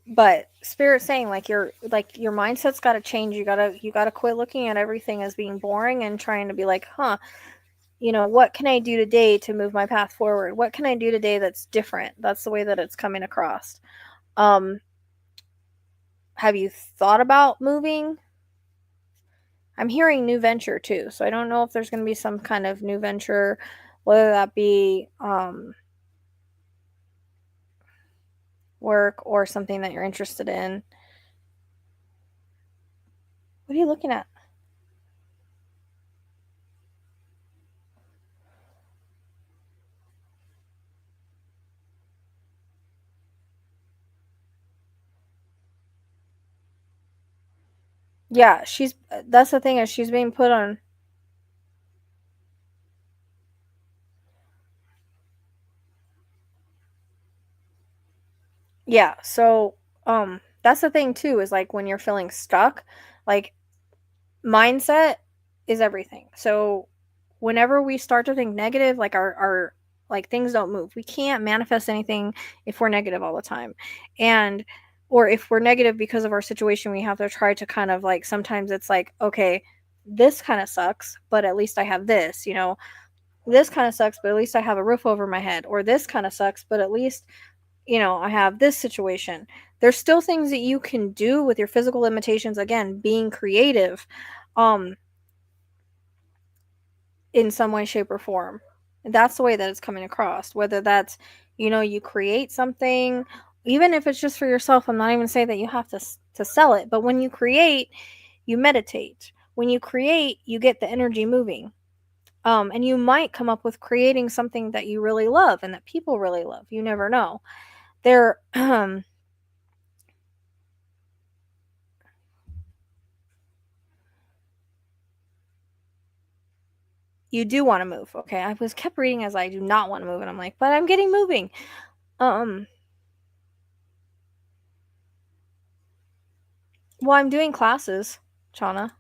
But Spirit's saying like your mindset's got to change. You gotta quit looking at everything as being boring and trying to be like, what can I do today to move my path forward? What can I do today that's different? That's the way that it's coming across. Have you thought about moving? I'm hearing new venture too, so I don't know if there's going to be some kind of new venture, whether that be work or something that you're interested in. What are you looking at? Yeah, that's the thing, is she's being put on. Yeah, so that's the thing too, is like when you're feeling stuck, like mindset is everything. So whenever we start to think negative, like our like things don't move. We can't manifest anything if we're negative all the time. And or if we're negative because of our situation, we have to try to kind of like, sometimes it's like, okay, this kind of sucks, but at least I have this, this kind of sucks, but at least I have a roof over my head, or this kind of sucks, but at least I have this situation. There's still things that you can do with your physical limitations, again, being creative, um, in some way, shape, or form. That's the way that it's coming across. Whether that's, you create something, even if it's just for yourself. I'm not even saying that you have to sell it, but when you create, you meditate. When you create, you get the energy moving. And you might come up with creating something that you really love and that people really love. You never know. There, you do want to move. Okay. I was kept reading as I do not want to move. And I'm like, but I'm getting moving. Um, well, I'm doing classes, Chana.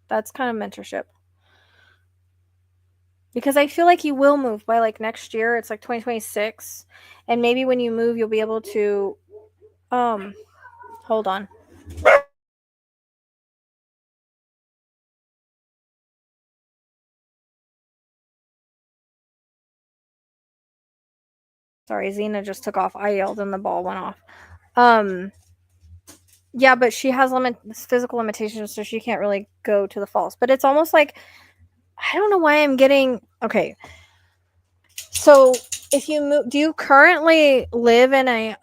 That's kind of mentorship. Because I feel like you will move by like next year. It's like 2026. And maybe when you move, you'll be able to, um, hold on. Sorry, Xena just took off. I yelled and the ball went off. Um, yeah, but she has physical limitations, so she can't really go to the falls. But it's almost like, I don't know why I'm getting, okay. So if you move, do you currently live in a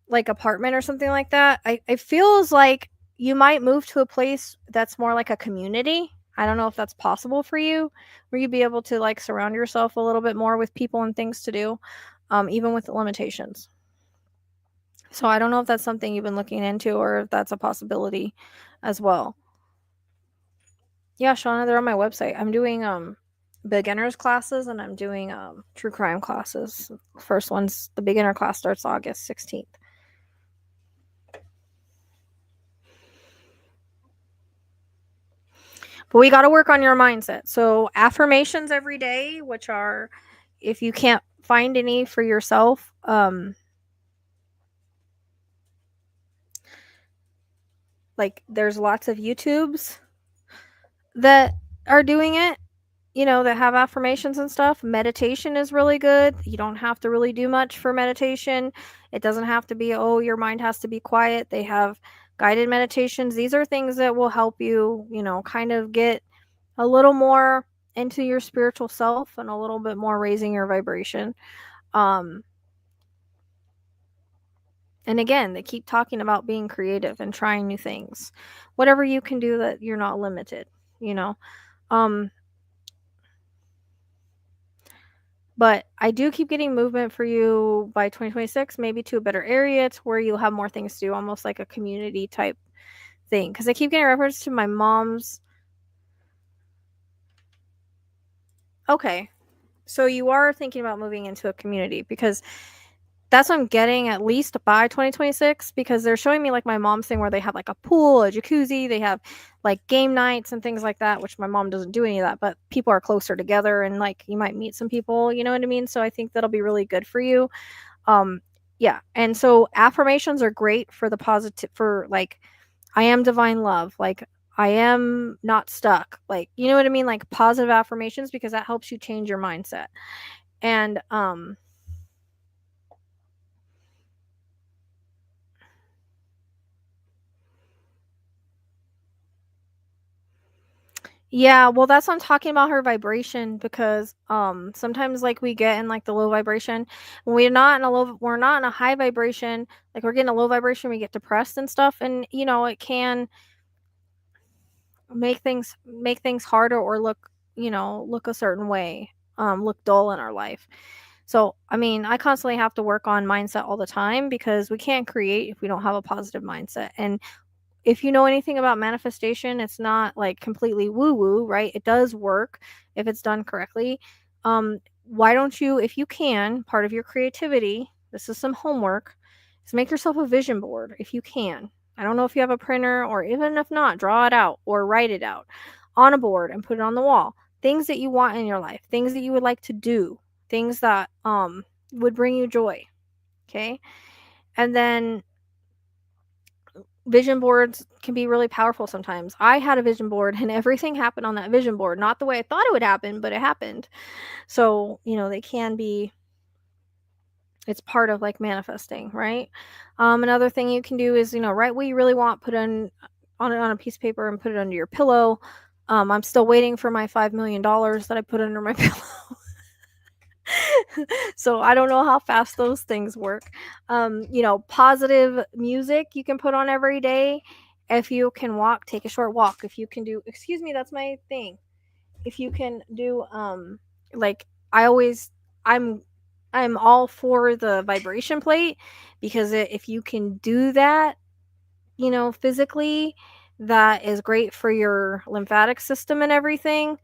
like apartment or something like that? I feels like you might move to a place that's more like a community. I don't know if that's possible for you, where you'd be able to like surround yourself a little bit more with people and things to do, even with the limitations. So I don't know if that's something you've been looking into, or if that's a possibility as well. Yeah, Shauna, they're on my website. I'm doing beginners classes, and I'm doing true crime classes. First one's the beginner class, starts August 16th. But we got to work on your mindset. So affirmations every day, which are, if you can't find any for yourself, like there's lots of YouTubes that are doing it, that have affirmations and stuff. Meditation is really good. You don't have to really do much for meditation. It doesn't have to be, oh, your mind has to be quiet. They have guided meditations. These are things that will help you, kind of get a little more into your spiritual self and a little bit more raising your vibration. Um, and again, they keep talking about being creative and trying new things. Whatever you can do, that you're not limited, you know. Um, But I do keep getting movement for you by 2026, maybe to a better area, to where you'll have more things to do, almost like a community type thing. Because I keep getting reference to my mom's. Okay. So you are thinking about moving into a community, because that's what I'm getting, at least by 2026, because they're showing me like my mom's thing where they have like a pool, a jacuzzi, they have like game nights and things like that, which my mom doesn't do any of that, but people are closer together and like you might meet some people, you know what I mean? So I think that'll be really good for you. Um, yeah. And so affirmations are great for the positive, for like, I am divine love. Like, I am not stuck. Like, you know what I mean? Like positive affirmations, because that helps you change your mindset. And, yeah, well, that's what I'm talking about, her vibration, because sometimes like we get in like the low vibration. When we're not in a high vibration, like we're getting a low vibration, we get depressed and stuff, and it can make things harder, or look a certain way, look dull in our life. So I mean, I constantly have to work on mindset all the time, because we can't create if we don't have a positive mindset. And if you know anything about manifestation, it's not like completely woo woo, right? It does work if it's done correctly. Why don't you, if you can, part of your creativity, this is some homework, is make yourself a vision board if you can. I don't know if you have a printer, or even if not, draw it out or write it out on a board and put it on the wall. Things that you want in your life, things that you would like to do, things that would bring you joy. Okay? And then vision boards can be really powerful sometimes. I had a vision board and everything happened on that vision board. Not the way I thought it would happen, but it happened. So, they can be, it's part of like manifesting, right? Another thing you can do is, write what you really want, put on a piece of paper and put it under your pillow. I'm still waiting for my $5 million that I put under my pillow. So I don't know how fast those things work. Positive music you can put on every day. If you can walk, take a short walk. If you can do, excuse me, that's my thing. If you can do, like I'm all for the vibration plate, because if you can do that, physically, that is great for your lymphatic system and everything.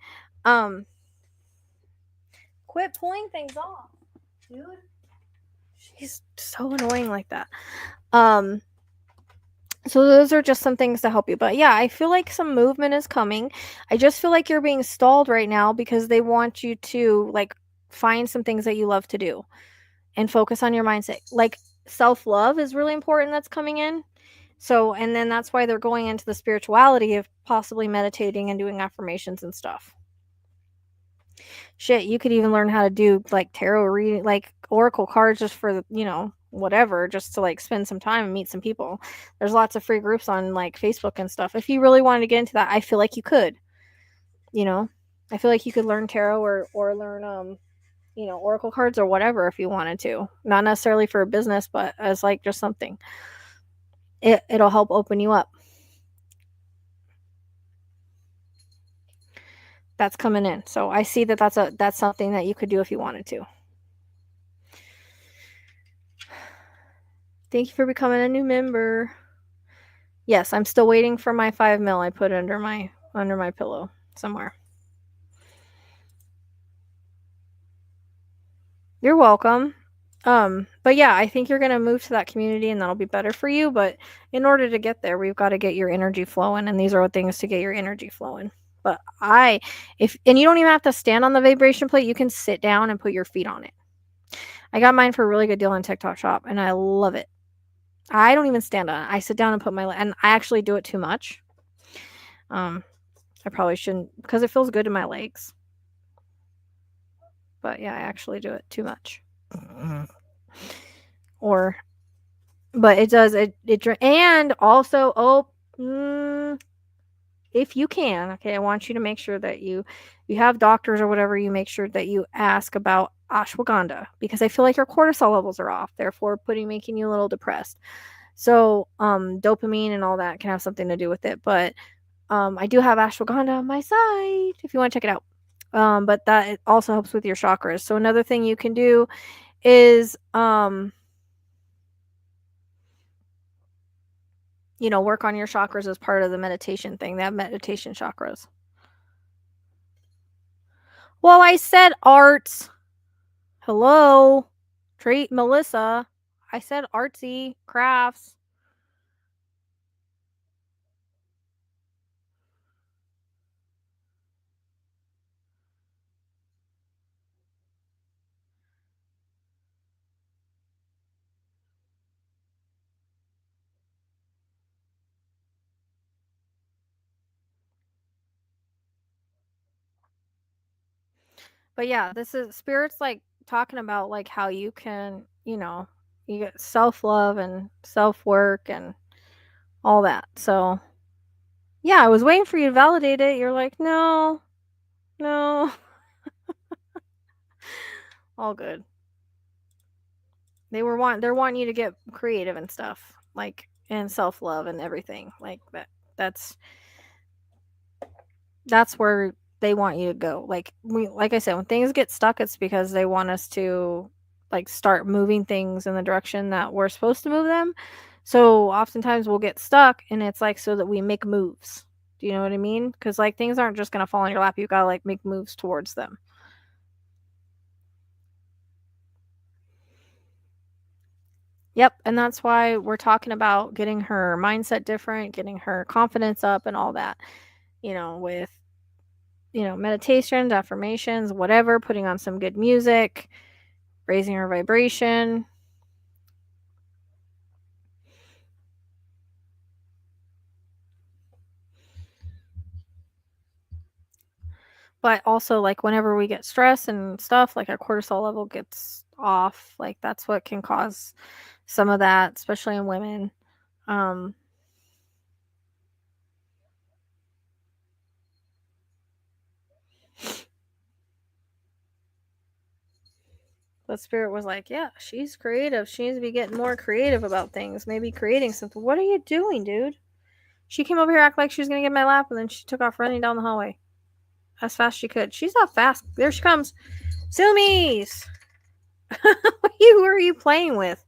Quit pulling things off, dude. She's so annoying like that. So those are just some things to help you. But yeah, I feel like some movement is coming. I just feel like you're being stalled right now because they want you to like find some things that you love to do and focus on your mindset. Like self-love is really important, that's coming in. So, and then that's why they're going into the spirituality of possibly meditating and doing affirmations and stuff. Shit, you could even learn how to do like tarot reading, like oracle cards, just for whatever, just to like spend some time and meet some people. There's lots of free groups on like Facebook and stuff. If you really wanted to get into that, I feel like you could. I feel like you could learn tarot or learn oracle cards or whatever if you wanted to. Not necessarily for a business, but as like just something. It'll help open you up. That's coming in. So I see that's something that you could do if you wanted to. Thank you for becoming a new member. Yes, I'm still waiting for my 5 mil I put under my pillow somewhere. You're welcome. But yeah, I think you're going to move to that community and that'll be better for you. But in order to get there, we've got to get your energy flowing. And these are things to get your energy flowing. But and you don't even have to stand on the vibration plate. You can sit down and put your feet on it. I got mine for a really good deal on TikTok Shop and I love it. I don't even stand on it. I sit down and put and I actually do it too much. I probably shouldn't, because it feels good in my legs. But yeah, I actually do it too much. But it does it and also if you can, okay, I want you to make sure that you have doctors or whatever, you make sure that you ask about ashwagandha, because I feel like your cortisol levels are off, therefore making you a little depressed. So dopamine and all that can have something to do with it. But I do have ashwagandha on my site if you want to check it out. But that it also helps with your chakras. So another thing you can do is work on your chakras as part of the meditation thing. They have meditation chakras. Well, I said arts. Hello. Treat Melissa. I said artsy crafts. But yeah, this is spirits like talking about like how you can, you get self-love and self-work and all that. So yeah, I was waiting for you to validate it. You're like, no. All good. They're wanting you to get creative and stuff, like, and self-love and everything like that. That's where they want you to go. Like I said, when things get stuck, it's because they want us to like start moving things in the direction that we're supposed to move them. So oftentimes we'll get stuck, and it's like so that we make moves. Do you know what I mean? Because like things aren't just gonna fall in your lap. You gotta like make moves towards them. Yep, and that's why we're talking about getting her mindset different, getting her confidence up, and all that. With meditations, affirmations, whatever, putting on some good music, raising her vibration. But also, like, whenever we get stressed and stuff, like, our cortisol level gets off. Like, that's what can cause some of that, especially in women. Um, but Spirit was like, yeah, she's creative. She needs to be getting more creative about things. Maybe creating something. What are you doing, dude? She came over here, act like she was going to get in my lap, and then she took off running down the hallway as fast as she could. She's not fast. There she comes. Sumies! Who are you playing with?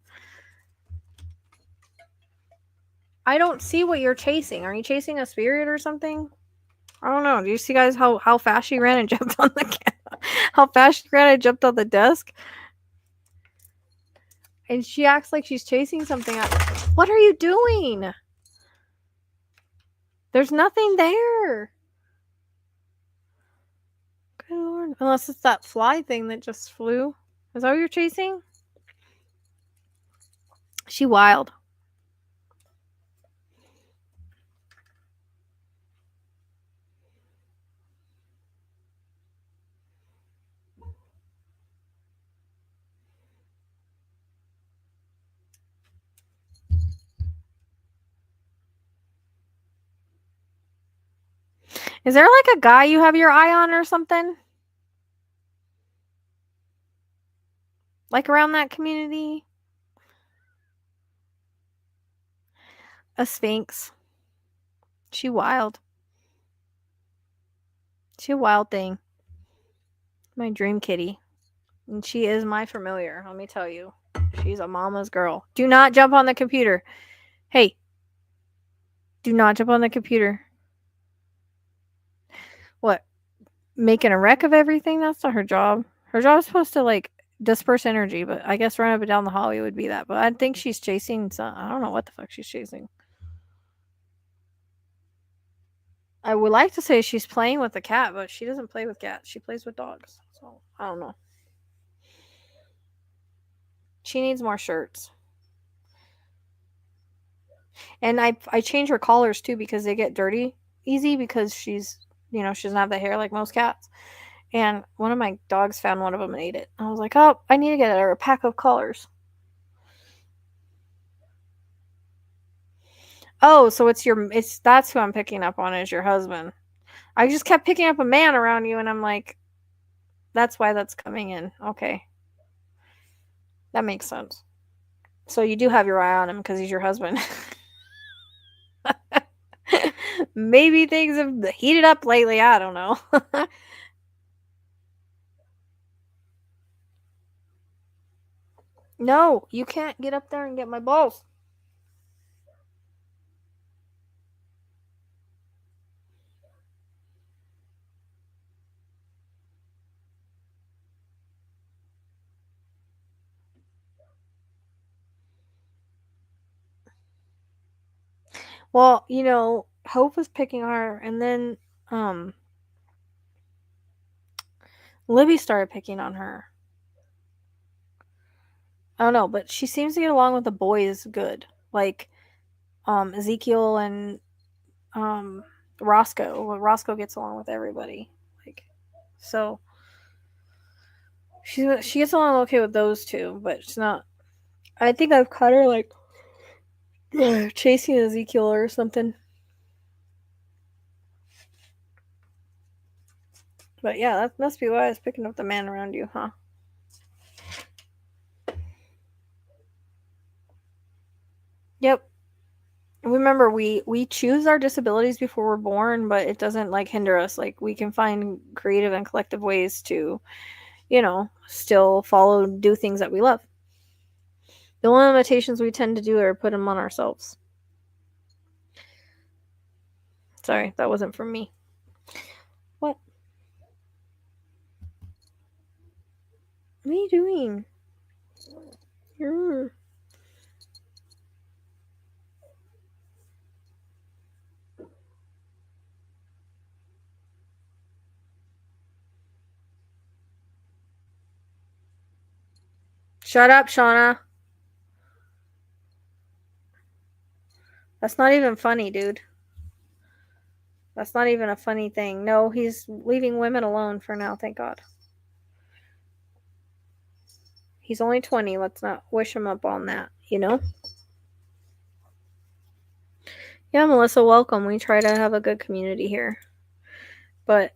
I don't see what you're chasing. Are you chasing a spirit or something? I don't know. Do you see, guys, how fast she ran and jumped on the how fast she ran and jumped on the desk? And she acts like she's chasing something. What are you doing? There's nothing there. Good Lord. Unless it's that fly thing that just flew. Is that what you're chasing? She wild. Is there like a guy you have your eye on or something? Like around that community? A sphinx. She wild. She a wild thing. My dream kitty. And she is my familiar, let me tell you. She's a mama's girl. Do not jump on the computer. Hey. Do not jump on the computer. What? Making a wreck of everything? That's not her job. Her job is supposed to like disperse energy, but I guess run up and down the hallway would be that. But I think she's chasing some. I don't know what the fuck she's chasing. I would like to say she's playing with a cat, but she doesn't play with cats. She plays with dogs. So I don't know. She needs more shirts. And I change her collars too because they get dirty easy because she's she doesn't have the hair like most cats. And one of my dogs found one of them and ate it. I was like, oh, I need to get her a pack of collars. Oh, so that's who I'm picking up on is your husband. I just kept picking up a man around you, and I'm like, that's why that's coming in. Okay. That makes sense. So you do have your eye on him because he's your husband. Maybe things have heated up lately. I don't know. No, you can't get up there and get my balls. Well, Hope was picking on her, and then Libby started picking on her. I don't know, but she seems to get along with the boys good. Like Ezekiel and Roscoe. Well, Roscoe gets along with everybody. Like so she gets along okay with those two, but it's not. I think I've caught her like chasing Ezekiel or something. But yeah, that must be why I was picking up the man around you, huh? Yep. Remember, we choose our disabilities before we're born, but it doesn't like hinder us. Like we can find creative and collective ways to, still do things that we love. The only limitations we tend to do are put them on ourselves. Sorry, that wasn't from me. What? What are you doing? Shut up, Shauna. That's not even funny, dude. That's not even a funny thing. No, he's leaving women alone for now, thank God. He's only 20. Let's not wish him up on that, you know? Yeah, Melissa, welcome. We try to have a good community here. But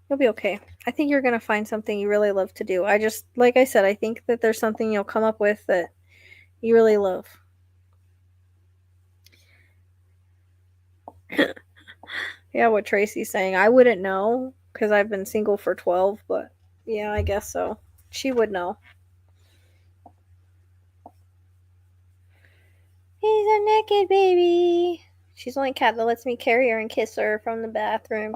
you'll be okay. I think you're going to find something you really love to do. I just, like I said, I think that there's something you'll come up with that you really love. Yeah, what Tracy's saying. I wouldn't know because I've been single for 12, but yeah, I guess so. She would know. He's a naked baby. She's the only cat that lets me carry her and kiss her from the bathroom.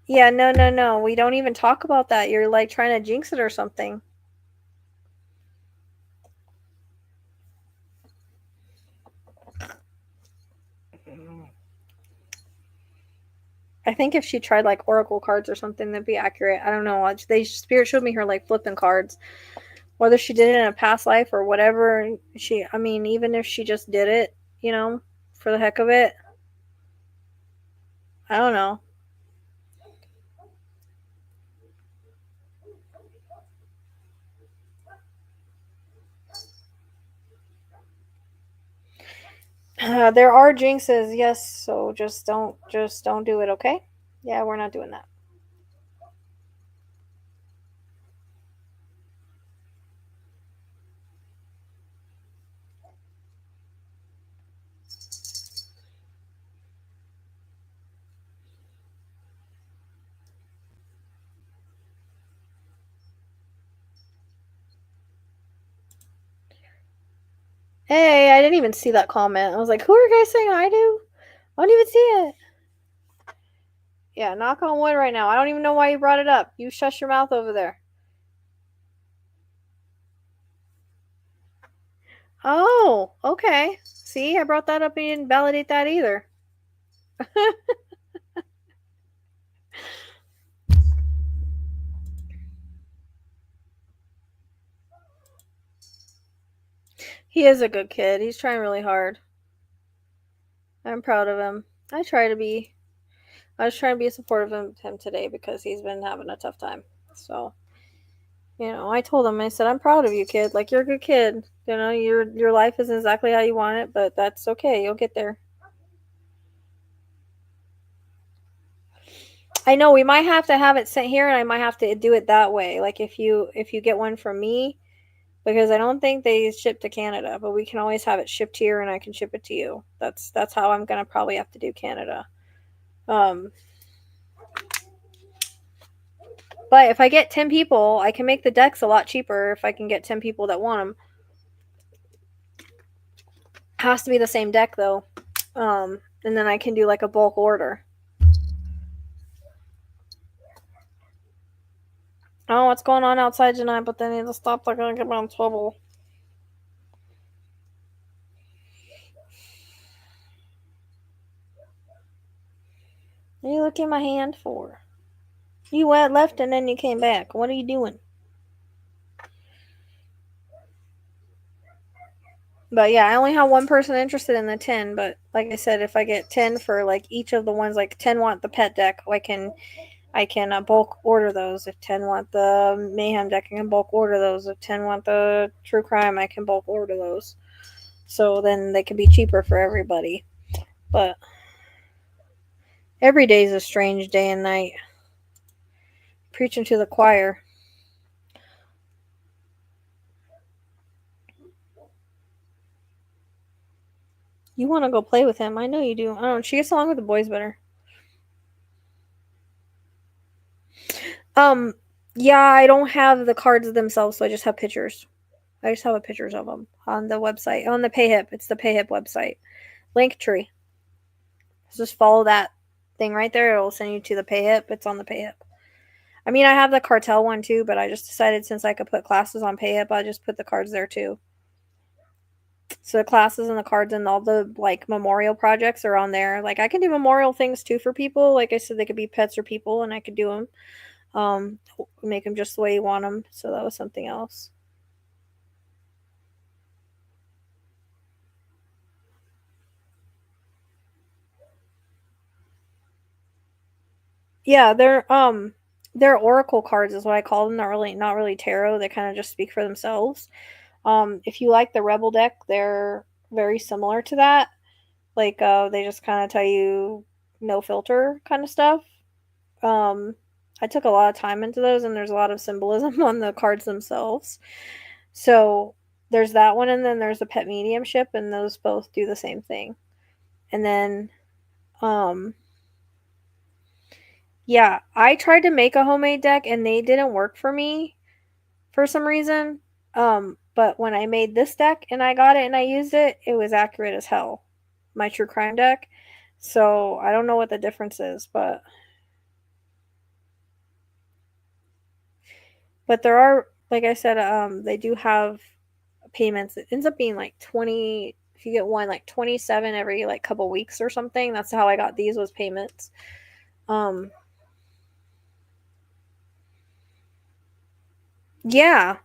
Yeah, no. We don't even talk about that. You're like trying to jinx it or something. I think if she tried like oracle cards or something, that'd be accurate. I don't know. Spirit showed me her like flipping cards. Whether she did it in a past life or whatever, even if she just did it, for the heck of it, I don't know. There are jinxes, yes. So just don't do it, okay? Yeah, we're not doing that. Hey, I didn't even see that comment. I was like, who are you guys saying hi to? I don't even see it. Yeah, knock on wood right now. I don't even know why you brought it up. You shush your mouth over there. Oh, okay. See, I brought that up and you didn't validate that either. He is a good kid. He's trying really hard. I'm proud of him. I try to be. I was trying to be supportive of him today because he's been having a tough time. So, I told him, I said, I'm proud of you, kid. Like, you're a good kid. Your life isn't exactly how you want it, but that's okay. You'll get there. I know we might have to have it sent here, and I might have to do it that way. Like if you get one from me, because I don't think they ship to Canada, but we can always have it shipped here, and I can ship it to you. That's how I'm gonna probably have to do Canada. But if I get 10 people, I can make the decks a lot cheaper if I can get 10 people that want them. Has to be the same deck though, and then I can do like a bulk order. I don't know what's going on outside tonight, but they need to stop. They're gonna get me in trouble. What are you looking at my hand for? You went left and then you came back. What are you doing? But yeah, I only have one person interested in the 10. But like I said, if I get 10 for like each of the ones, like 10 want the pet deck, I can bulk order those. If 10 want the mayhem deck, I can bulk order those. If 10 want the true crime, I can bulk order those. So then they can be cheaper for everybody. But every day is a strange day and night. Preaching to the choir. You want to go play with him? I know you do. I don't know. She gets along with the boys better. Yeah, I don't have the cards themselves, so I just have pictures. I just have pictures of them on the website. On the PayHip. It's the PayHip website. Linktree. Just follow that thing right there. It'll send you to the PayHip. It's on the PayHip. I mean, I have the cartel one too, but I just decided since I could put classes on PayHip, I just put the cards there too. So the classes and the cards and all the like memorial projects are on there. Like I can do memorial things too for people. Like I said, they could be pets or people, and I could do them. Make them just the way you want them. So that was something else. Yeah, they're oracle cards is what I call them. Not really tarot. They kind of just speak for themselves. If you like the rebel deck, they're very similar to that. Like they just kind of tell you no filter kind of stuff. Um, I took a lot of time into those, and there's a lot of symbolism on the cards themselves. So there's that one, and then there's the pet mediumship, and those both do the same thing. And then, um, yeah, I tried to make a homemade deck, and they didn't work for me for some reason. But when I made this deck and I got it and I used it, it was accurate as hell. My true crime deck. So I don't know what the difference is, but there are, like I said, they do have payments. It ends up being like 20, if you get one, like 27 every like couple weeks or something. That's how I got these was payments. Um, yeah.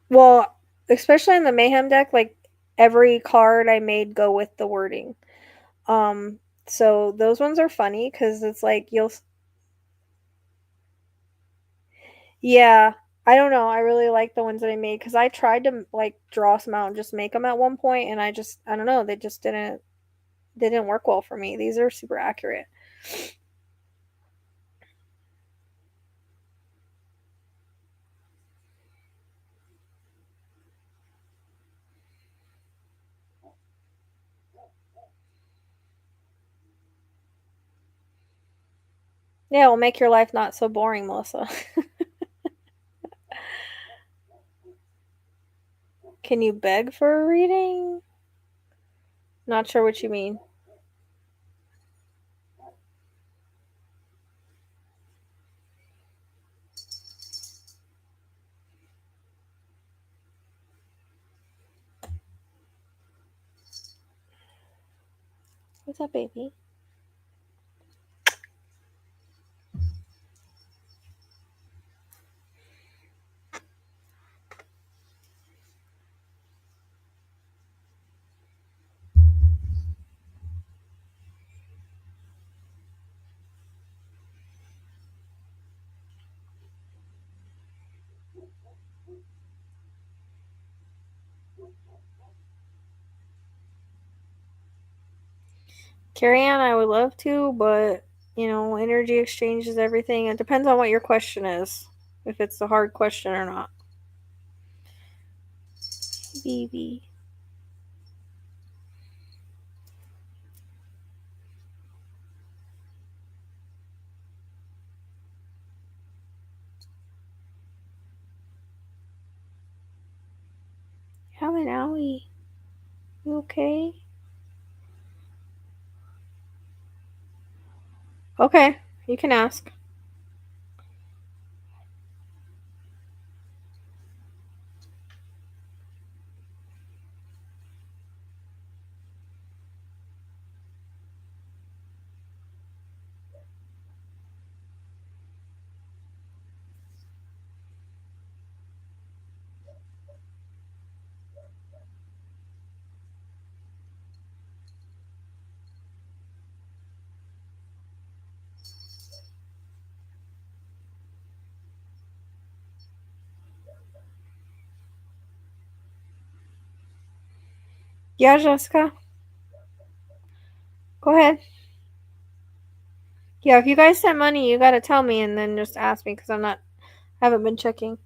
Well, especially in the Mayhem deck, like every card I made go with the wording. Um, so those ones are funny because it's like yeah, I don't know. I really like the ones that I made because I tried to like draw some out and just make them at one point, and I don't know, they didn't work well for me. These are super accurate. Yeah, it'll make your life not so boring, Melissa. Can you beg for a reading? Not sure what you mean. What's up, baby? Carrie Ann, I would love to, but energy exchange is everything. It depends on what your question is, if it's a hard question or not. Baby. Have an owie. You okay? Okay, you can ask. Yeah, Jessica. Go ahead. Yeah, if you guys sent money, you gotta tell me and then just ask me because haven't been checking.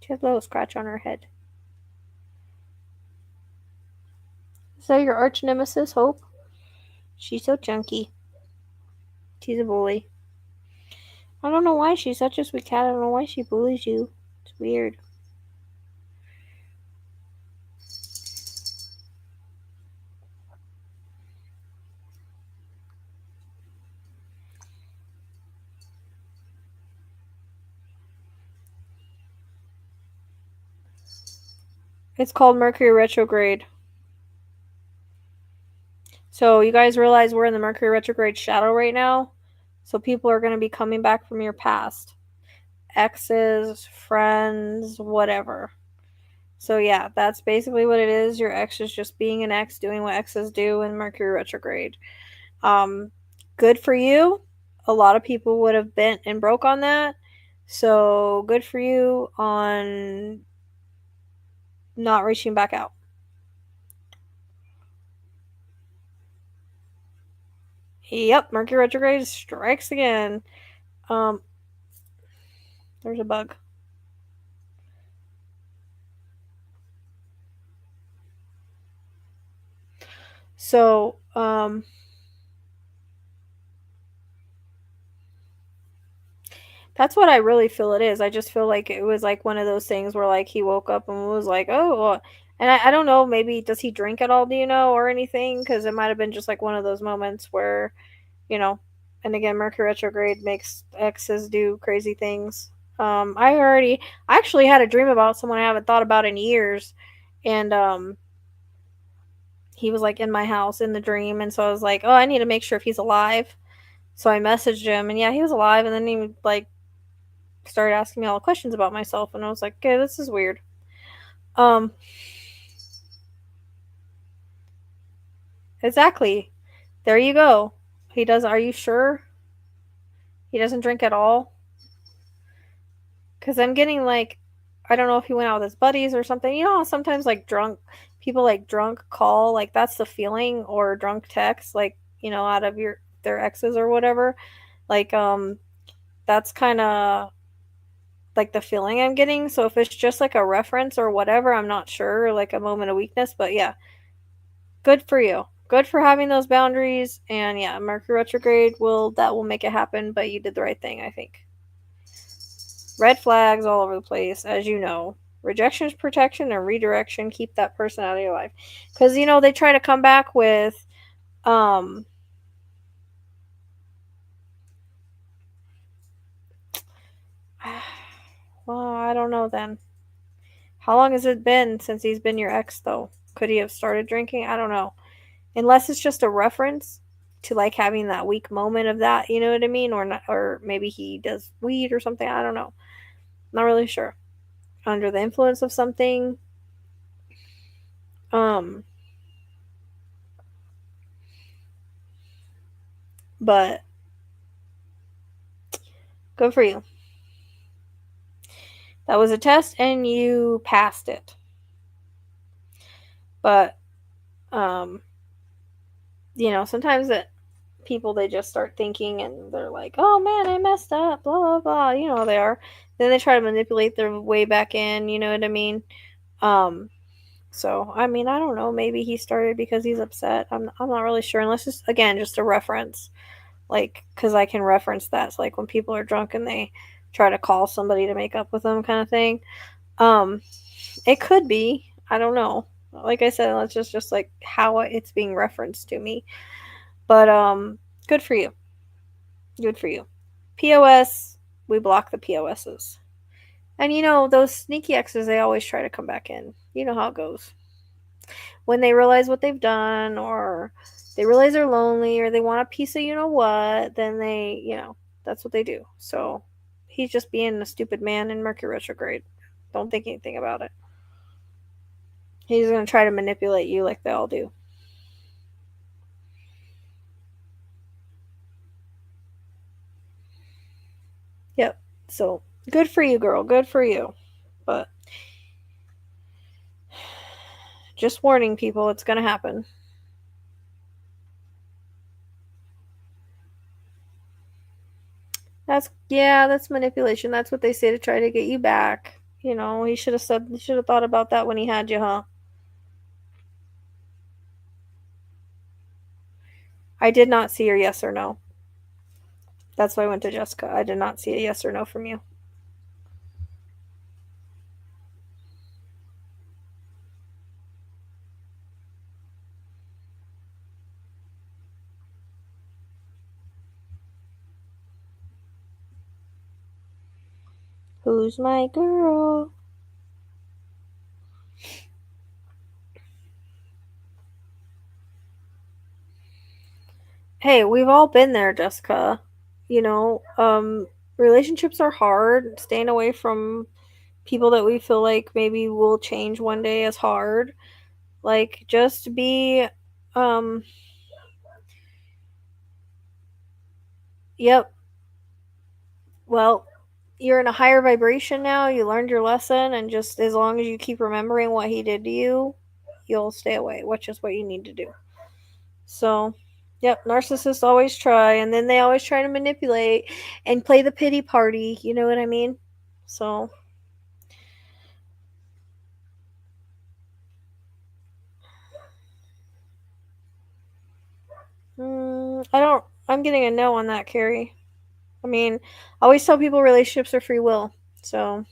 She has a little scratch on her head. Is that your arch nemesis, Hope? She's so chunky. She's a bully. I don't know why she's such a sweet cat. I don't know why she bullies you. It's weird. It's called Mercury retrograde. So you guys realize we're in the Mercury retrograde shadow right now? So people are going to be coming back from your past. Exes, friends, whatever. So yeah, that's basically what it is. Your ex is just being an ex, doing what exes do in Mercury retrograde. Good for you. A lot of people would have bent and broke on that. So good for you on not reaching back out. Yep, Mercury retrograde strikes again. There's a bug. So, that's what I really feel it is. I just feel like it was like one of those things where like he woke up and was like, oh, and I don't know, maybe does he drink at all, do you know, or anything? Because it might have been just like one of those moments where, you know, and again, Mercury retrograde makes exes do crazy things. I actually had a dream about someone I haven't thought about in years, and he was like in my house in the dream, and so I was like, oh, I need to make sure if he's alive. So I messaged him, and yeah, he was alive, and then he like started asking me all the questions about myself, and I was like, okay, this is weird. Exactly. There you go. He does. Are you sure he doesn't drink at all? Because I'm getting like, I don't know if he went out with his buddies or something. You know, sometimes like drunk people, like drunk call, like that's the feeling, or drunk text, like out of their exes or whatever. Like, that's kind of like the feeling I'm getting. So if it's just like a reference or whatever, I'm not sure, like a moment of weakness, but yeah, good for you. Good for having those boundaries. And yeah, Mercury retrograde will make it happen, but you did the right thing, I think. Red flags all over the place, as you know. Rejection is protection, and redirection, keep that person out of your life. Because, they try to come back with, well, I don't know then. How long has it been since he's been your ex, though? Could he have started drinking? I don't know. Unless it's just a reference to like having that weak moment of that, you know what I mean? Or not, or maybe he does weed or something. I don't know. Not really sure. Under the influence of something. But good for you. That was a test and you passed it. But sometimes that people, they just start thinking and they're like, oh man, I messed up, blah blah blah, they are. Then they try to manipulate their way back in, you know what I mean? So I mean, I don't know, maybe he started because he's upset. I'm not really sure, unless it's again just a reference, like, because I can reference that. It's like when people are drunk and they try to call somebody to make up with them, kind of thing. It could be, I don't know, like I said, it's just like how it's being referenced to me. But good for you. Good for you. POS, we block the POSs. And those sneaky exes, they always try to come back in. You know how it goes. When they realize what they've done, or they realize they're lonely, or they want a piece of what, then that's what they do. So he's just being a stupid man in Mercury retrograde. Don't think anything about it. He's going to try to manipulate you like they all do. Yep. So good for you, girl. Good for you. But just warning people, it's going to happen. That's manipulation. That's what they say to try to get you back. He should have thought about that when he had you, huh? I did not see your yes or no. That's why I went to Jessica. I did not see a yes or no from you. Who's my girl? Hey, we've all been there, Jessica. You know, relationships are hard. Staying away from people that we feel like maybe will change one day is hard. Like, just be, um, yep. Well, you're in a higher vibration now. You learned your lesson, and just as long as you keep remembering what he did to you, you'll stay away, which is what you need to do. So, yep, narcissists always try, and then they always try to manipulate and play the pity party. You know what I mean? So, I don't. I'm getting a no on that, Carrie. I mean, I always tell people relationships are free will. So,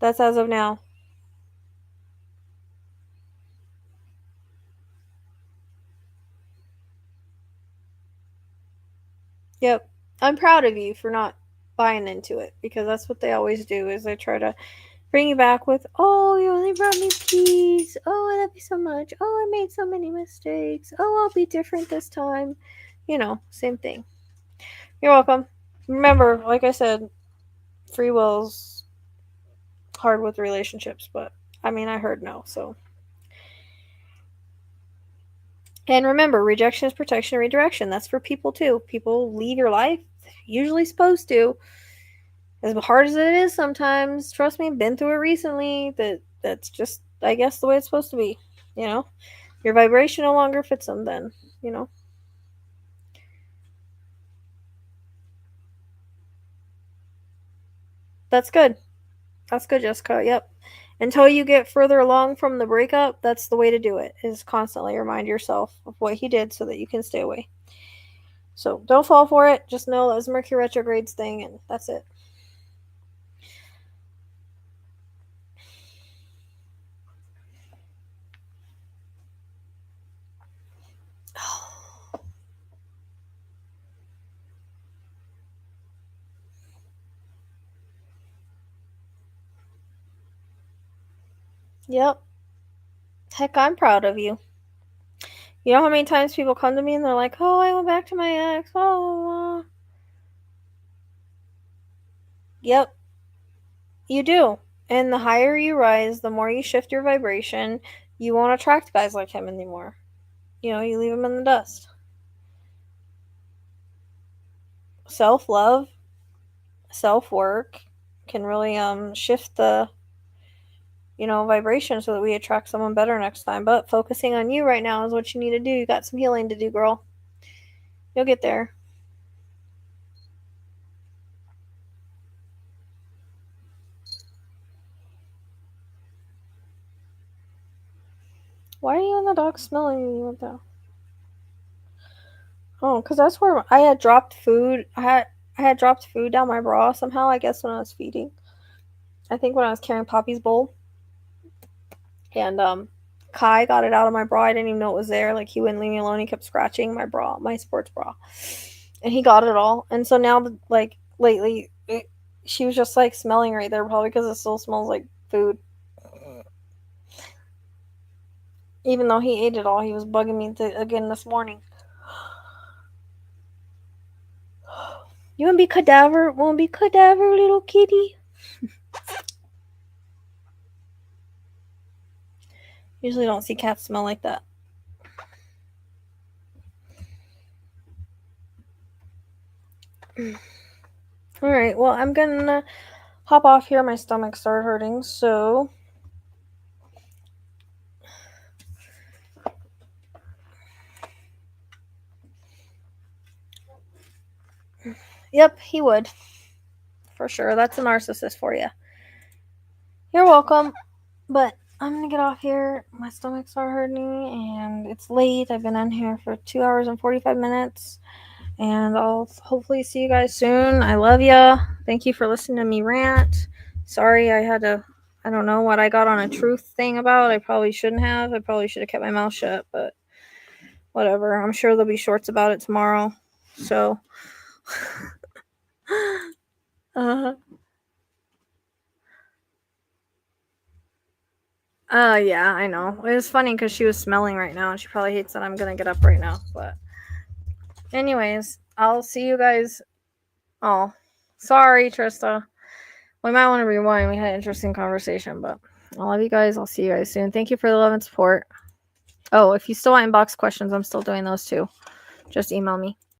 that's as of now. Yep. I'm proud of you for not buying into it because that's what they always do is they try to bring you back with, "Oh, you only brought me peace. Oh, I love you so much. Oh, I made so many mistakes. Oh, I'll be different this time." You know, same thing. You're welcome. Remember, like I said, free will's hard with relationships, but I mean, I heard no, so. And remember, rejection is protection and redirection. That's for people too. People leave your life, usually supposed to. As hard as it is sometimes, trust me, been through it recently. That's just, I guess, the way it's supposed to be. You know, your vibration no longer fits them. Then, you know, that's good. That's good, Jessica. Yep. Until you get further along from the breakup, that's the way to do it. Is constantly remind yourself of what he did so that you can stay away. So don't fall for it. Just know that was Mercury retrogrades thing, and that's it. Yep. Heck, I'm proud of you. You know how many times people come to me and they're like, "Oh, I went back to my ex." Oh, yep, you do. And the higher you rise, the more you shift your vibration, you won't attract guys like him anymore. You know, you leave him in the dust. Self love, self work can really shift the vibration so that we attract someone better next time. But focusing on you right now is what you need to do. You got some healing to do, girl. You'll get there. Why are you and the dog smelling you with that? Oh, because that's where I had dropped food. I had dropped food down my bra somehow. I guess when I was feeding. I think when I was carrying Poppy's bowl, and Kai got it out of my bra. I didn't even know it was there. Like he wouldn't leave me alone. He kept scratching my bra, my sports bra, and he got it all. And so now, like lately, she was just like smelling right there, probably because it still smells like food. Even though he ate it all, he was bugging me again this morning. You wanna be cadaver? Wanna be cadaver, little kitty? Usually don't see cats smell like that. Alright, well, I'm gonna hop off here. My stomach started hurting, so. Yep, he would. For sure. That's a narcissist for you. You're welcome. But I'm gonna get off here. My stomach's are hurting and it's late. I've been in here for 2 hours and 45 minutes. And I'll hopefully see you guys soon. I love ya. Thank you for listening to me rant. Sorry I don't know what I got on a truth thing about. I probably shouldn't have. I probably should have kept my mouth shut, but whatever. I'm sure there'll be shorts about it tomorrow. So yeah, I know. It was funny because she was smelling right now and she probably hates that I'm gonna get up right now. But anyways, I'll see you guys. Oh, sorry, Trista. We might want to rewind. We had an interesting conversation, but I love you guys. I'll see you guys soon. Thank you for the love and support. Oh, if you still want inbox questions, I'm still doing those too. Just email me.